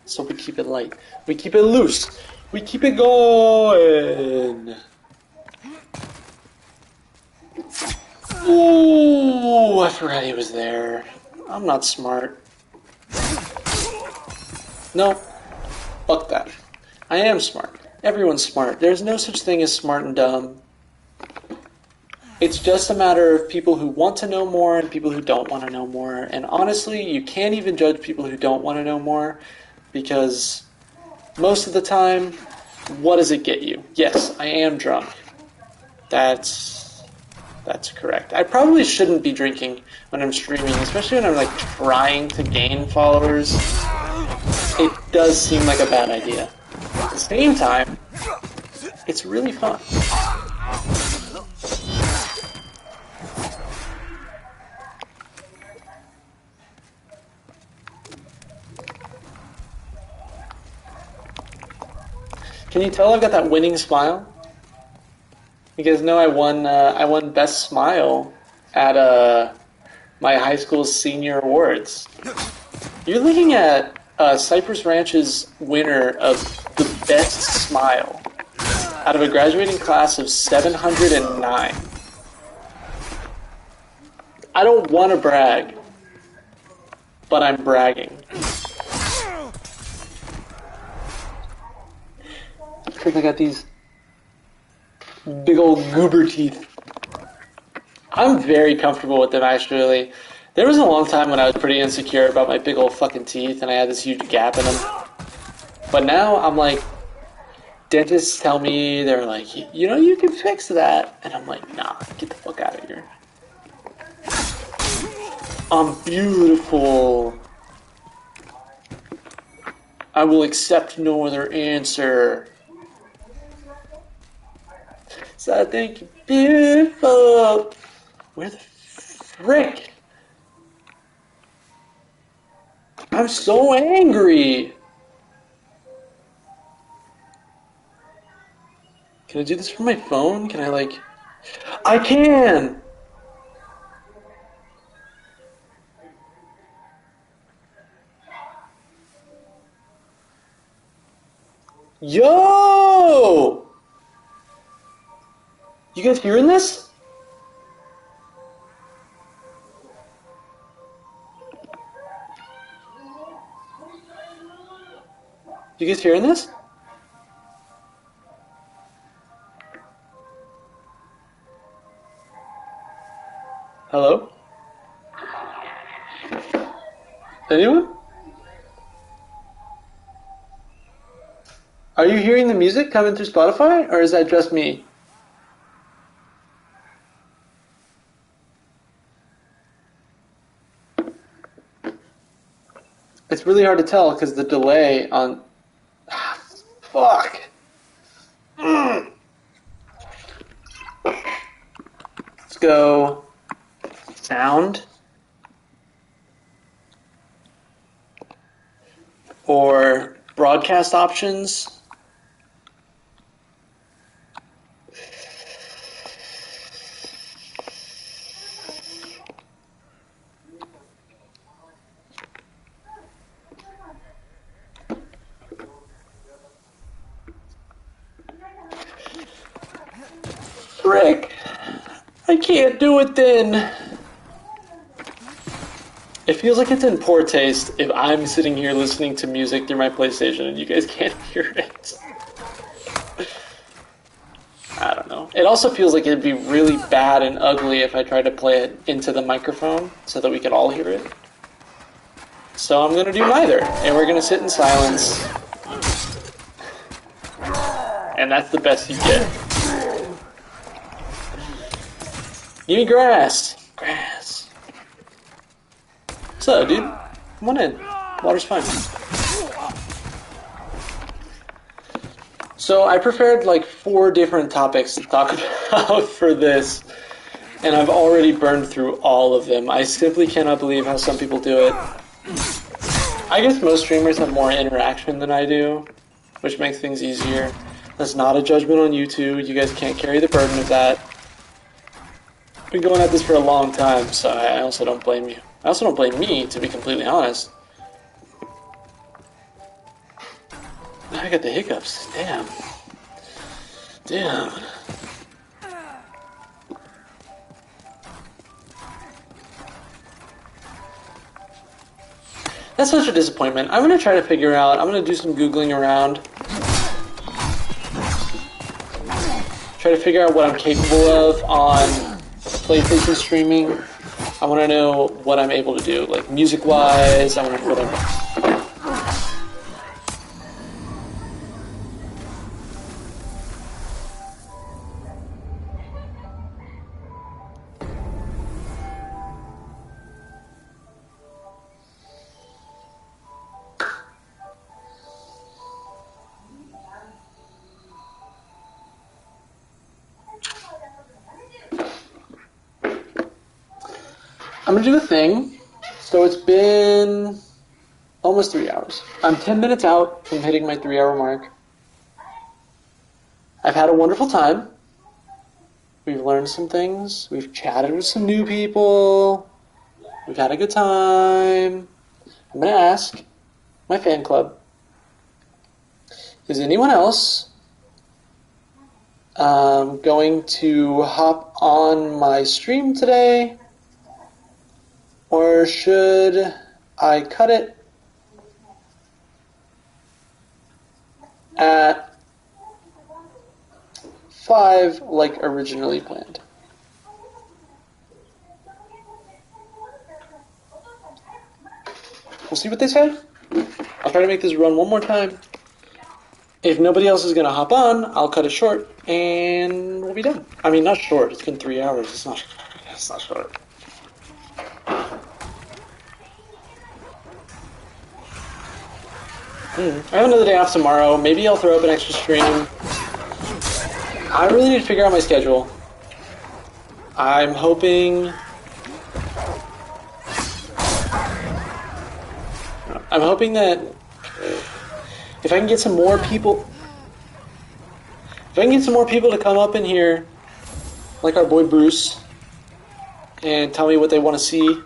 So we keep it light. We keep it loose. We keep it going. Ooh, I forgot he was there. I'm not smart. No. Fuck that. I am smart. Everyone's smart. There's no such thing as smart and dumb. It's just a matter of people who want to know more and people who don't want to know more. And honestly, you can't even judge people who don't want to know more because most of the time, what does it get you? Yes, I am drunk. That's correct. I probably shouldn't be drinking when I'm streaming, especially when I'm like trying to gain followers. It does seem like a bad idea. At the same time, it's really fun. Can you tell I've got that winning smile? You guys know I won Best Smile at my high school senior awards. You're looking at Cypress Ranch's winner of the Best Smile out of a graduating class of 709. I don't want to brag, but I'm bragging. Because I got these big old goober teeth. I'm very comfortable with them, actually. There was a long time when I was pretty insecure about my big old fucking teeth, and I had this huge gap in them. But now, I'm like, dentists tell me, they're like, you know, you can fix that. And I'm like, nah, get the fuck out of here. I'm beautiful. I will accept no other answer. So I think you're beautiful. Where the frick? I'm so angry. Can I do this from my phone? Can I like... I can! Yo! You guys hearing this? You guys hearing this? Hello? Anyone? Are you hearing the music coming through Spotify, or is that just me? It's really hard to tell because the delay on... Fuck! Let's go... Sound. Or broadcast options. frick? I can't do it then. It feels like it's in poor taste if I'm sitting here listening to music through my PlayStation and you guys can't hear it. I don't know. It also feels like it'd be really bad and ugly if I tried to play it into the microphone so that we could all hear it. So I'm gonna do neither, and we're gonna sit in silence. And that's the best you get. Give me grass. Grass. What's up, dude? Come on in. Water's fine. So I prepared like 4 different topics to talk about for this, and I've already burned through all of them. I simply cannot believe how some people do it. I guess most streamers have more interaction than I do, which makes things easier. That's not a judgment on you two. You guys can't carry the burden of that. I've been going at this for a long time, so I also don't blame you. I also don't blame me, to be completely honest. Now I got the hiccups. Damn. Damn. That's such a disappointment. I'm going to try to figure out, I'm going to do some Googling around. Try to figure out what I'm capable of on PlayStation streaming. I want to know what I'm able to do, like music-wise. I want to know what I'm... I'm going to do a thing. So it's been almost 3 hours. I'm 10 minutes out from hitting my 3-hour mark. I've had a wonderful time. We've learned some things. We've chatted with some new people. We've had a good time. I'm going to ask my fan club, is anyone else going to hop on my stream today? Or should I cut it at 5 like originally planned? We'll see what they say. I'll try to make this run one more time. If nobody else is going to hop on, I'll cut it short and we'll be done. I mean, not short. It's been 3 hours. It's not short. I have another day off tomorrow. Maybe I'll throw up an extra stream. I really need to figure out my schedule. I'm hoping that if I can get some more people, to come up in here, like our boy Bruce, and tell me what they want to see,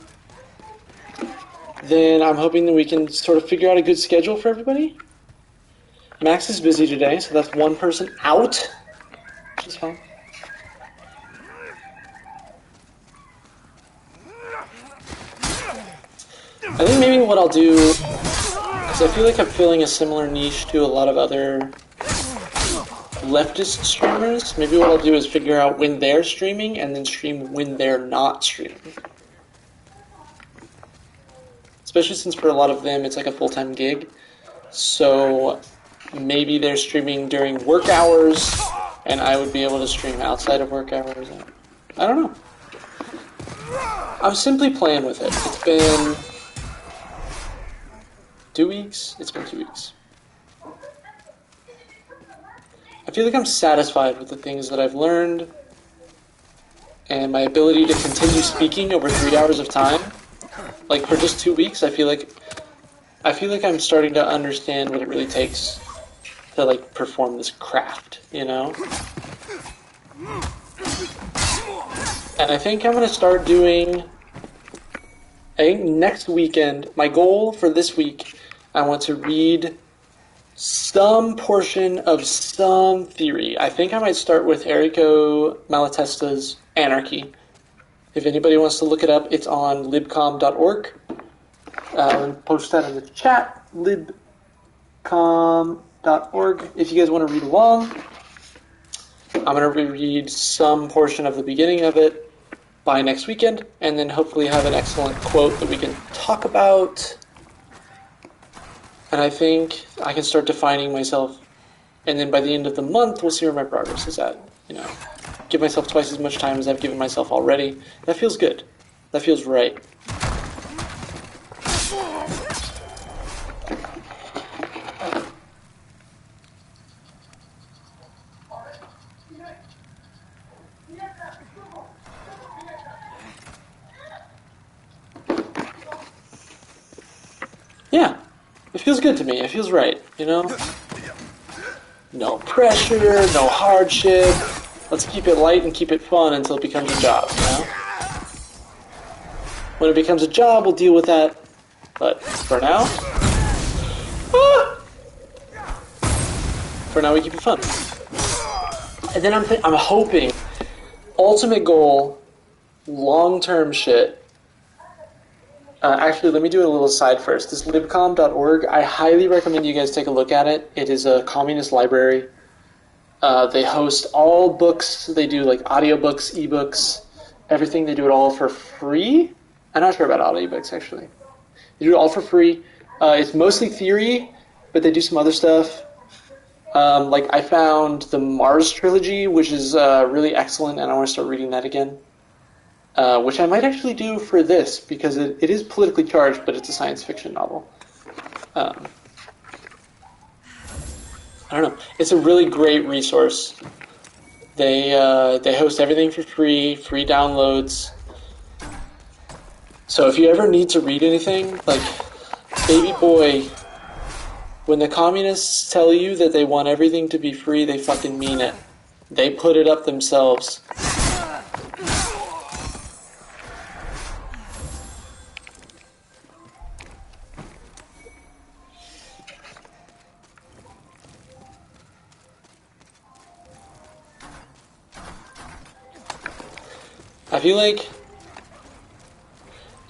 then I'm hoping that we can sort of figure out a good schedule for everybody. Max is busy today, so that's one person out, which is fine. I think maybe what I'll do, because I feel like I'm filling a similar niche to a lot of other leftist streamers, maybe what I'll do is figure out when they're streaming and then stream when they're not streaming. Especially since for a lot of them it's like a full-time gig. So maybe they're streaming during work hours and I would be able to stream outside of work hours. I don't know. I'm simply playing with it. It's been 2 weeks? It's been 2 weeks. I feel like I'm satisfied with the things that I've learned and my ability to continue speaking over 3 hours of time. Like for just 2 weeks, I feel like I'm starting to understand what it really takes to like perform this craft, you know? And I think I'm gonna start doing, I think next weekend, my goal for this week, I want to read some portion of some theory. I think I might start with Errico Malatesta's Anarchy. If anybody wants to look it up, it's on libcom.org. Post that in the chat, libcom.org. If you guys want to read along, I'm going to reread some portion of the beginning of it by next weekend, and then hopefully have an excellent quote that we can talk about. And I think I can start defining myself, and then by the end of the month, we'll see where my progress is at. You know, give myself twice as much time as I've given myself already. That feels good. That feels right. Yeah, it feels good to me. It feels right, you know? No pressure, no hardship. Let's keep it light and keep it fun until it becomes a job, you know? When it becomes a job, we'll deal with that. But for now, we keep it fun. And then I'm hoping, ultimate goal, long-term shit. Actually, let me do a little side first. This libcom.org, I highly recommend you guys take a look at it. It is a communist library. They host all books. They do like audiobooks, ebooks, everything. They do it all for free. I'm not sure about audiobooks, actually. They do it all for free. It's mostly theory, but they do some other stuff. Like I found the Mars trilogy, which is really excellent, and I want to start reading that again. Which I might actually do for this, because it is politically charged, but it's a science fiction novel. I don't know. It's a really great resource. They host everything for free downloads. So if you ever need to read anything, like, baby boy, when the communists tell you that they want everything to be free, they fucking mean it. They put it up themselves. I feel like,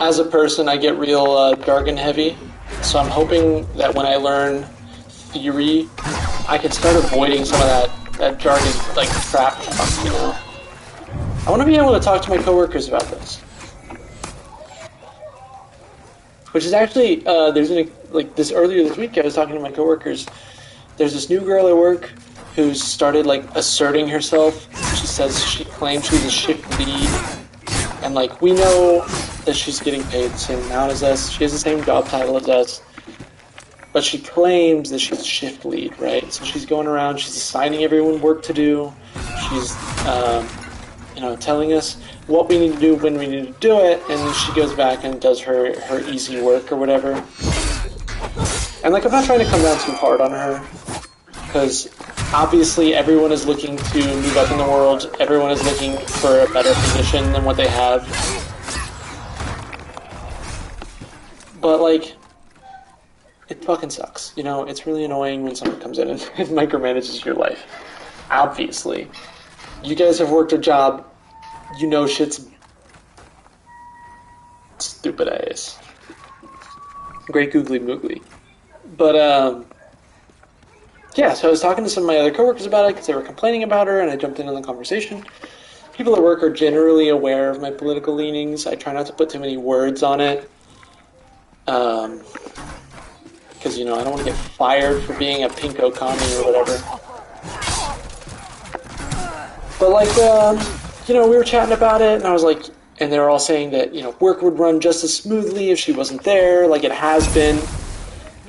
as a person, I get real jargon heavy, so I'm hoping that when I learn theory, I can start avoiding some of that jargon, like, crap, you know? I want to be able to talk to my coworkers about this. Which is actually, this earlier this week, I was talking to my coworkers. There's this new girl at work who's started, like, asserting herself. She claims she's a shift lead. And, like, we know that she's getting paid the same amount as us. She has the same job title as us. But she claims that she's a shift lead, right? So she's going around, she's assigning everyone work to do. She's, telling us what we need to do, when we need to do it. And then she goes back and does her easy work or whatever. And, like, I'm not trying to come down too hard on her. Because obviously everyone is looking to move up in the world. Everyone is looking for a better position than what they have. But, like, it fucking sucks. You know, it's really annoying when someone comes in and micromanages your life. Obviously. You guys have worked a job. You know shit's stupid ass. Great googly moogly. But, yeah, so I was talking to some of my other coworkers about it because they were complaining about her, and I jumped in on the conversation. People at work are generally aware of my political leanings. I try not to put too many words on it. Because, you know, I don't want to get fired for being a pinko commie or whatever. But, like, we were chatting about it, and I was like, and they were all saying that, you know, work would run just as smoothly if she wasn't there, like it has been.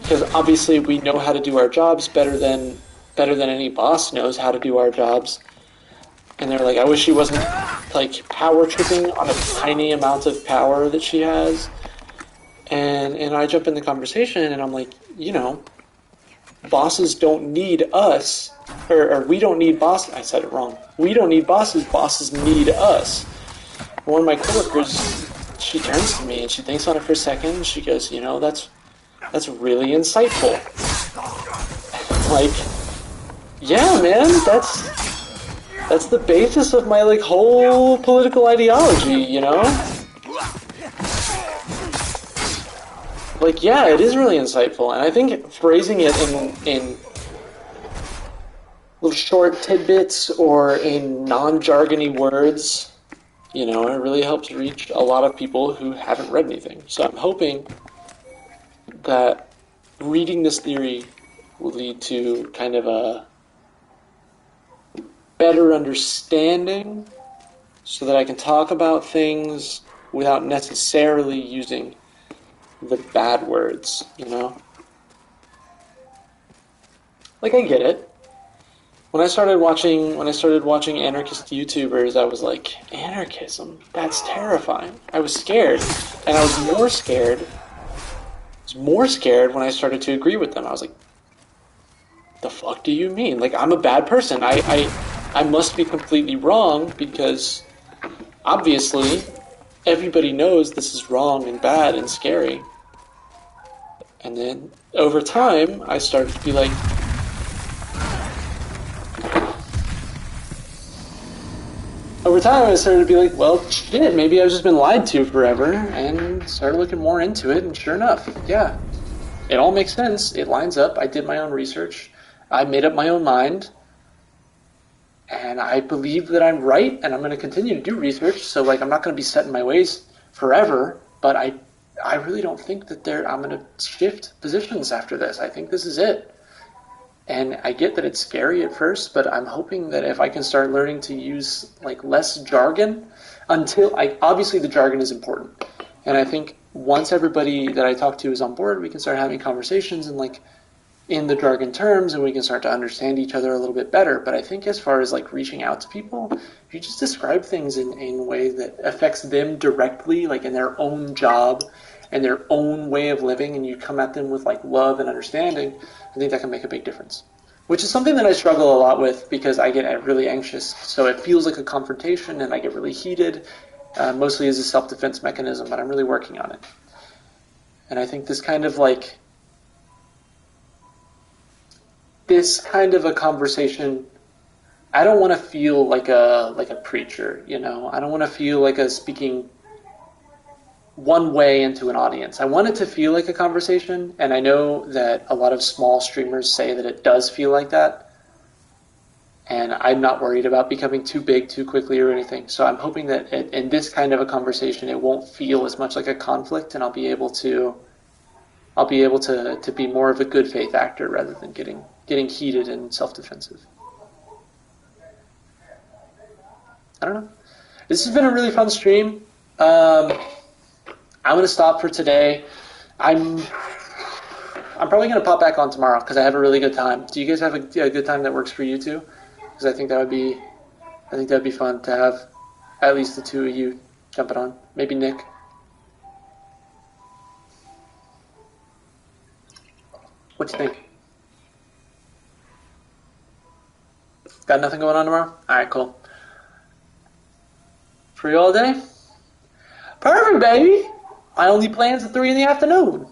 Because obviously we know how to do our jobs better than any boss knows how to do our jobs. And they're like, I wish she wasn't, like, power tripping on a tiny amount of power that she has. And I jump in the conversation, and I'm like, you know, bosses don't need us, or we don't need bosses. I said it wrong. We don't need bosses. Bosses need us. One of my coworkers, she turns to me and she thinks on it for a second. And she goes, you know, that's really insightful. like, yeah, man, that's the basis of my, like, whole political ideology, you know? Like, yeah, it is really insightful, and I think phrasing it in little short tidbits or in non-jargony words, you know, it really helps reach a lot of people who haven't read anything. So I'm hoping that reading this theory will lead to kind of a better understanding so that I can talk about things without necessarily using the bad words, you know? Like, I get it. When I started watching anarchist YouTubers, I was like, anarchism? That's terrifying. I was scared. And I was more scared when I started to agree with them. I was like, the fuck do you mean? Like, I'm a bad person. I must be completely wrong because obviously everybody knows this is wrong and bad and scary. And then over time, I started to be like, well, shit, maybe I've just been lied to forever, and started looking more into it, and sure enough, yeah, it all makes sense. It lines up. I did my own research. I made up my own mind, and I believe that I'm right, and I'm going to continue to do research, so, like, I'm not going to be set in my ways forever, but I really don't think that I'm going to shift positions after this. I think this is it. And I get that it's scary at first, but I'm hoping that if I can start learning to use, like, less jargon, obviously the jargon is important. And I think once everybody that I talk to is on board, we can start having conversations and, like, in the jargon terms, and we can start to understand each other a little bit better. But I think as far as, like, reaching out to people, if you just describe things in a way that affects them directly, like in their own job and their own way of living, and you come at them with, like, love and understanding, I think that can make a big difference. Which is something that I struggle a lot with because I get really anxious. So it feels like a confrontation and I get really heated, mostly as a self-defense mechanism, but I'm really working on it. And I think this kind of a conversation, I don't want to feel like a preacher, you know? I don't want to feel like a speaking one way into an audience. I want it to feel like a conversation, and I know that a lot of small streamers say that it does feel like that, and I'm not worried about becoming too big too quickly or anything. So I'm hoping that in this kind of a conversation, it won't feel as much like a conflict, and I'll be able to be more of a good faith actor rather than getting heated and self-defensive. I don't know. This has been a really fun stream. I'm going to stop for today. I'm probably going to pop back on tomorrow because I have a really good time. Do you guys have a good time that works for you too? Because I think that'd be fun to have at least the two of you jumping on. Maybe Nick. What you think? Got nothing going on tomorrow? Alright, cool. Free all day? Perfect, baby! My only plan's at 3 in the afternoon.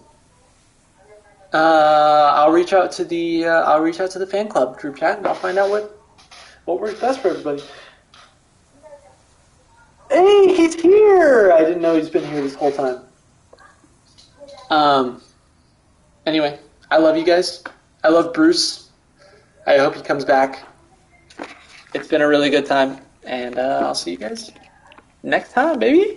I'll reach out to the fan club group chat and I'll find out what works best for everybody. Hey, he's here! I didn't know he's been here this whole time. Anyway, I love you guys. I love Bruce. I hope he comes back. It's been a really good time, and I'll see you guys next time, baby.